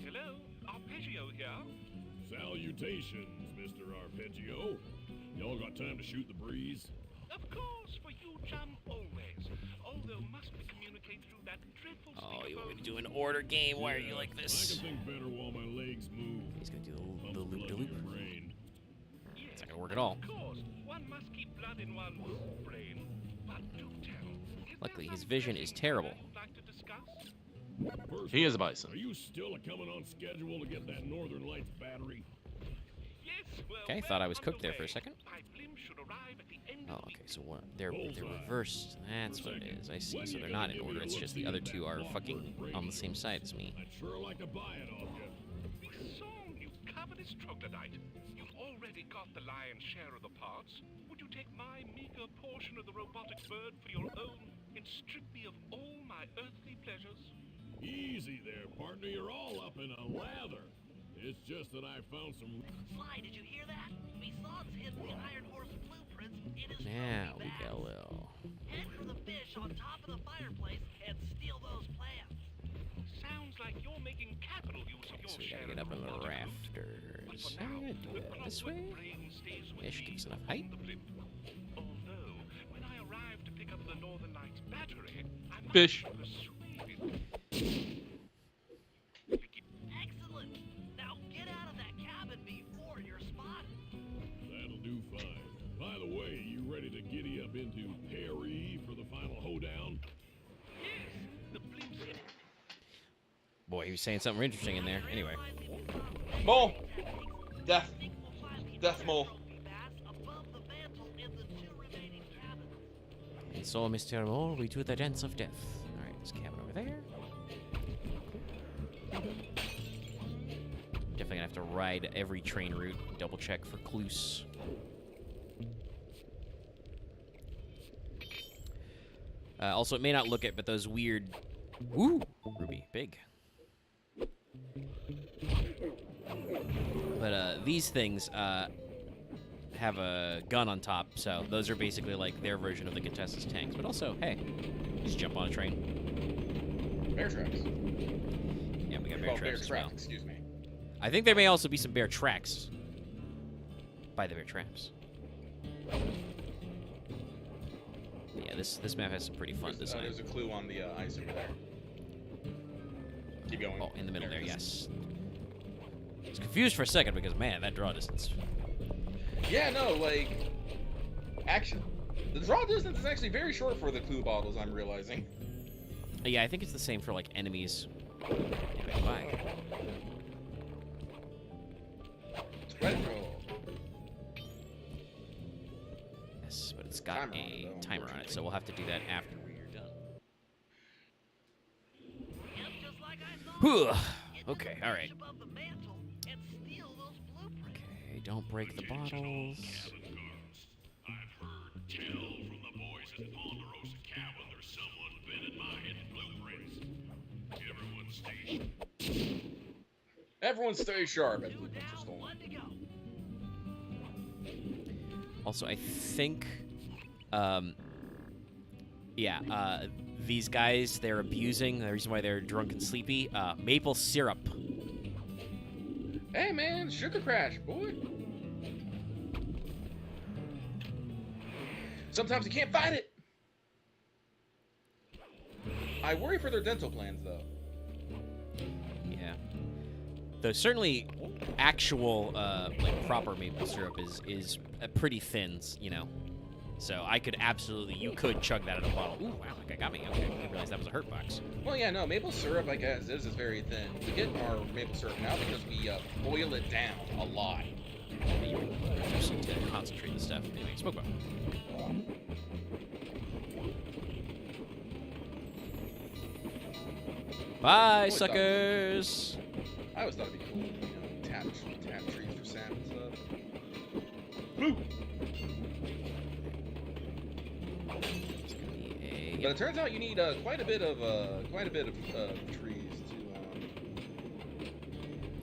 Hello, Arpeggio here. Salutations, Mr. Arpeggio. Y'all got time to shoot the breeze? Of course, for you, chum, always. Although must we communicate through that dreadful Oh, you want me to do an order game? Why are you like I this? can think better while my legs move. He's gonna do the Pump loop blood de to loop. your brain. It's not gonna work at all. Of course, one must keep blood in one's brain. But do tell. Is Luckily, there his some vision is thing terrible. you'd like to discuss? First He is a off, bison. Are you still coming on schedule to get that Northern Lights battery? Yes, well, Okay, well thought I was cooked there for a underway. second. My blimp should arrive at the end Oh, of the okay, so what? They're Bullseye. reversed. That's what it is. I see. So they're not in order. It's just the other two are fucking on the same side as me. I'd sure like to buy it off you. This song, you covetous troglodyte. You've already got the lion's share of the parts. Would you take my meager portion of the robotic bird for your own and strip me of all my earthly pleasures? Easy there, partner. You're all up in a lather. It's just that I found some. Sly, did you hear that? Bisson's hidden the Iron Horse blueprints in his Now trophy we bag. get a little. Head for the fish on top of the fireplace and steal those plans. Sounds like you're making capital use of your So we share gotta get of up on the robotic loot. But rafters. for How now, do I do the that? This clockwork way? brain stays with Yeah, should me give us enough on height. the blimp. Although, when I arrive to pick up the Northern Lights battery, I might Fish. be persuaded. Excellent. Now get out of that cabin before you're spotted. That'll do fine. By the way, you ready to giddy up into Perry for the final hoedown? Yes, the blimp's in Boy, he was saying something interesting in there. Anyway. Mole! Death. Death mole. Above the mantle in the two remaining cabins. And so, Mr. Mole, we do the dance of death. Alright, this cabin over there. Definitely gonna have to ride every train route, double check for clues. Also, it may not look it, but those weird. Ooh, ruby, big. But these things have a gun on top, so those are basically like their version of the Contessa's tanks. But also, hey, just jump on a train. Bear tracks. Yeah, we got bear Well, traps bear as traps, well. excuse me. I think there may also be some bear tracks by the bear traps. Yeah, this map has some pretty fun design. There's a clue on the ice over there. Keep going. Oh, in the middle there, it is. yes. I was confused for a second because, man, that draw distance. Yeah, no, like, action. The draw distance is actually very short for the clue bottles, I'm realizing. Yeah, I think it's the same for, like, enemies. Yeah, bye. Spread roll. got Timer on it, a though, timer on it, so we'll have to do that after we're done. Yep, just like I thought. Whew. Get to Okay, the all bench right. above the mantle and steal those blueprints. Okay, don't break the bottles. I've heard tell from the boys at Ponderosa Cabin there's someone been in my hidden blueprints. Everyone stay sharp as Two blueprints are down, stolen. one to go. Also, I think, these guys, they're abusing, the reason why they're drunk and sleepy, maple syrup. Hey man, sugar crash, boy. Sometimes you can't fight it. I worry for their dental plans, though. Yeah. Though certainly actual, like, proper maple syrup is pretty thin, you know. So I could absolutely, you could chug that in a bottle. Ooh, wow, that guy got me. Okay, I didn't realize that was a hurt box. Well, yeah, no, maple syrup, I guess, is very thin. We get our maple syrup now because we boil it down a lot. You just need to concentrate the stuff. Anyway, smoke bomb. Bye, suckers! I always thought it'd be cool, you know, tap trees for sap and stuff. Blue. But it turns out you need quite a bit of trees to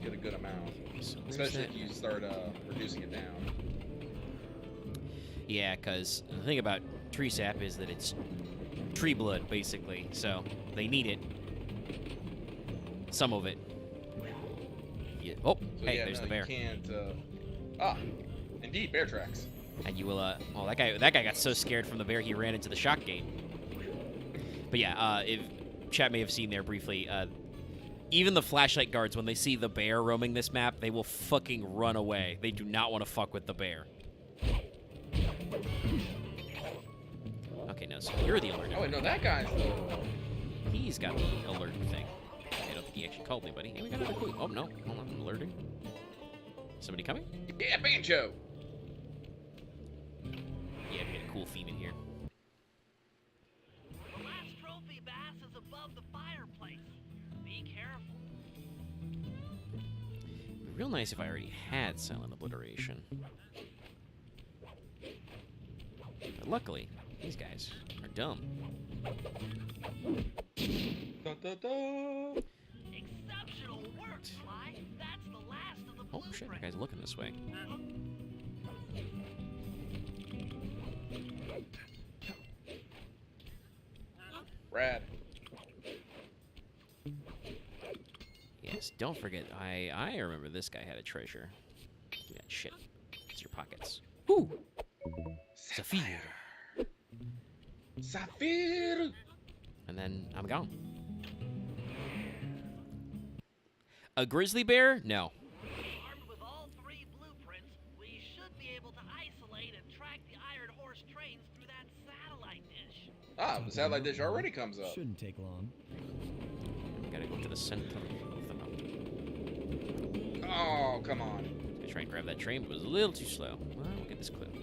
get a good amount, So especially that? if you start reducing it down. Yeah, because the thing about tree sap is that it's tree blood, basically. So they need it. Some of it. Yeah. Oh, So, hey, yeah, there's no, the bear. You can't. Indeed, bear tracks. And you will. Oh, that guy got so scared from the bear he ran into the shock gate. But yeah, if chat may have seen there briefly, even the flashlight guards, when they see the bear roaming this map, they will fucking run away. They do not want to fuck with the bear. Okay, no, so you're the alert. Oh wait, no, that guy's the. He's got the alert thing. I don't think he actually called anybody. Hey, we got another clue. Oh no, hold on, I'm alerting. Somebody coming? Yeah, Banjo. Yeah, we got a cool theme in here. The last trophy bass is above the fireplace. Be careful. It'd be real nice if I already had silent obliteration. But luckily, these guys are dumb. Da, da, da. Exceptional work, Sly. That's the last of the Oh shit, that guy's looking this way. Rad. Yes, don't forget, I remember this guy had a treasure. Give me that shit. It's your pockets. Whoo! Sapphire. Sapphire. And then I'm gone. A grizzly bear? No. Armed with all three blueprints, we should be able to isolate and track the Iron Horse trains through that satellite dish. Ah, the satellite dish already comes up. Shouldn't take long. We gotta go to the center of the mountain. Oh, come on. I try and grab that train, but it was a little too slow. Well, we'll get this clip.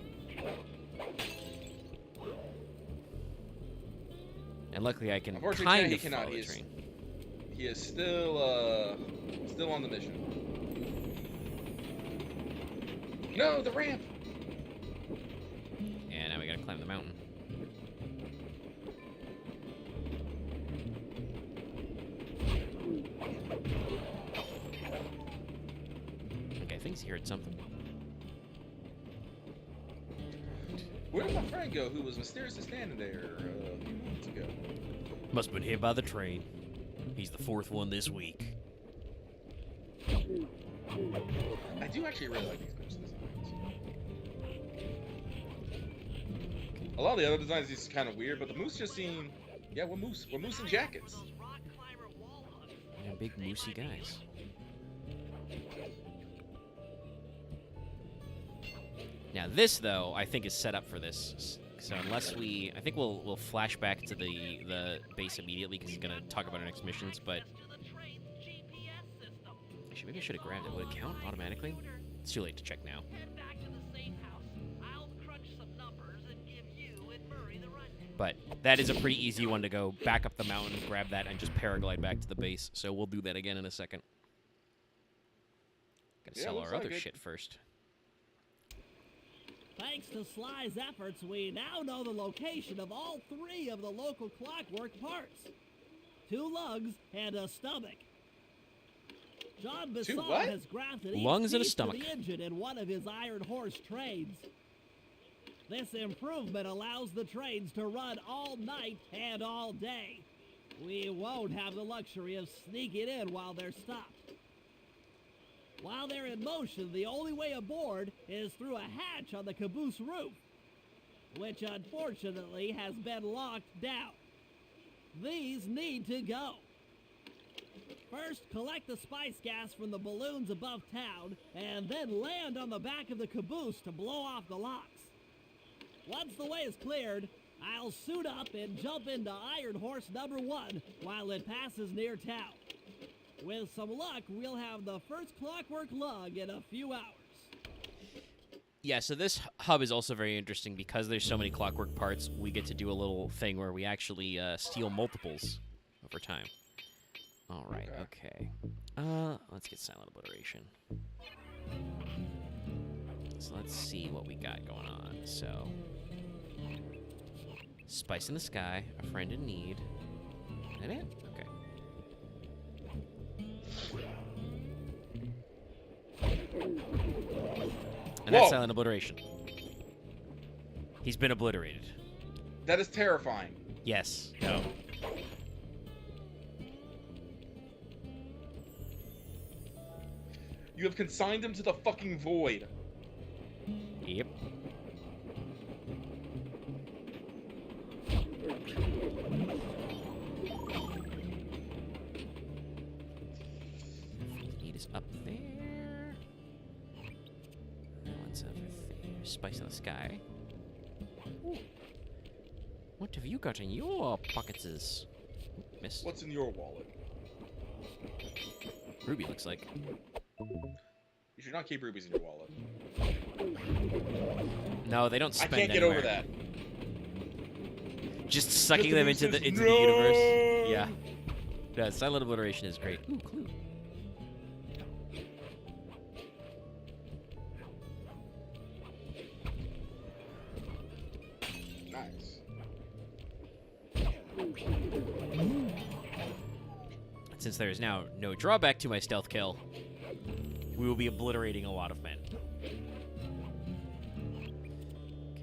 And luckily I can Unfortunately, kind he of cannot. follow the train. He is still on the mission. No, the ramp. And now we gotta climb the mountain. Okay, I think he heard something. Where did my friend go who was mysteriously standing there a few minutes ago? Must have been hit by the train. He's the fourth one this week. I do actually really like these moose designs. A lot of the other designs is kind of weird, but the moose just seem... Yeah, we're moose. We're moose in jackets. Those rock climber wall hooks. They're big moosey guys. Now this, though, I think is set up for this. So unless we, I think we'll flash back to the base immediately because he's gonna talk about our next missions. But To the train's GPS system. actually, maybe I should have grabbed it. Would it count automatically? It's too late to check now. Head back to the safe house. I'll crunch some numbers and give you But that is a pretty easy one to go back up the mountain, grab that, and just paraglide back to the base. So we'll do that again in a second. Gotta Yeah, sell looks our like other it. shit first. Thanks to Sly's efforts, we now know the location of all 3 of the local clockwork parts. 2 lugs and a stomach. John 2 Bisson what? has grafted Lungs each and a piece to stomach. the engine in one of his Iron Horse trains. This improvement allows the trains to run all night and all day. We won't have the luxury of sneaking in while they're stopped. While they're in motion, the only way aboard is through a hatch on the caboose roof, which unfortunately has been locked down. These need to go. First, collect the spice gas from the balloons above town, and then land on the back of the caboose to blow off the locks. Once the way is cleared, I'll suit up and jump into Iron Horse number 1 while it passes near town. With some luck, we'll have the first clockwork lug in a few hours. Yeah, so this hub is also very interesting because there's so many clockwork parts. We get to do a little thing where we actually steal multiples over time. All right, okay. Let's get silent obliteration. So let's see what we got going on. So, spice in the sky, a friend in need. Is that it? Okay. And that's Whoa. silent obliteration. He's been obliterated. That is terrifying. Yes. No. You have consigned him to the fucking void. Yep. Need is up there. That one's over there. Spice in the sky. Ooh. What have you got in your pockets? Miss. What's in your wallet? Ruby looks like. You should not keep rubies in your wallet. No, they don't I spend can't get anywhere. over that. Just sucking them into the no! universe. Yeah. Yeah, silent obliteration is great. Ooh, clue. Nice. Since there is now no drawback to my stealth kill, we will be obliterating a lot of men.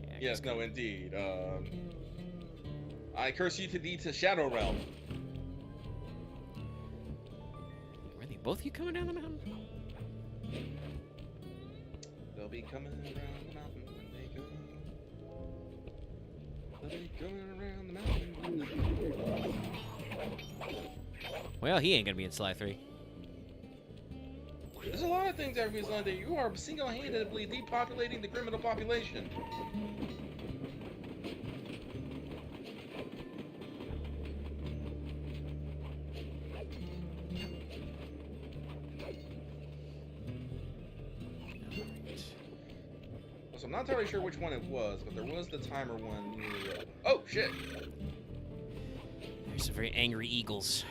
Okay, Yes, no, indeed. I curse you to thee to Shadow Realm. Really, both of you coming down the mountain? They'll be coming around the mountain when they go. They'll be coming around the mountain when they go. Well, he ain't gonna be in Sly 3. There's a lot of things everybody's learned that you are single-handedly depopulating the criminal population. So I'm not entirely sure which one it was, but there was the timer one near the... Oh, shit! There's some very angry eagles.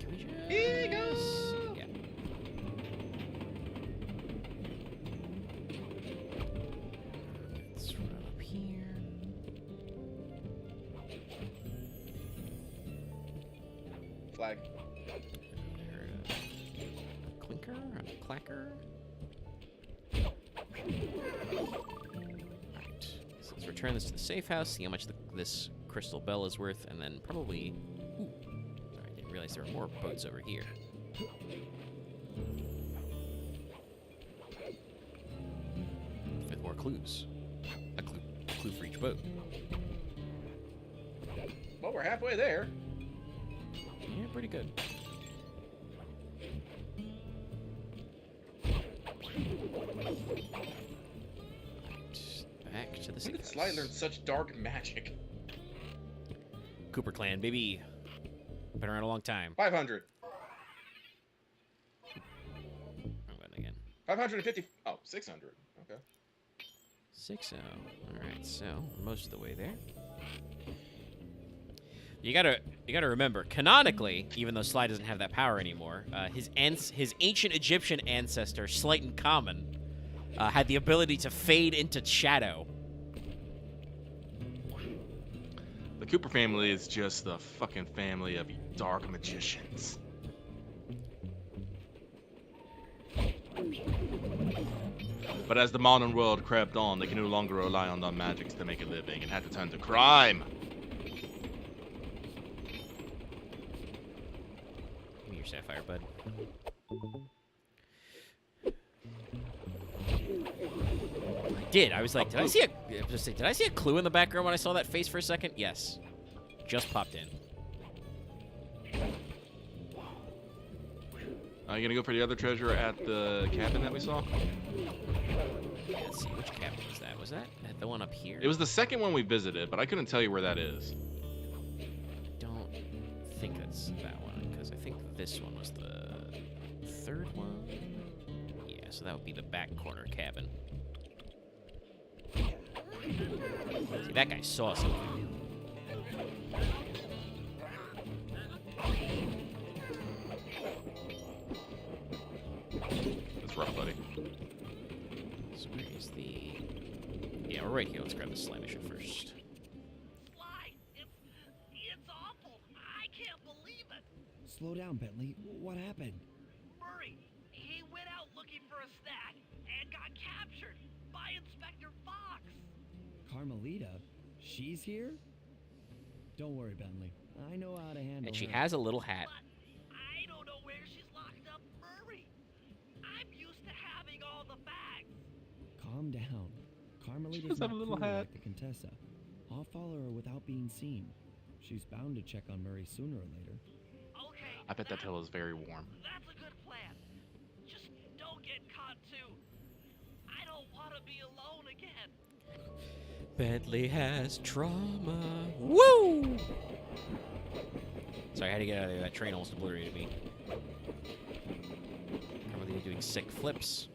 Can we just... Eagles! Yeah. Let's run up here. Flag. Clinker, a clacker. Alright, so let's return this to the safe house, see how much this crystal bell is worth, and then probably... Ooh, sorry, I didn't realize there were more boats over here. With more clues. A clue for each boat. Well, we're halfway there. Yeah, pretty good. Back to the When safe did house. Sly learn such dark magic? Cooper Clan, baby. Been around a long time. 500. I'm going again. 550. Oh, 600. Okay. 6-0. Alright, so most of the way there. You gotta remember, canonically, even though Sly doesn't have that power anymore, his ancient Egyptian ancestor, Slayton Common, had the ability to fade into shadow. The Cooper family is just the fucking family of dark magicians. But as the modern world crept on, they can no longer rely on their magics to make a living and had to turn to crime. Give me your sapphire, bud. I did. I was like, did I see a clue in the background when I saw that face for a second? Yes. Just popped in. Are you gonna go for the other treasure at the cabin that we saw? Let's see, which cabin was that? Was that the one up here? It was the second one we visited, but I couldn't tell you where that is. I don't think that's that one, because I think this one was the third one. Yeah, so that would be the back corner cabin. See, that guy saw something. That's rough, buddy. So where is the... Yeah, we're right here. Let's grab the slime issue first. Sly, it's awful. I can't believe it. Slow down, Bentley. What happened? Murray, he went out looking for a snack and got captured by Inspector Fox. Carmelita? She's here? Don't worry, Bentley. I know how to handle And she her. has a little hat. But I don't know where she's locked up Murray. I'm used to having all the facts. Calm down. Carmelita's does have not a little cool hat. like the Contessa. I'll follow her without being seen. She's bound to check on Murray sooner or later. Okay. I bet that pillow is very warm. That's a good plan. Just don't get caught too. I don't want to be alone again. Bentley has trauma. Woo! Sorry, I had to get out of there. That train almost obliterated me. Carmelita doing sick flips.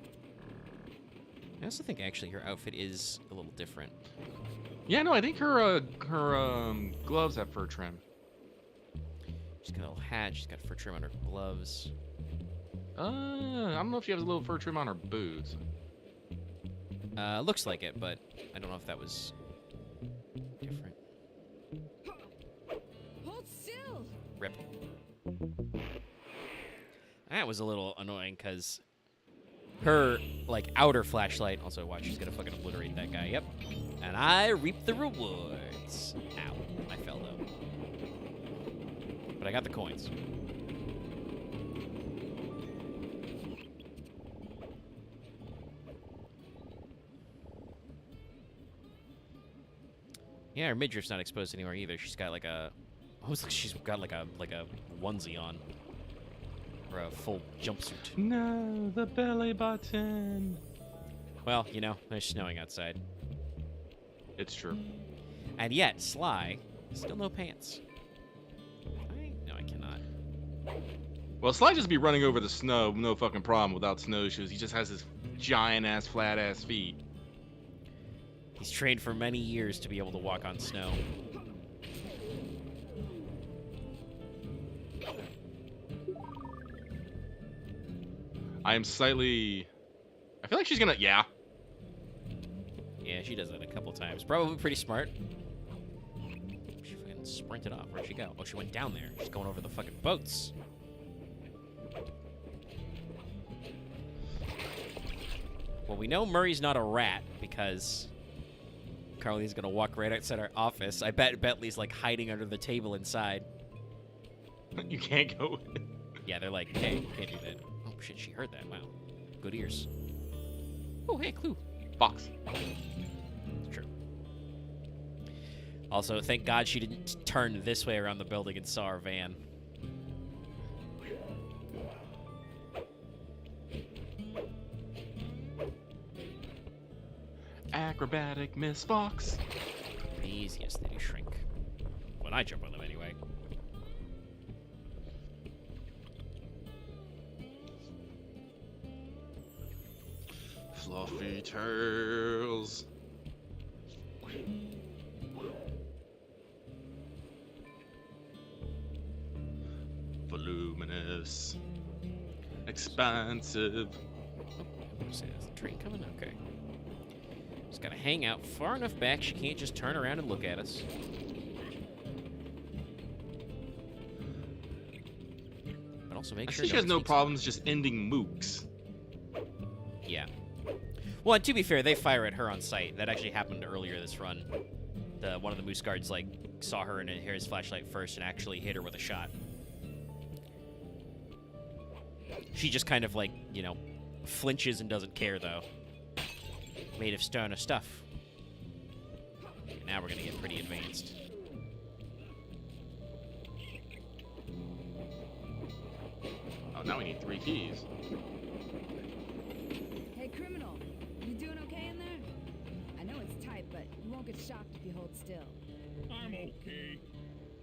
I also think actually her outfit is a little different. Yeah, no, I think her gloves have fur trim. She's got a little hat. She's got fur trim on her gloves. I don't know if she has a little fur trim on her boots. Looks like it, but I don't know if that was different. Hold still! Rip. That was a little annoying because her like outer flashlight. Also, watch, she's gonna fucking obliterate that guy. Yep. And I reap the rewards. Ow! I fell though. But I got the coins. Yeah, her midriff's not exposed anymore either. She's got like a, almost like she's got like a onesie on, or a full jumpsuit. No, the belly button. Well, you know, there's snowing outside, It's true. and yet Sly still no pants. No, I cannot. Well, Sly just be running over the snow, no fucking problem without snowshoes. He just has his giant ass, flat ass feet. He's trained for many years to be able to walk on snow. I am slightly. I feel like she's gonna. Yeah. Yeah, she does that a couple times. Probably pretty smart. She fucking sprinted off. Where'd she go? Oh, she went down there. She's going over the fucking boats. Well, we know Murray's not a rat because Carly's gonna walk right outside our office. I bet Bentley's like hiding under the table inside. You can't go. Yeah, they're like, hey, can't do that. Oh shit, she heard that. Wow, good ears. Oh, hey, clue. Box. It's true. Also, thank God she didn't turn this way around the building and saw our van. Acrobatic Miss Fox. These, yes, they do shrink. When I jump on them, anyway. Fluffy tails. Voluminous. Expansive. Is the train coming? Okay. Just gotta hang out far enough back she can't just turn around and look at us. But also make sure She has no takes- problems just ending mooks. Yeah. Well, and to be fair, they fire at her on sight. That actually happened earlier this run. One of the moose guards like saw her and hit his flashlight first and actually hit her with a shot. She just kind of like, you know, flinches and doesn't care though. Made of stone of stuff. Okay, now we're gonna get pretty advanced. Oh, now we need 3 keys. Hey, criminal. You doing okay in there? I know it's tight, but you won't get shocked if you hold still. I'm okay.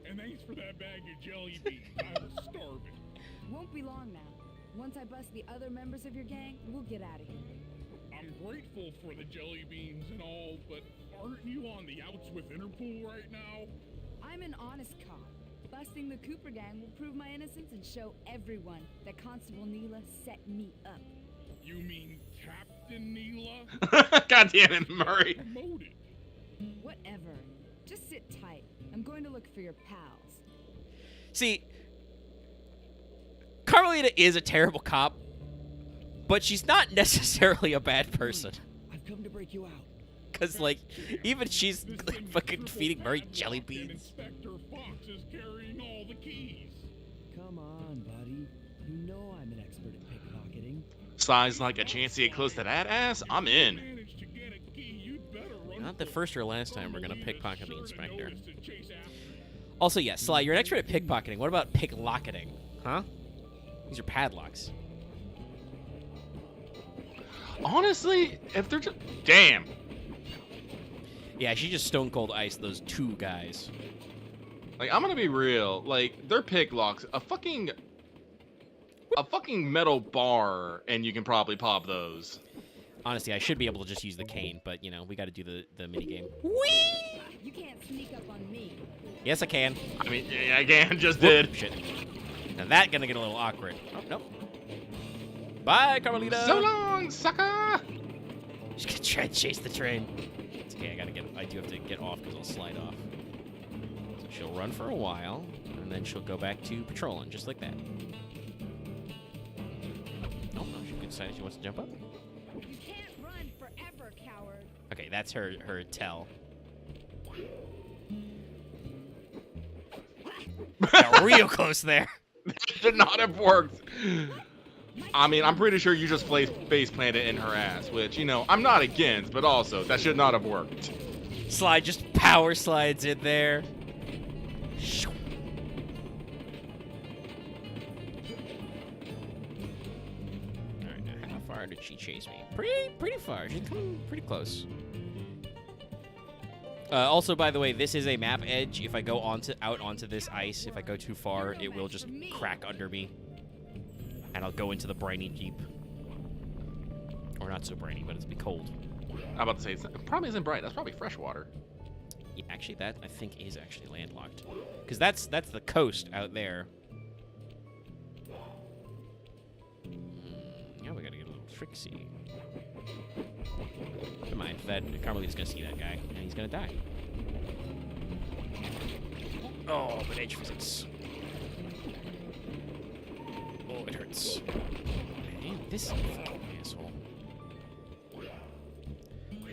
And thanks for that bag of jelly beans. I was starving. Won't be long now. Once I bust the other members of your gang, we'll get out of here. I'm grateful for the jelly beans and all, but aren't you on the outs with Interpol right now? I'm an honest cop. Busting the Cooper gang will prove my innocence and show everyone that Constable Neela set me up. You mean Captain Neela? God damn it, Murray. Promoted. Whatever. Just sit tight. I'm going to look for your pals. See, Carmelita is a terrible cop, but she's not necessarily a bad person. I've come to break you out. Because, like, even she's This like, thing's fucking triple feeding Murray padlock jelly and beans. Inspector Fox is carrying all the keys. Come on, buddy. You know I'm an expert at pickpocketing. Size like a chance to get close to that ass? I'm in. Managed to get a key, you'd better run Not the for it. first or last time we're gonna Carmelita's pickpocket the sure to inspector. notice and chase after. Also, yeah, Sly, you're an expert at pickpocketing. What about picklocketing? Huh? These are padlocks. Honestly, if they're just... Damn. Yeah, she just stone cold iced those 2 guys. Like, I'm gonna be real. Like, they're pick locks. A fucking metal bar, and you can probably pop those. Honestly, I should be able to just use the cane, but, you know, we gotta do the minigame. You can't sneak up on me. Yes, I can. I mean, yeah, again, just Whoop, did. shit. Now that gonna get a little awkward. Oh, nope. Bye, Carmelita. So long, sucker! She's gonna try and chase the train. It's okay, I do have to get off because I'll slide off. So she'll run for a while, and then she'll go back to patrolling, just like that. Oh, no, she decided she wants to jump up. You can't run forever, coward. Okay, that's her tell. Got real close there. Should not have worked. I mean, I'm pretty sure you just face planted in her ass, which, you know, I'm not against, but also, that should not have worked. Slide just power slides in there. Alright, now how far did she chase me? Pretty far. She's coming pretty close. Also, by the way, this is a map edge. If I go out onto this ice, if I go too far, it will just crack under me. And I'll go into the briny deep. Or not so briny, but it'll be cold. I'm about to say, it probably isn't bright. That's probably fresh water. Yeah, actually, that, I think, is actually landlocked. Because that's the coast out there. Yeah, we gotta get a little tricksy. Never mind, Carmelita's gonna see that guy, and he's gonna die. Oh, but edge physics. Oh, it hurts. Man, this is a fucking asshole.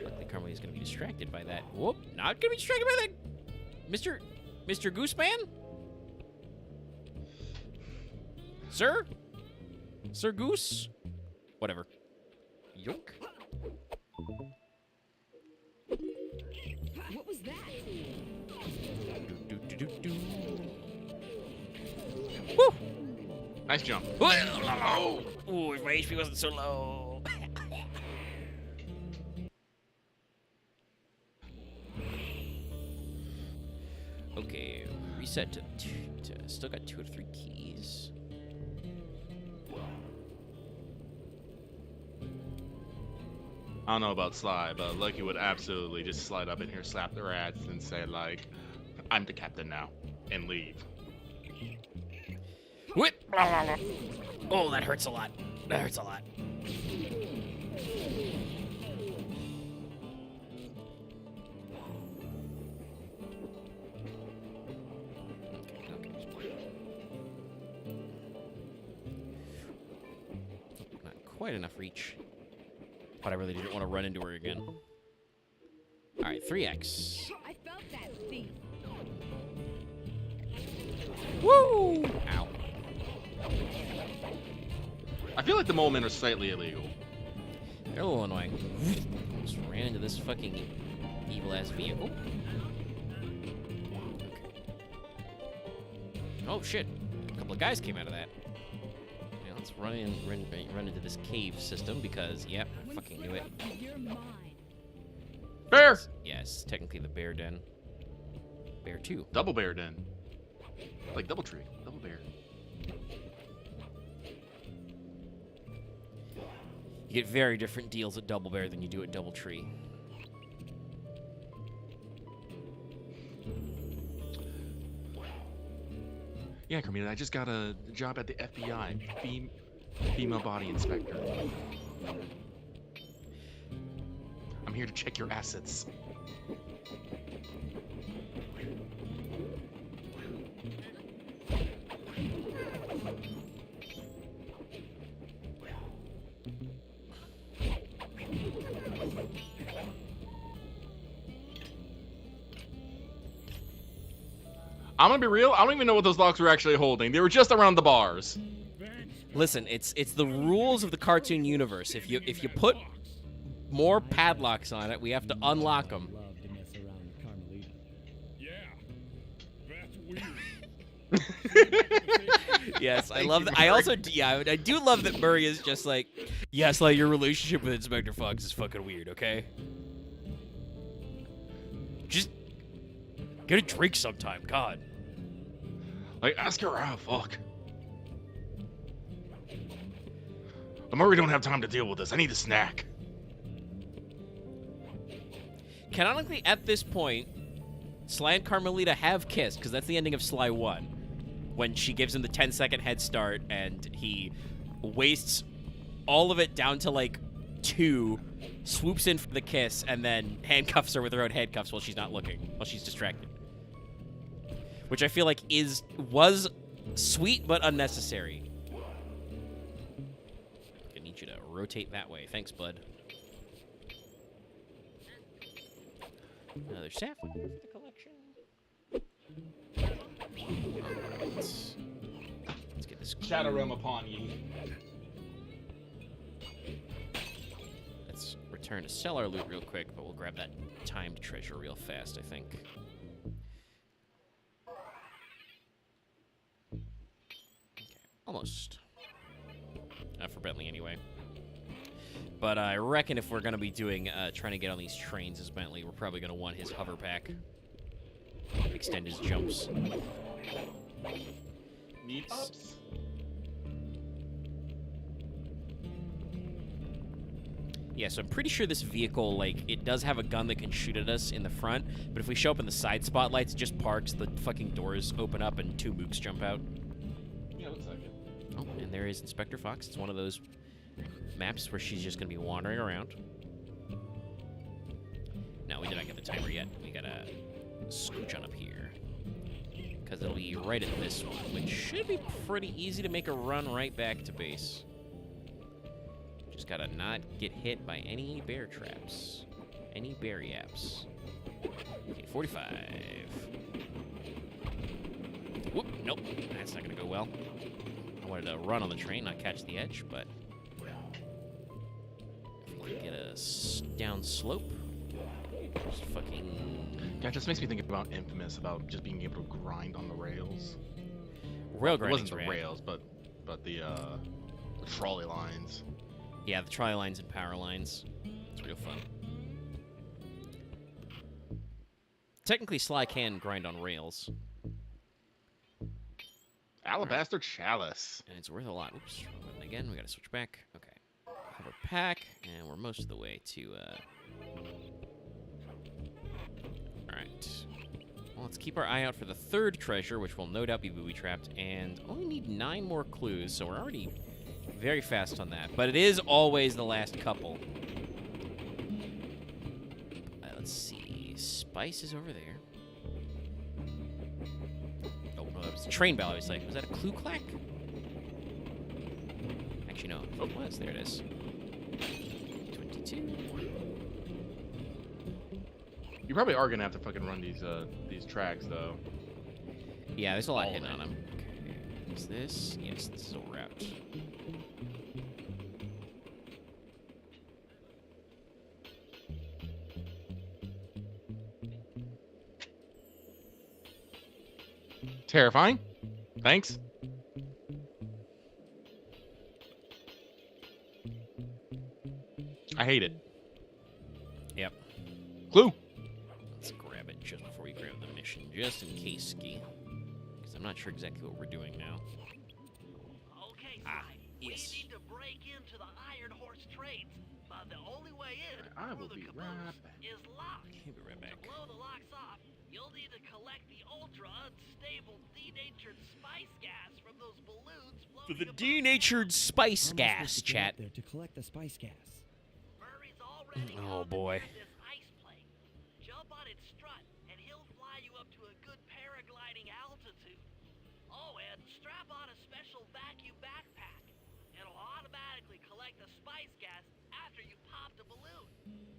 Luckily, Carmelita's gonna be distracted by that. Whoop! Not gonna be distracted by that! Mr. Gooseman? Sir? Sir Goose? Whatever. Yoink. What was that? Do. Woo! Nice jump. Oh! Ooh, if my HP wasn't so low. Okay, reset to still got 2 out of 3 keys. I don't know about Sly, but Lucky would absolutely just slide up in here, slap the rats, and say, like, I'm the captain now, and leave. Whip! Oh, that hurts a lot. That hurts a lot. Not quite enough reach. But I really didn't want to run into her again. Alright, 3x. I felt that thief. Woo! Ow. I feel like the mole men are slightly illegal. They're a little annoying. Just ran into this fucking evil-ass vehicle. Okay. Oh, shit. A couple of guys came out of that. Yeah, let's run into this cave system because, yep, I fucking knew it. You're mine. Bear! Yes, technically the bear den. Bear 2. Double bear den. Like double tree. Double bear. You get very different deals at Double Bear than you do at Double Tree. Yeah, Carmina, I just got a job at the FBI. Female body inspector. I'm here to check your assets. I'm gonna be real, I don't even know what those locks were actually holding. They were just around the bars. Listen, it's the rules of the cartoon universe. If you put more padlocks on it, we have to unlock them. Love to mess around with Carmelita. Yeah, that's weird. Yes, I Thank love you, that. I Murray. also, yeah, I do love that Murray is just like, yes, like your relationship with Inspector Fox is fucking weird, okay? Just get a drink sometime, God. Like, ask her out, fuck. I'm already don't have time to deal with this. I need a snack. Canonically, at this point, Sly and Carmelita have kissed, because that's the ending of Sly 1. When she gives him the 10-second head start, and he wastes all of it down to, like, 2, swoops in for the kiss, and then handcuffs her with her own handcuffs while she's not looking, while she's distracted. Which I feel like was sweet but unnecessary. I need you to rotate that way. Thanks, bud. Another sapling for the collection. Alright. Let's get this. Shadow realm upon ye. Let's return to sell our loot real quick, but we'll grab that timed treasure real fast, I think. Okay, almost. For Bentley, anyway. But I reckon if we're going to be doing, trying to get on these trains as Bentley, we're probably going to want his hover pack. Extend his jumps. Need ups. Yeah, so I'm pretty sure this vehicle, like, it does have a gun that can shoot at us in the front, but if we show up in the side spotlights, it just parks, the fucking doors open up, and 2 mooks jump out. Yeah, looks like it. Oh, and there is Inspector Fox. It's one of those maps where she's just going to be wandering around. No, we did not get the timer yet. We gotta scooch on up here. Because it'll be right at this one, which should be pretty easy to make a run right back to base. Just gotta not get hit by any bear traps. Any bear yaps. Okay, 45. Whoop, nope. That's not gonna go well. I wanted to run on the train, not catch the edge, but... if we can get a down slope... just fucking... Yeah, it just makes me think about Infamous, about just being able to grind on the rails. Rail It grinding's wasn't the rad. rails, but the trolley lines. Yeah, the trolley lines and power lines. It's real fun. Technically, Sly can grind on rails. Alabaster Chalice. And it's worth a lot. Oops, wrong button again. We gotta switch back. Okay. Hover pack, and we're most of the way to, Alright. let's keep our eye out for the third treasure, which will no doubt be booby-trapped, and only need 9 more clues, so we're already very fast on that. But it is always the last couple. Let's see. Spice is over there. Oh, no, that was a train bell. I was like, was that a clue clack? Actually, no. It was. There it is. 22. You probably are gonna have to fucking run these tracks though. Yeah, there's a lot All hidden of on them. Okay. Is this? Yes, this is a route. Terrifying. Thanks. I hate it. Yep. Clue. Let's grab it just before we grab the mission, just in case, Ski. Because I'm not sure exactly what we're doing now. Okay, Ah, Sly. yes. We need to break into the Iron Horse trades, but the only way in I will through the be caboose right back. is locked. He'll be right back. To blow the locks off, you'll need to collect the ultra-unstable denatured spice gas from those balloons For floating the above. denatured spice How am I gas, supposed to get chat. up there to collect the spice gas? Murray's already Oh, boy. commandeered this ice plane. Jump on its strut, and he'll fly you up to a good paragliding altitude. Oh, and strap on a special vacuum backpack. It'll automatically collect the spice gas after you pop the balloon.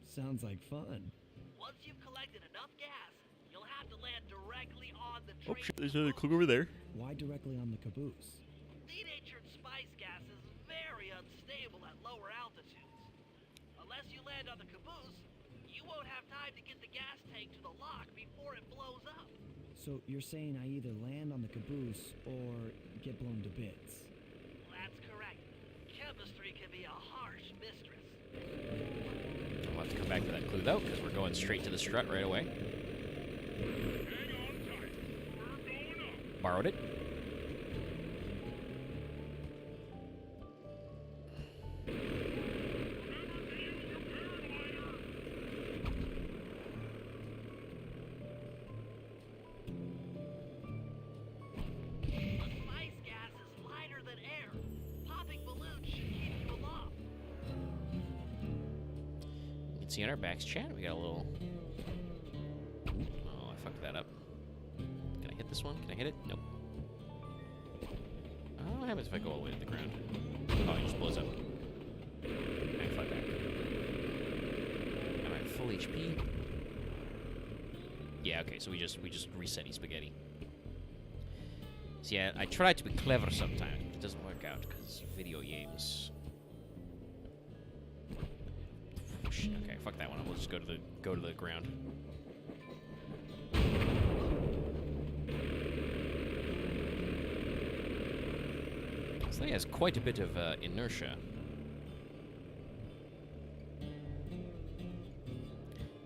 Sounds like fun. Once you've collected enough gas, you'll have to land directly on the Oh, train. shit, there's another clue over there. Why directly on the caboose? Denatured spice gas is very unstable at lower altitudes. Unless you land on the caboose, you won't have time to get the gas tank to the lock before it blows up. So you're saying I either land on the caboose or get blown to bits? That's correct. Chemistry can be a harsh mistress. We'll have to come back to that clue, though, because we're going straight to the strut right away. Hang on tight. We're going up. Borrowed it. The spice gas is lighter than air. Popping balloons should keep you aloft. You can see on our backs, chat, we got a little... Oh, I fucked that up. Can I hit this one? Can I hit it? Nope. Oh, what happens if I go all the way to the ground? Oh, it just blows up. I fly back. Am I at full HP? Yeah, okay, so we just reset spaghetti. So yeah, I try to be clever sometimes, but it doesn't work out because video games. Okay, fuck that one. We'll just go to the ground. This thing has quite a bit of inertia.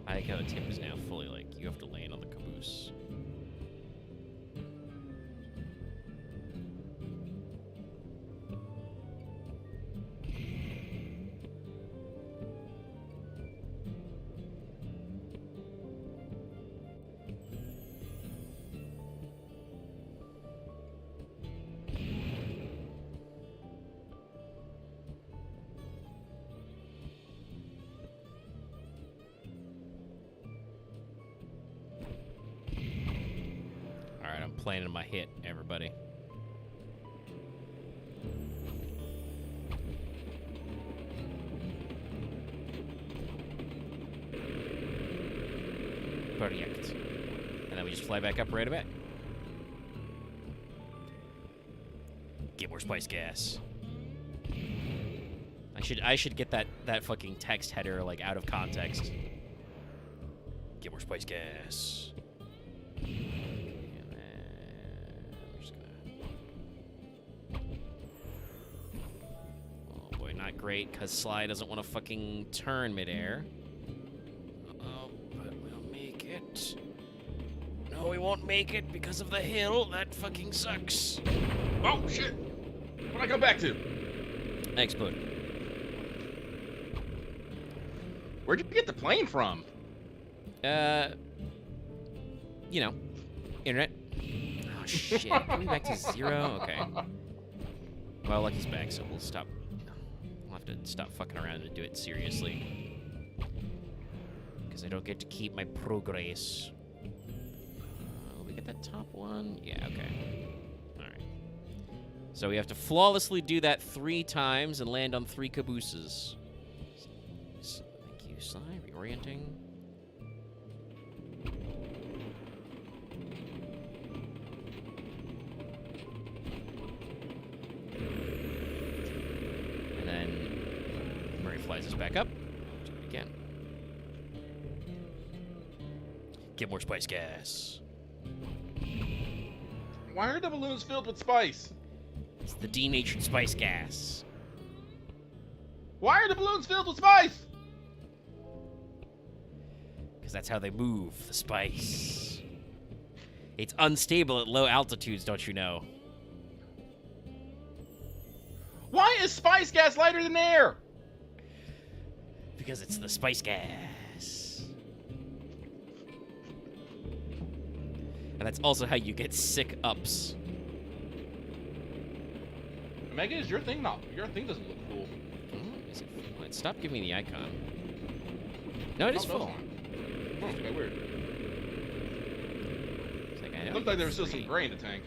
I like how the tip is now fully like you have to land on the caboose. Alright, I'm planning my hit, everybody. Perfect. And then we just fly back up right away. Get more spice gas. I should get that fucking text header like out of context. Get more spice gas. And then we're just gonna... Oh boy, not great, because Sly doesn't want to fucking turn midair. Oh, but we'll make it. No, we won't make it because of the hill. That fucking sucks. Oh shit! What'd I come back to? I exploded. Where'd you get the plane from? You know, Internet. Oh shit! Going back to 0. Okay. Well, Lucky's back, so we'll stop. We'll have to stop fucking around and do it seriously. Because I don't get to keep my progress. We get that top one? Yeah, okay. Alright. So we have to flawlessly do that 3 times and land on 3 cabooses. Thank you, Sly. Reorienting. And then Murray flies us back up. Do it again. Get more spice gas. Why are the balloons filled with spice? It's the denatured spice gas. Why are the balloons filled with spice? Because that's how they move, the spice. It's unstable at low altitudes, don't you know? Why is spice gas lighter than air? Because it's the spice gas. And that's also how you get sick ups. Omega, is your thing not? Your thing doesn't look full. Is it full? Stop giving me the icon. No, it is full. Oh, okay, weird. It's like, It looked like there was still some gray in the tank.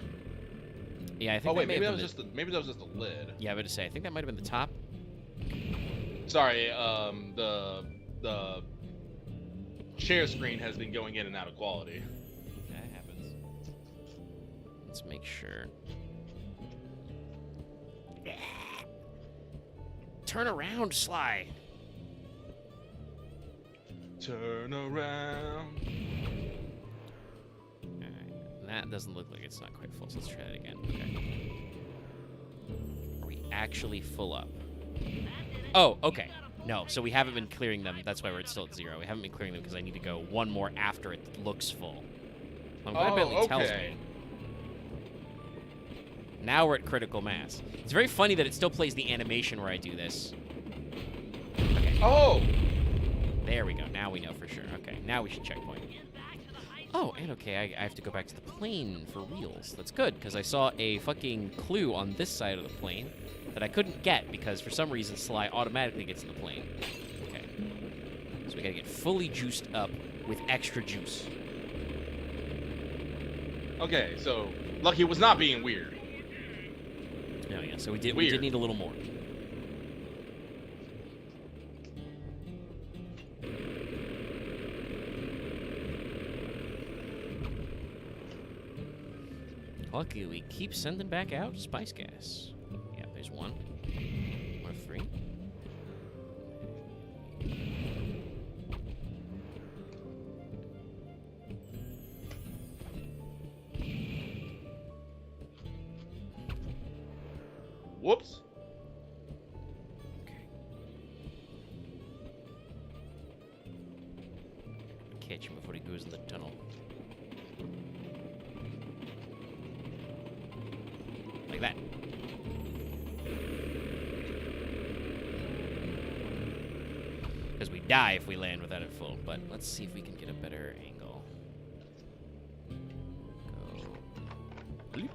Yeah, I think. Oh wait, maybe that been was just maybe that was just the lid. Yeah, I would say I think that might have been the top. Sorry, the share screen has been going in and out of quality. That happens. Let's make sure. Turn around, Sly. Turn around. Alright, that doesn't look like it's not quite full, so let's try that again. Okay. Are we actually full up? Oh, okay. No, so we haven't been clearing them. That's why we're still at 0. We haven't been clearing them because I need to go one more after it looks full. I'm glad Bentley tells me. Now we're at critical mass. It's very funny that it still plays the animation where I do this. Okay. Oh! There we go. Now we know for sure. Okay, now we should checkpoint. Oh, and okay, I have to go back to the plane for reals. That's good, because I saw a fucking clue on this side of the plane that I couldn't get because for some reason Sly automatically gets in the plane. Okay. So we gotta get fully juiced up with extra juice. Okay, so Lucky was not being weird. Oh yeah, so we did need a little more. Lucky we keep sending back out spice gas. Yeah, there's 1. 1 of 3. Whoops. Okay. Catch him before he goes in the tunnel. Like that. Because we die if we land without it full, but let's see if we can get a better angle. Go. Bloop.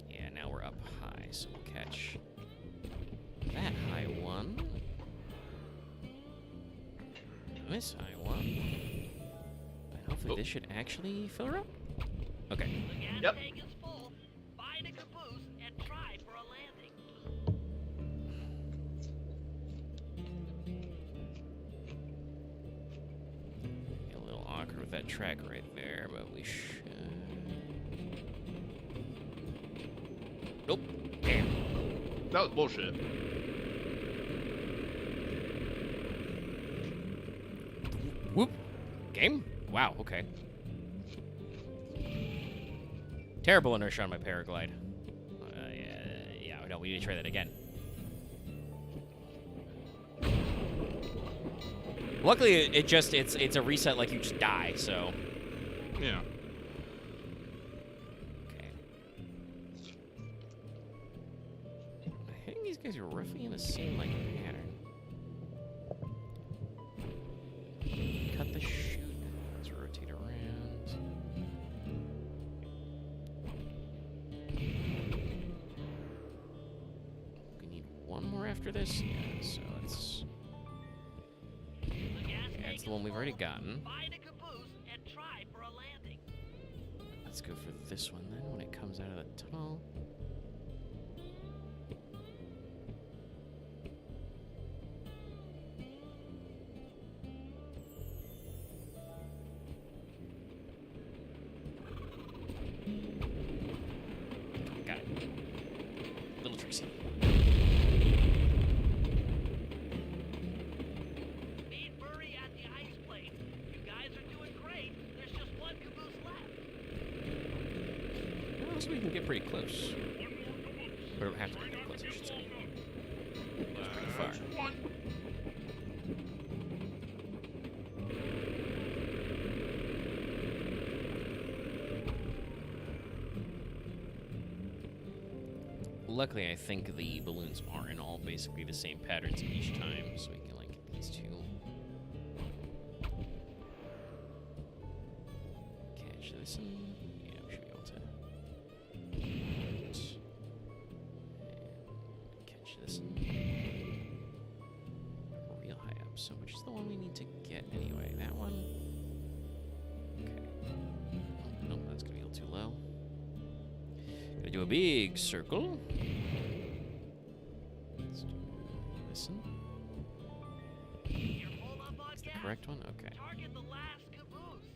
Yeah, now we're up high, so we'll catch that high one. This high one. And hopefully this should actually fill her up. Okay. The gas tank is full. Find a caboose and try for a landing. A little awkward with that track right there, but we should. Nope. Damn. That was bullshit. Whoop. Game? Wow, okay. Terrible inertia on my paraglide. Yeah, no, we need to try that again. Luckily, it's a reset like you just die, so. Yeah. Okay. I think he's guys are roughly in the same like pattern. Cut the chute. Let's rotate around. We need one more after this. Yeah, so let's. That's the one we've already gotten. Find a caboose and try for a landing. Let's go for this one then when it comes out of the tunnel. Got it. Little Tracy. Meet Murray at the ice plate. You guys are doing great. There's just one caboose left. Well, so we can get pretty close. We don't have to get close, I should say. That's pretty far. Luckily, I think the balloons are in all basically the same patterns each time, so we can like get these two. Catch this one. Yeah, we should be able to. And catch this one. Real high up. So which is the one we need to get anyway? That one. Okay. Oh, nope, that's gonna be a little too low. Gonna do a big circle. Let's do this one. You're full up on gas. Correct one? Okay. Target the last caboose.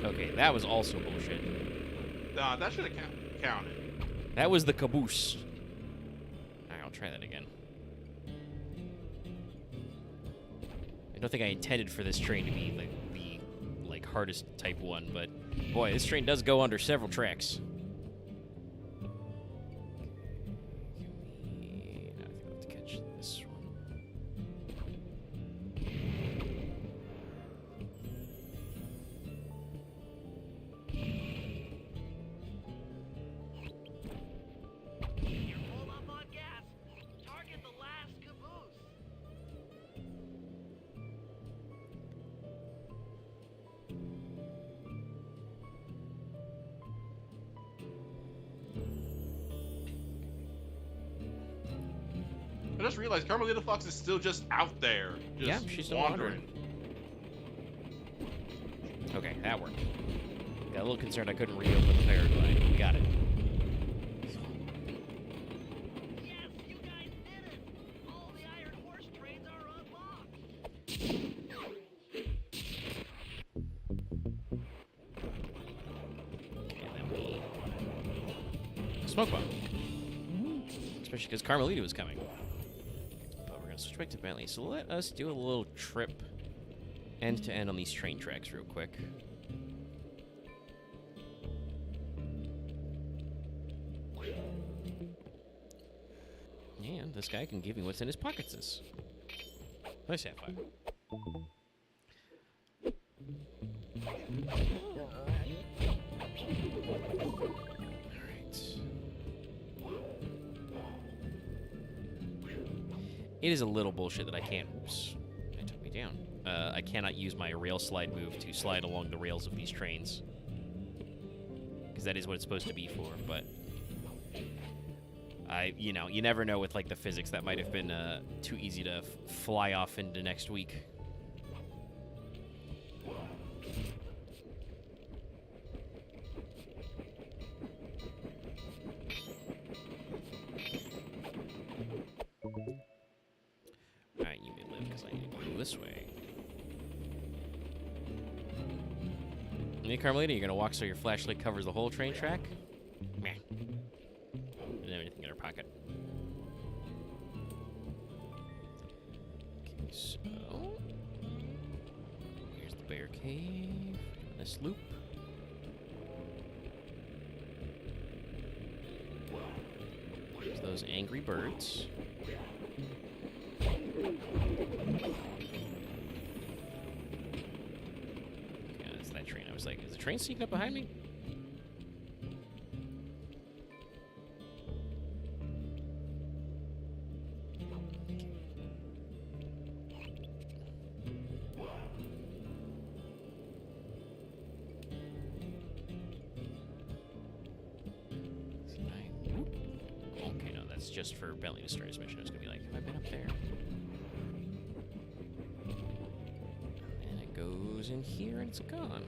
Okay, that was also bullshit. Nah, that should have counted. That was the caboose. Alright, I'll try that again. I don't think I intended for this train to be the hardest type one, but boy, this train does go under several tracks. Now I think we'll have to catch this one. You're full up on gas. Target the last caboose. I just realized Carmelita Fox is still just out there. Just Yeah, she's still wandering. Okay, that worked. Got a little concerned I couldn't reopen the paraglide. We got it. Yes, you guys did it. All the Iron Horse trains are unlocked. And then we smoke bomb. Especially because Carmelita was coming. But we're gonna switch back to Bentley. So let us do a little trip end to end on these train tracks real quick. And this guy can give me what's in his pockets. Nice half five. It is a little bullshit that I can't. Oops, it took me down. I cannot use my rail slide move to slide along the rails of these trains, because that is what it's supposed to be for. But you never know with like the physics. That might have been too easy to fly off into next week. Alright, you may live because I need to go this way. Hey, Carmelita, you're gonna walk so your flashlight covers the whole train track? Meh. Didn't have anything in her pocket. Okay, so here's the bear cave. this loop. There's those angry birds. Yeah, that's that train. I was like, is the train sneaking up behind me? Okay, no, that's just for Bentley to start his mission. I was gonna be like, have I been up there? And it goes in here and it's gone.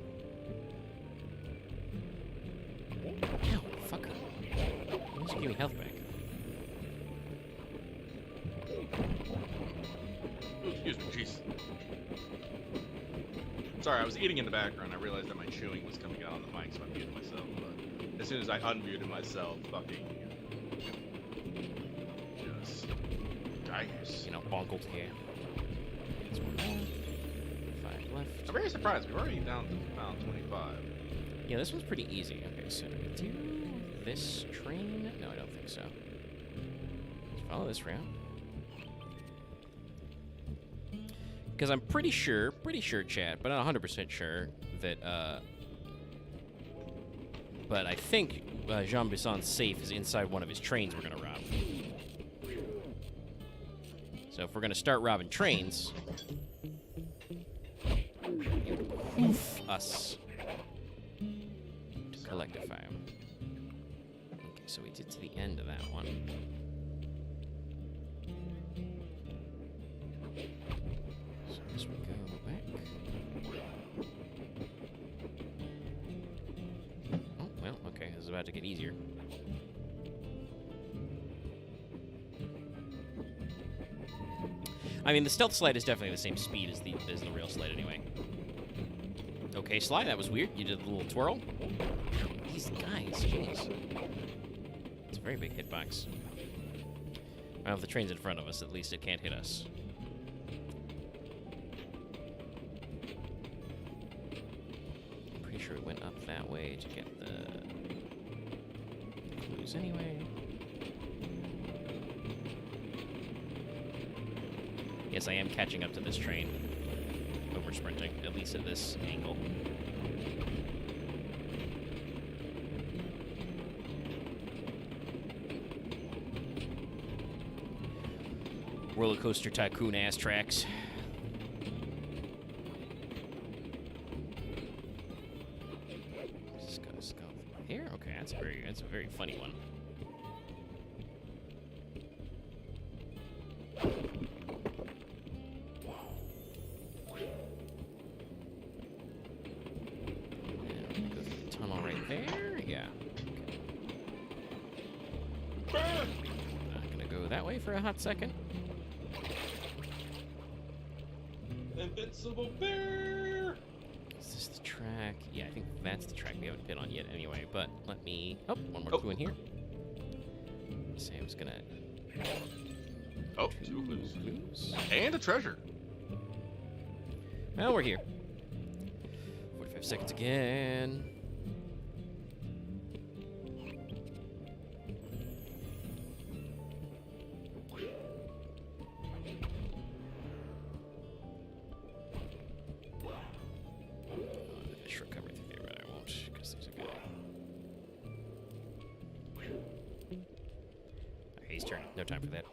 Ow, fucker. Just give me health back. Excuse me, jeez. Sorry, I was eating in the background. I realized that my chewing was coming out on the mic, so I muted myself. But as soon as I unmuted myself, fucking just dice. You know, bonkled here. That's 1 more. 5 left. I'm very surprised. We're already down to pound 25. Yeah, this one's pretty easy. Okay, so do we do this train? No, I don't think so. Let's follow this route. Because I'm pretty sure, chat, but not 100% sure that, but I think Jean Bisson's safe is inside one of his trains we're going to rob. So if we're going to start robbing trains, oof us to collectify them. Okay, so we did to the end of that one. So as we go back. Oh, well, okay, this is about to get easier. I mean, the stealth slide is definitely the same speed as the real slide anyway. Okay, slide, that was weird. You did a little twirl. These guys, jeez. It's a very big hitbox. Well, if the train's in front of us, at least it can't hit us. I'm pretty sure it went up that way to get the clues anyway. Yes, I am catching up to this train. Over sprinting, at least at this angle. Roller coaster tycoon ass tracks. Just gotta go here. Okay, that's a very funny one. For a hot second. Invincible bear! Is this the track? Yeah, I think that's the track we haven't been on yet anyway, but let me... Oh, one more clue in here. Sam's gonna... Oh, two clues. And a treasure. Well, we're here. 45 seconds again. No time for that.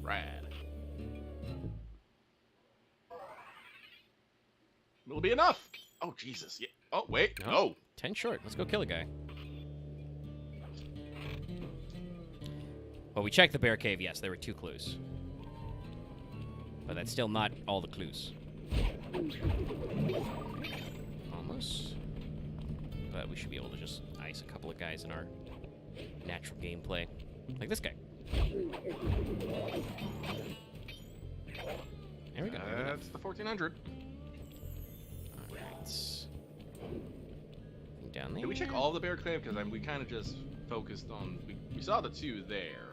Rad. Will be enough. Oh, Jesus. Yeah. Oh, wait. No. 10 short. Let's go kill a guy. Well, we checked the bear cave. Yes, there were 2 clues. But that's still not all the clues. Almost. But we should be able to just ice a couple of guys in our natural gameplay. Like this guy. There we go. That's the 1400. Alright. Down there. Did we check all the bear cave? Because we kind of just focused on... We saw the 2 there.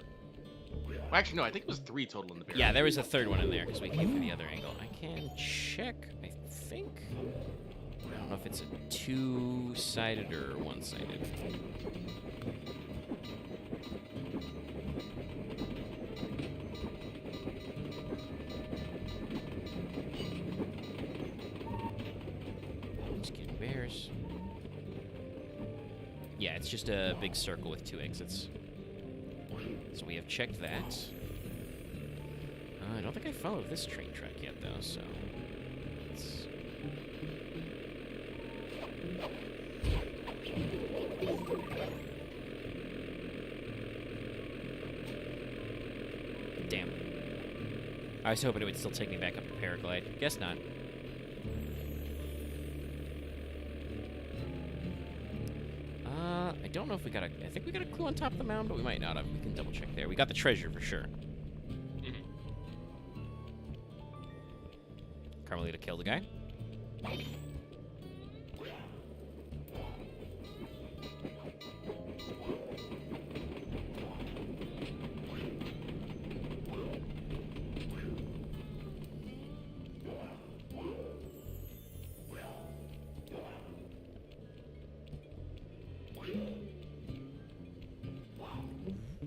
Well, actually, no, I think it was 3 total in the barrel. Yeah, there was a third one in there because we came through the other angle. I can check, I think. I don't know if it's a two-sided or one-sided. Just getting bears. Yeah, it's just a big circle with 2 exits. So we have checked that. I don't think I followed this train track yet, though, so... Let's... Damn. I was hoping it would still take me back up to Paraglide. Guess not. I don't know if we got a... I think we got a clue on top of the mound, but we might not have. We can double check there. We got the treasure for sure. Carmelita killed the guy.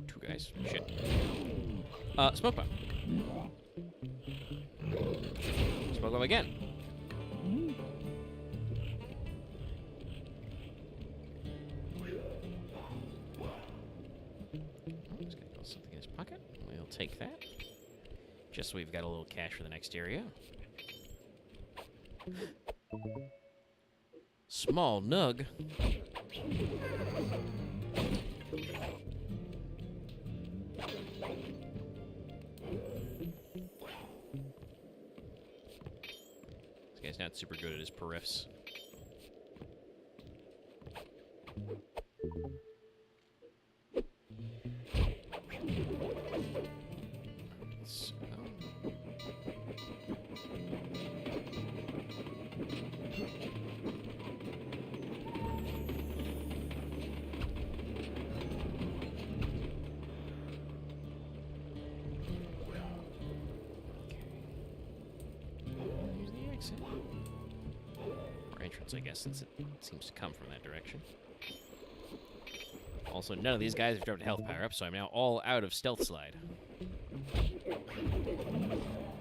Two guys. Shit. Smoke bomb. Smoke bomb again. He's got something in his pocket. We'll take that. Just so we've got a little cash for the next area. Small nug. This guy's not super good at his periffs. So... Here's the exit. Or entrance, I guess, since it seems to come from that direction. Also, none of these guys have dropped health power up, so I'm now all out of stealth slide.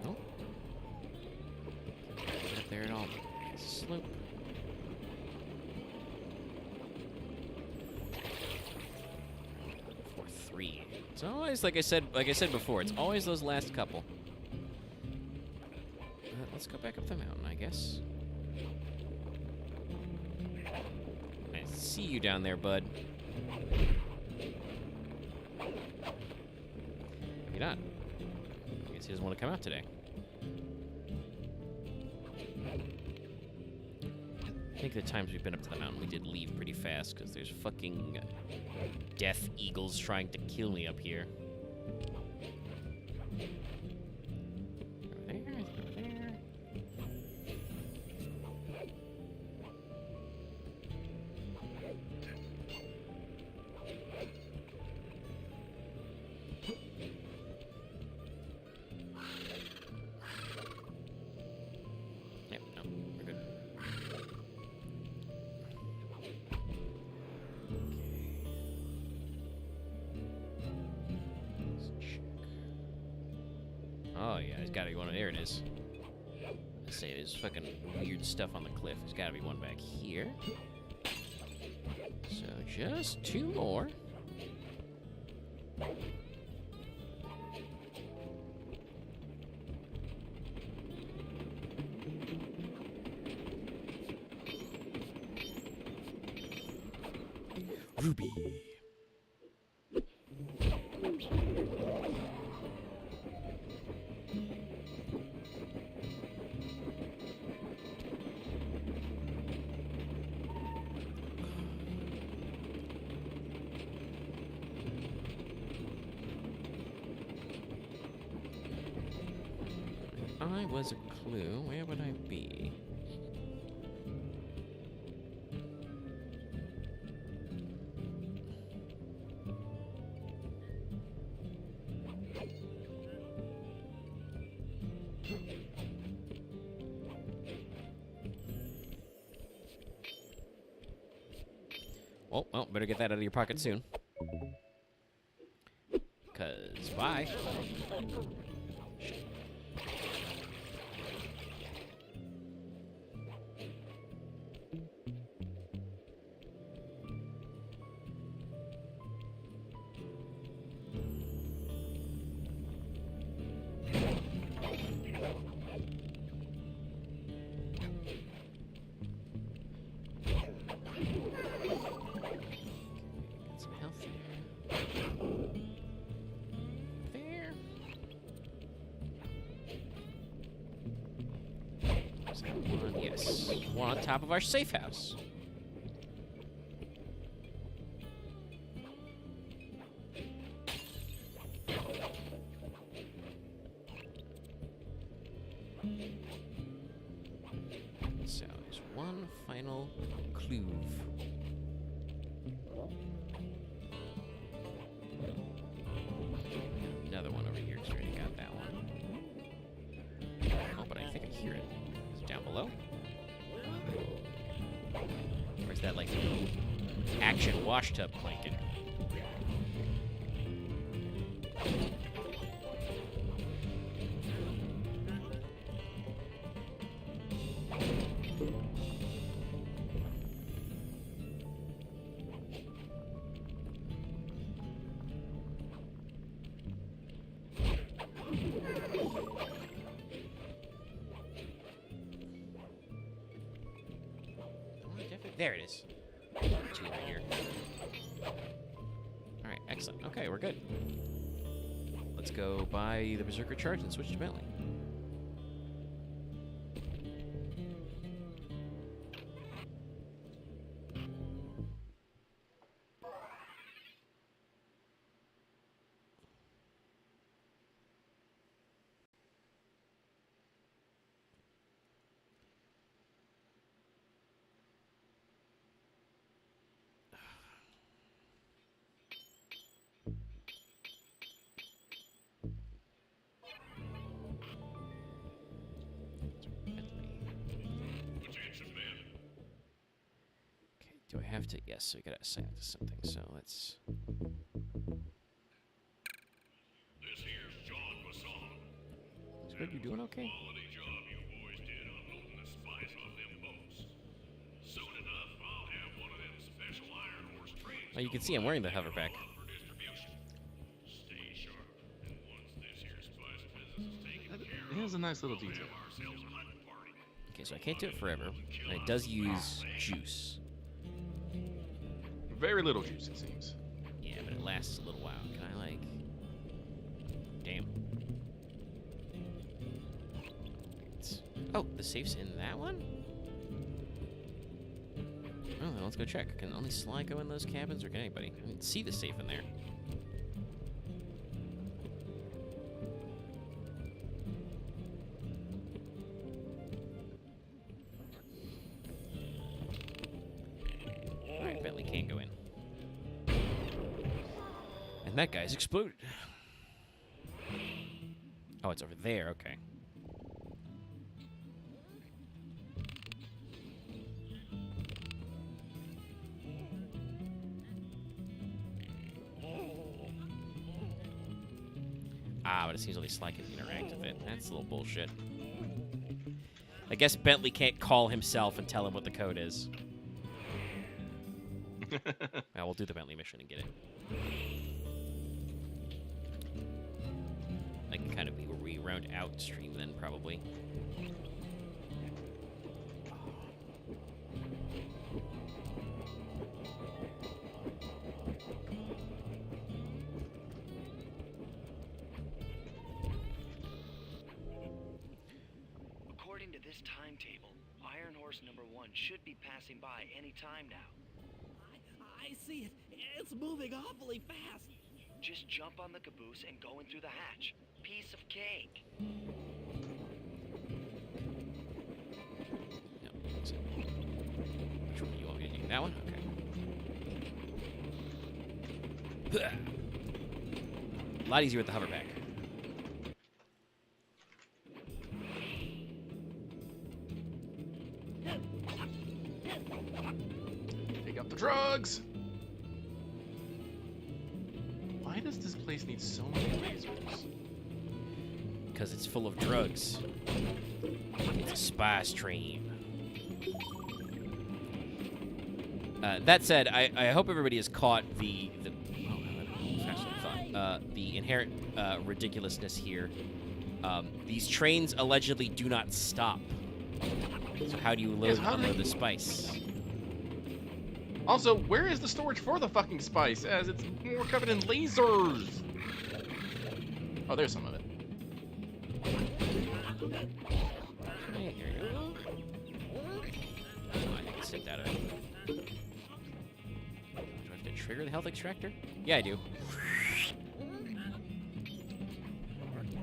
Nope. Get up there at all. Slope. For 3. It's always like I said before. It's always those last couple. Let's go back up the mountain, I guess. I see you down there, bud. Maybe not. I guess he doesn't want to come out today. I think the times we've been up to the mountain, we did leave pretty fast because there's fucking death eagles trying to kill me up here. Over there, over there. Yep, no, we're good. Let's check. Oh yeah, there's gotta be one. There it is. Let's say there's fucking weird stuff on the cliff. There's gotta be one back here. So just 2 more. Ruby. I was a clue. Where would I be? Oh, well, better get that out of your pocket soon. 'Cause bye. Shit. Get some health there. Is that one? Yes. One on top of our safe house. So there's one final clue. Another one over here. 'Cause we already got that one. Oh, but I think I hear it. Is it down below? Or is that like action wash tub clanking? There it is. Two right here. Alright, excellent. Okay, we're good. Let's go buy the Berserker Charge and switch to Bentley. Okay, do I have to? Yes, so we gotta assign it to something. So let's. This here's John Masson. Squid, you doing okay? Quality job you boys did unloading the spice off them boats. Soon enough, I'll have one of them special Iron Horse trains. Oh, you can see I'm wearing the hoverback. For distribution. Stay sharp, and once this here spice business is taken care of, Here's a nice little detail. have ourselves a hunting party. Okay, so I can't do it forever. And it does use juice. Very little juice, it seems. Yeah, but it lasts a little while. Can I, like... Damn. Oh, the safe's in that one? Oh, then let's go check. Can only Sly go in those cabins, or can anybody? I didn't see the safe in there. Alright, Bentley can't go in. And that guy's exploded. Oh, it's over there, okay. Ah, but it seems only Sly can interact with it. That's a little bullshit. I guess Bentley can't call himself and tell him what the code is. Well, we'll do the Bentley mission and get it. That can kind of be where we round out stream then, probably. According to this timetable, Iron Horse number 1 should be passing by any time now. I see it. It's moving awfully fast. Just jump on the caboose and go in through the hatch. Piece of cake. No. Which one do you want me to do? That one? Okay. A lot easier with the hoverback. Pick up the drugs. does this place need so many lasers? Because it's full of drugs. It's a spice train. That said, I hope everybody has caught the inherent ridiculousness here. These trains allegedly do not stop. So how do you load and unload the spice? Also, where is the storage for the fucking spice, as it's more covered in lasers? Oh, there's some of it. Hey, here you go. Oh, I can sip that out. Do I have to trigger the health extractor? Yeah, I do.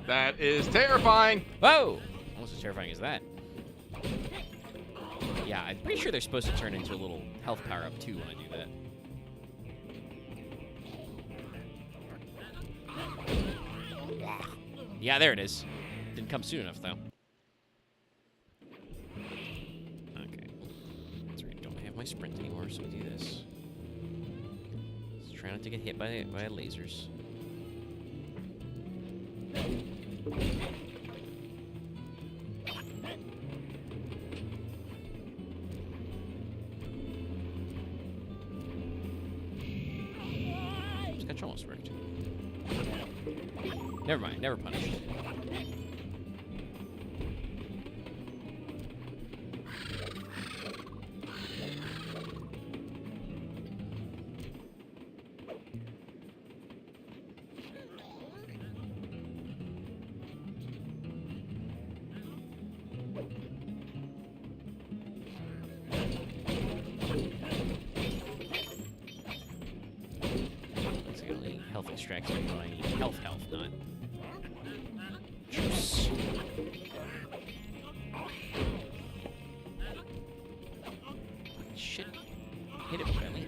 That is terrifying! Whoa! Almost as terrifying as that. Yeah, I'm pretty sure they're supposed to turn into a little health power-up, too, when I do that. Yeah, there it is. Didn't come soon enough, though. Okay. That's right, don't have my sprint anymore, so we do this. Let's try not to get hit by lasers. Sketch almost worked. Never mind, never punished. Health extraction, I need health, not juice. Shit. Hit it, Bradley.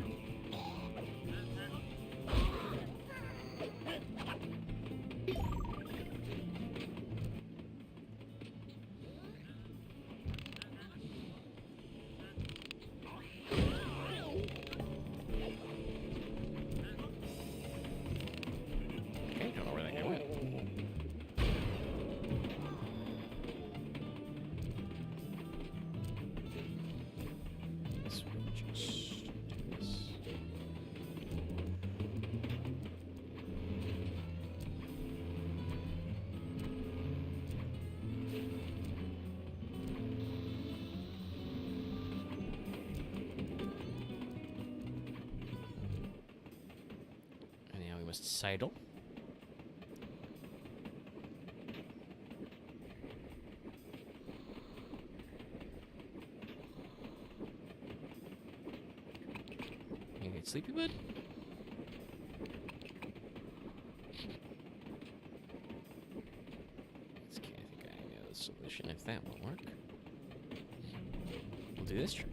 Sidle. You get sleepy, bud? Okay, I think I know the solution if that won't work. We'll do this trick.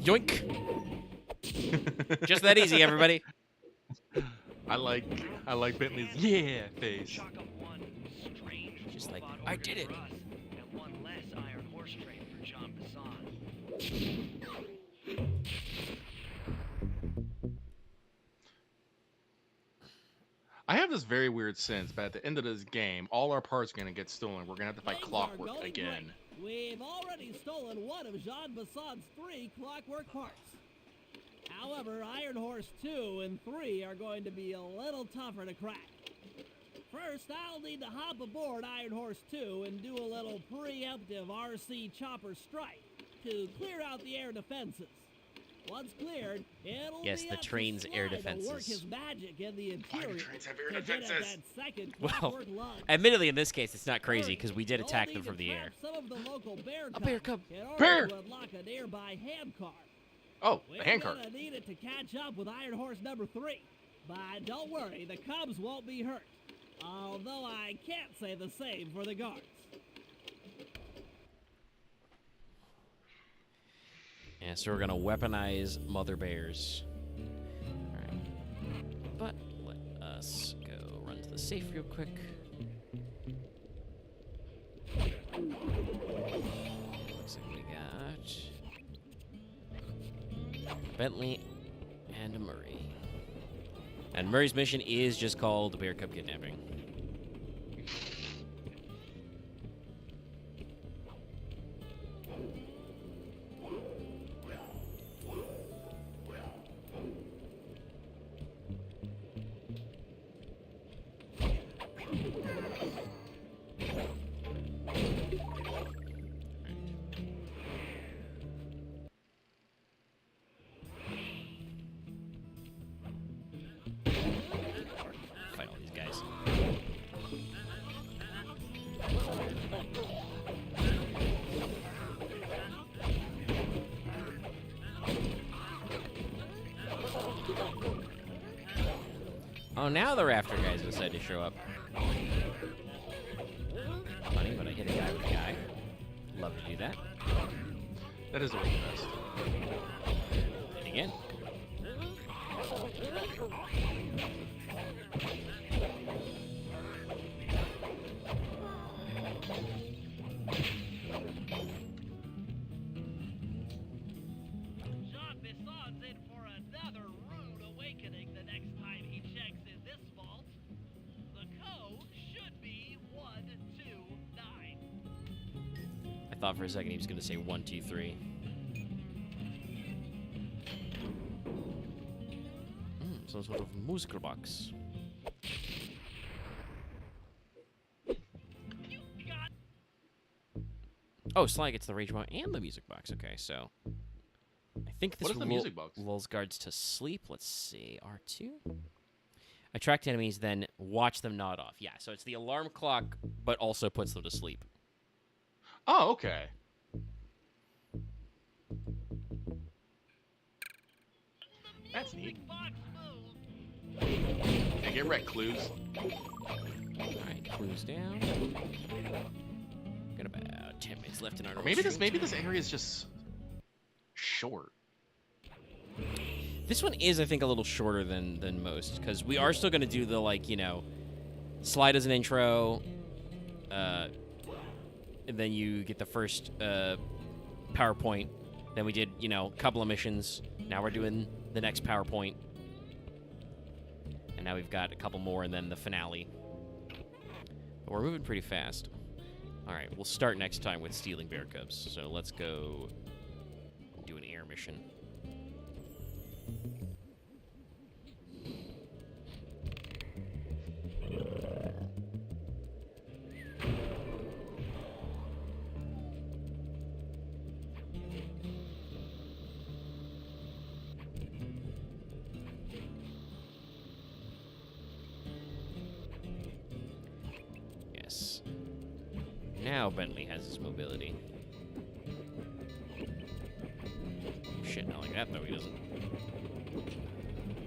Yoink! Just that easy, everybody. I like Bentley's yeah face. Just like, I did it. And one less Iron Horse train for John Bassan. I have this very weird sense, but at the end of this game, all our parts are gonna get stolen. We're gonna have to fight Things are Clockwork going again. great. We've already stolen one of Jean Bassan's 3 Clockwork parts. However, Iron Horse 2 and 3 are going to be a little tougher to crack. First, I'll need to hop aboard Iron Horse 2 and do a little preemptive RC chopper strike to clear out the air defenses. Once cleared, it'll Yes, be the up to train's air Sly to work defenses. his magic in the Why do interior trains have air to get at defenses? that second Well, Clockwork lung. admittedly, in this case, it's not crazy because we did You'll attack need them to from the trap air. Some of the local bear A bear cub. in order Bear! to unlock a nearby handcart. Oh, We're the handcart. gonna need it to catch up with Iron Horse number 3. But don't worry, the cubs won't be hurt. Although I can't say the same for the guards. Yeah, so we're gonna weaponize mother bears. Alright. But let us go run to the safe real quick. Bentley and Murray. And Murray's mission is just called the Bear Cub Kidnapping. Fight all these guys. Oh, now the rafter guys decide to show up. Funny, but I hit a guy with a guy. Love to do that. That is always the best. And again. Jean Bisson's in for another rude awakening the next time he checks in this vault. The code should be 129. I thought for a second he was going to say 1, 2, 3. Some sort of musical box. You got Oh, Sly gets the rage bomb and the music box. Okay, so I think this What is the music box? lulls guards to sleep. Let's see, R2. Attract enemies, then watch them nod off. Yeah, so it's the alarm clock, but also puts them to sleep. Oh, okay. That's neat. box move. And get wrecked, clues. Alright, clues down. Got about 10 minutes left in our Or maybe this area is just short. This one is, I think, a little shorter than most, because we are still going to do the, like, you know, slide as an intro, and then you get the first PowerPoint. Then we did, you know, a couple of missions. Now we're doing the next PowerPoint. And now we've got a couple more, and then the finale. But we're moving pretty fast. All right, we'll start next time with stealing bear cubs. So let's go do an air mission. Yes. Now Bentley has his mobility. Shit, not like that though, he doesn't.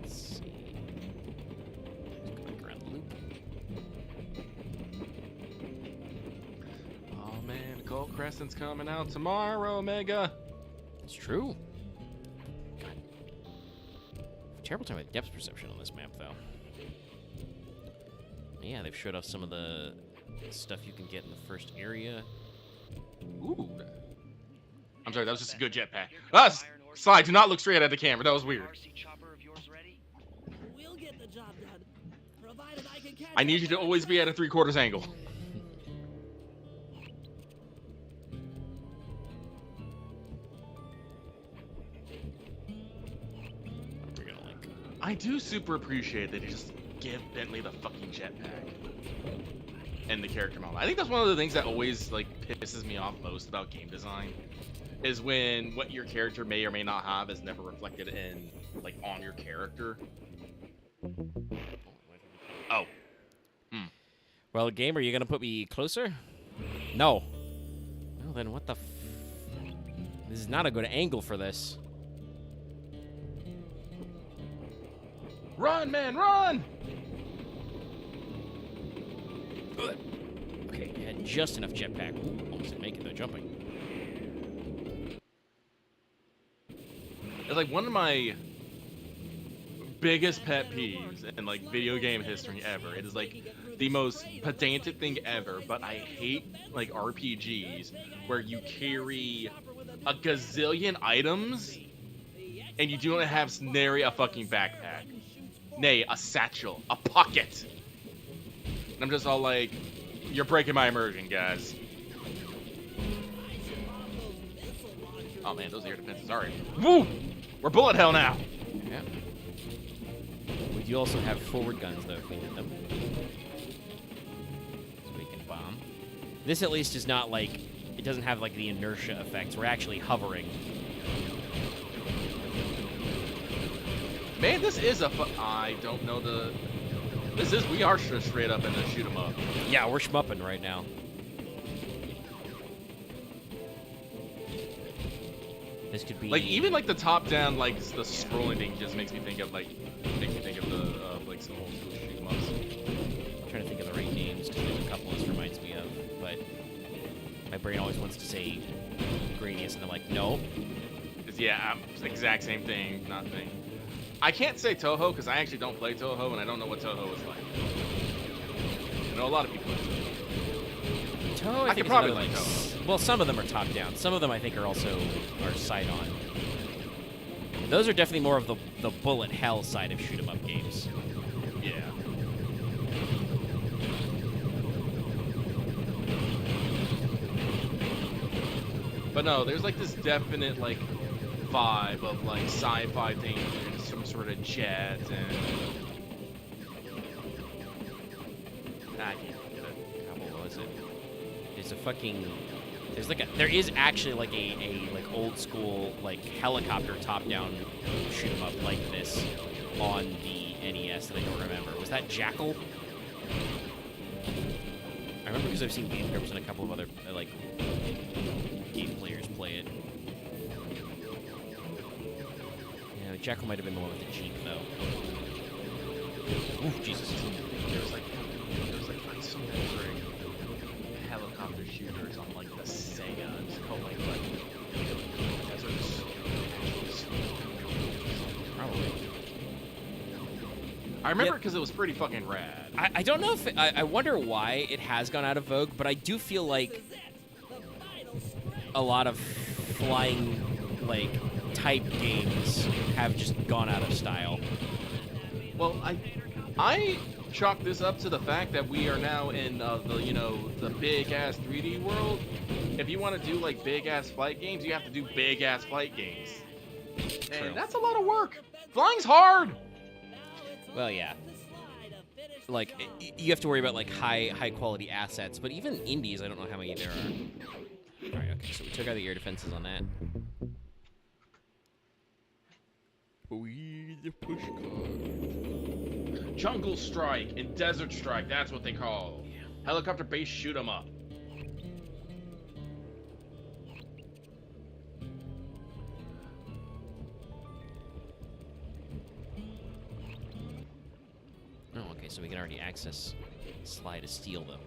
Let's see. Let's go back around the loop. Oh man, Gold Crescent's coming out tomorrow, Omega. It's true. God. Terrible time with depth perception on this map, though. Yeah, they've showed off some of the stuff you can get in the first area. Ooh. I'm sorry, that was just a good jetpack. Ah, Sly, do not look straight at the camera. That was weird. RC chopper of yours ready? We'll get the job done, provided I can catch I need up you to with always be at a 3/4 angle. We're gonna like. I do super appreciate that you just give Bentley the fucking jetpack and the character model. I think that's one of the things that always like pisses me off most about game design is when what your character may or may not have is never reflected in like on your character. Oh. Well, game, are you gonna put me closer? No. Well, then what the? This is not a good angle for this. Run, man, run! Okay, you had just enough jetpack. Ooh, almost didn't make it though, jumping. It's like one of my biggest pet peeves in like video game history ever. It is like the most pedantic thing ever, but I hate like RPGs where you carry a gazillion items and you do not have nary a fucking backpack. Nay, a satchel, a pocket. And I'm just all like, you're breaking my immersion, guys. Oh man, those air defenses are. Woo! We're bullet hell now. Yeah. We do also have forward guns, though, if we need them. So we can bomb. This, at least, is not like... It doesn't have, like, the inertia effects. We're actually hovering. Man, this is a I don't know the... This is... We are straight up in the shoot 'em up. Yeah, we're shmupping right now. This could be... Like, even, like, the top-down, like, the scrolling thing just makes me think of, like... Makes me think of the, like, some old school shoot 'em ups. I'm trying to think of the right names, because there's a couple this reminds me of, but... My brain always wants to say Gradius, and I'm like, no. Yeah, exact same thing, nothing. I can't say Toho, because I actually don't play Toho, and I don't know what Toho is like. I know a lot of people play Toho. Toho, I could think probably is another, like like, Toho. well, some of them are top-down. Some of them, I think, are also side-on. Those are definitely more of the bullet hell side of shoot-'em-up games. Yeah. But no, there's like this definite like vibe of like sci-fi thing, and some sort of jet and I can't get it. What was it? There's a fucking... There is actually like a like old school like helicopter top-down shoot 'em up like this on the NES that I don't remember. Was that Jackal? I remember because I've seen Game Grumps and a couple of other like game players play it. Yeah, Jackal might have been the one with the Jeep though. Ooh, Jesus. There's like so many great helicopter shooters on like the Sega. It's called like Probably. I remember because it was pretty fucking rad. I don't know if I wonder why it has gone out of vogue, but I do feel like a lot of flying like type games have just gone out of style. Well, I chalk this up to the fact that we are now in the big ass 3D world. If you want to do like big ass flight games, you have to do big ass flight games, and that's a lot of work. Flying's hard. Well, yeah. Like you have to worry about like high quality assets, but even indies, I don't know how many there are. All right, okay, so we took out the air defenses on that. The push card. Jungle Strike and Desert Strike, that's what they call. Yeah. Helicopter base shoot 'em up. Oh, okay, so we can already access Slide of Steel, though.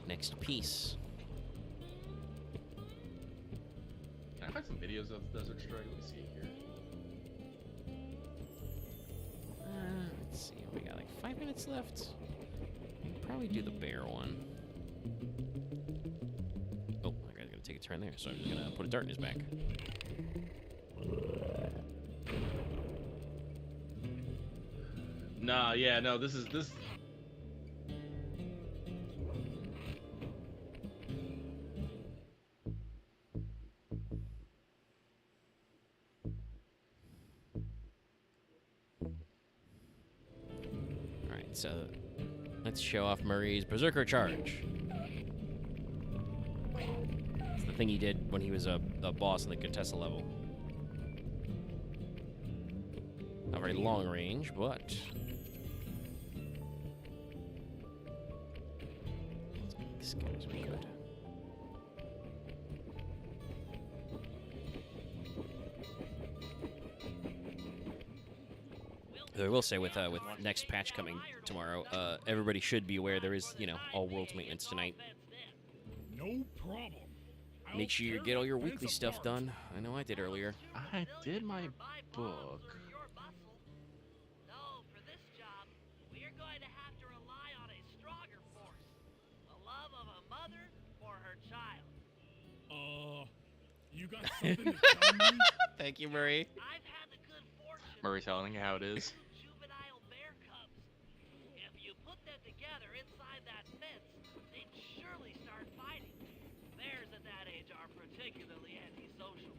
Next piece. Can I find some videos of Desert Strike? Let me see here. Let's see, we got like 5 minutes left. We can probably do the bear one. Oh, my guy's gonna take a turn there, so I'm just gonna put a dart in his back. Nah, yeah, no, this. Alright, so let's show off Murray's Berserker Charge. It's the thing he did when he was a boss in the Contessa level. Not very long range, but... scares me good. I will say with next patch coming tomorrow, everybody should be aware there is, all worlds maintenance tonight. No problem. Make sure you get all your weekly stuff done. I know I did earlier. I did my book. No, for this job, we are going to have to rely on a stronger force. The love of a mother for her child. You you got something to tell me? Thank you, Murray. I've had the good fortune Murray telling you how it is. juvenile bear cubs. If you put them together inside that fence, they'd surely start fighting. Bears at that age are particularly antisocial.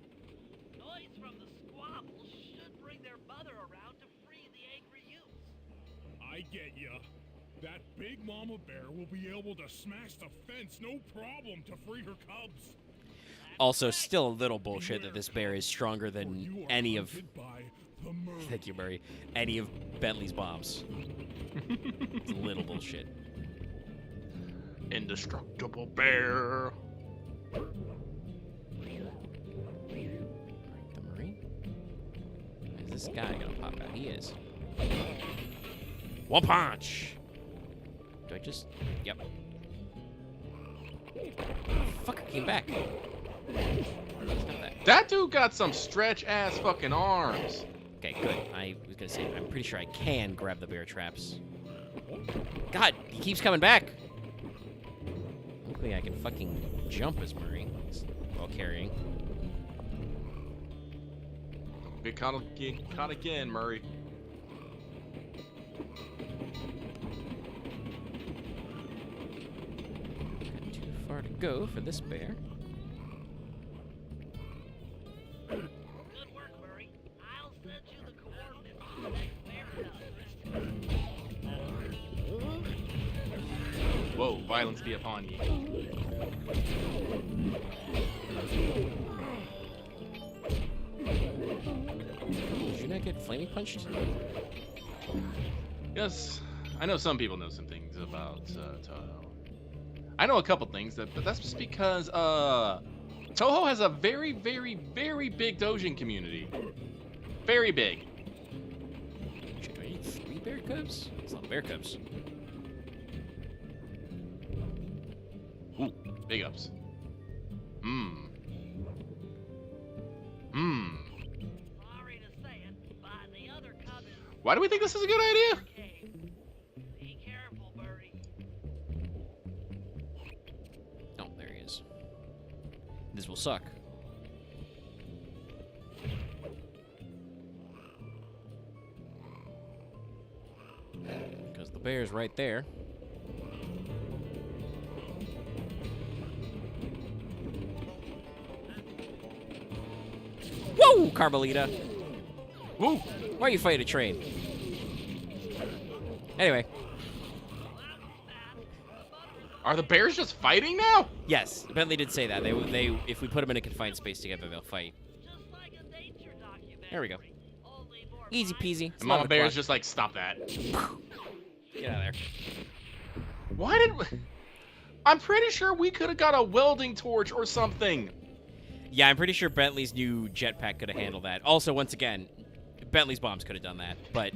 Noise from the squabbles should bring their mother around to free the angry youths. I get ya. That big mama bear will be able to smash the fence no problem to free her cubs. Also, still a little bullshit that this bear is stronger For than you are any of. hunted by the murder. Thank you, Murray. Any of Bentley's bombs. It's a little bullshit. Indestructible bear. The Marine? Is this guy gonna pop out? He is. One punch! Do I just. Yep. Fucker came back. Stop that. That dude got some stretch ass fucking arms. Okay, good. I was gonna say, I'm pretty sure I can grab the bear traps. God, he keeps coming back. Hopefully I can fucking jump as Murray while carrying. Get caught again, Murray. Not too far to go for this bear. Good work, Murray. I'll send you the coordinates to the next bear cub. Whoa, violence be upon ye. Did you not get flaming punched? Yes, I know some people know some things about Toho. I know a couple things, but that's just because Toho has a very, very, very big Dojin community. Very big. Shit, do I need 3 bear cubs? It's not bear cubs. Ooh, big ups. Mmm. Sorry to say it, but the other cub is Why do we think this is a good idea? cave. Be careful, Murray. Oh, there he is. This will suck. Because the bear's right there. Whoa, Carmelita! Woo! Why are you fighting a train? Anyway, Are the bears just fighting now? yes, Bentley did say that. They, if we put them in a confined space together, they'll fight. Just like a nature documentary. There we go. Only more Easy violent. peasy. It's And not Mama the Bear's clock. just like, stop that. Get out of there. Why did we... I'm pretty sure we could have got a welding torch or something. Yeah, I'm pretty sure Bentley's new jetpack could have handled that. Also, once again, Bentley's bombs could have done that, but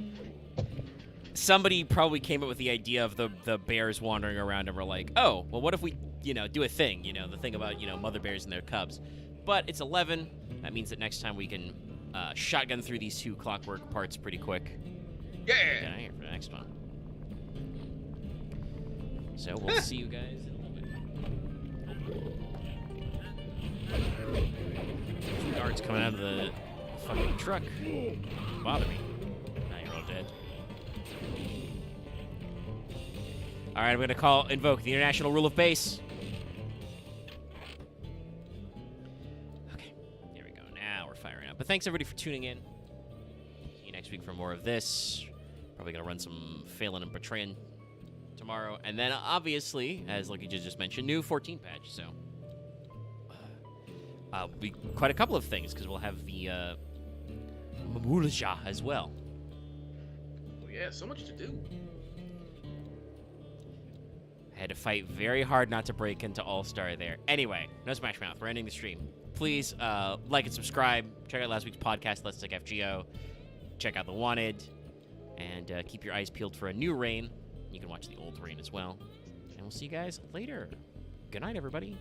somebody probably came up with the idea of the bears wandering around and were like, oh, well, what if we, do a thing, the thing about, mother bears and their cubs. But it's 11. That means that next time we can shotgun through these 2 clockwork parts pretty quick. Get out of here for the next one. So we'll see you guys in a little bit. Some guards coming out of the fucking truck. Bother me. Now you're all dead. All right, I'm gonna invoke the international rule of base. Okay, there we go. Now we're firing up. But thanks everybody for tuning in. See you next week for more of this. Probably gonna run some Phelan and Betrayan tomorrow, and then obviously, as Lucky just mentioned, new 14 patch. So. Be quite a couple of things, because we'll have the Mamulaja as well. Oh yeah, so much to do. I had to fight very hard not to break into All-Star there. Anyway, no Smash Mouth. We're ending the stream. Please like and subscribe. Check out last week's podcast, Let's Take FGO. Check out The Wanted. And keep your eyes peeled for a new Reign. You can watch the old Reign as well. And we'll see you guys later. Good night, everybody.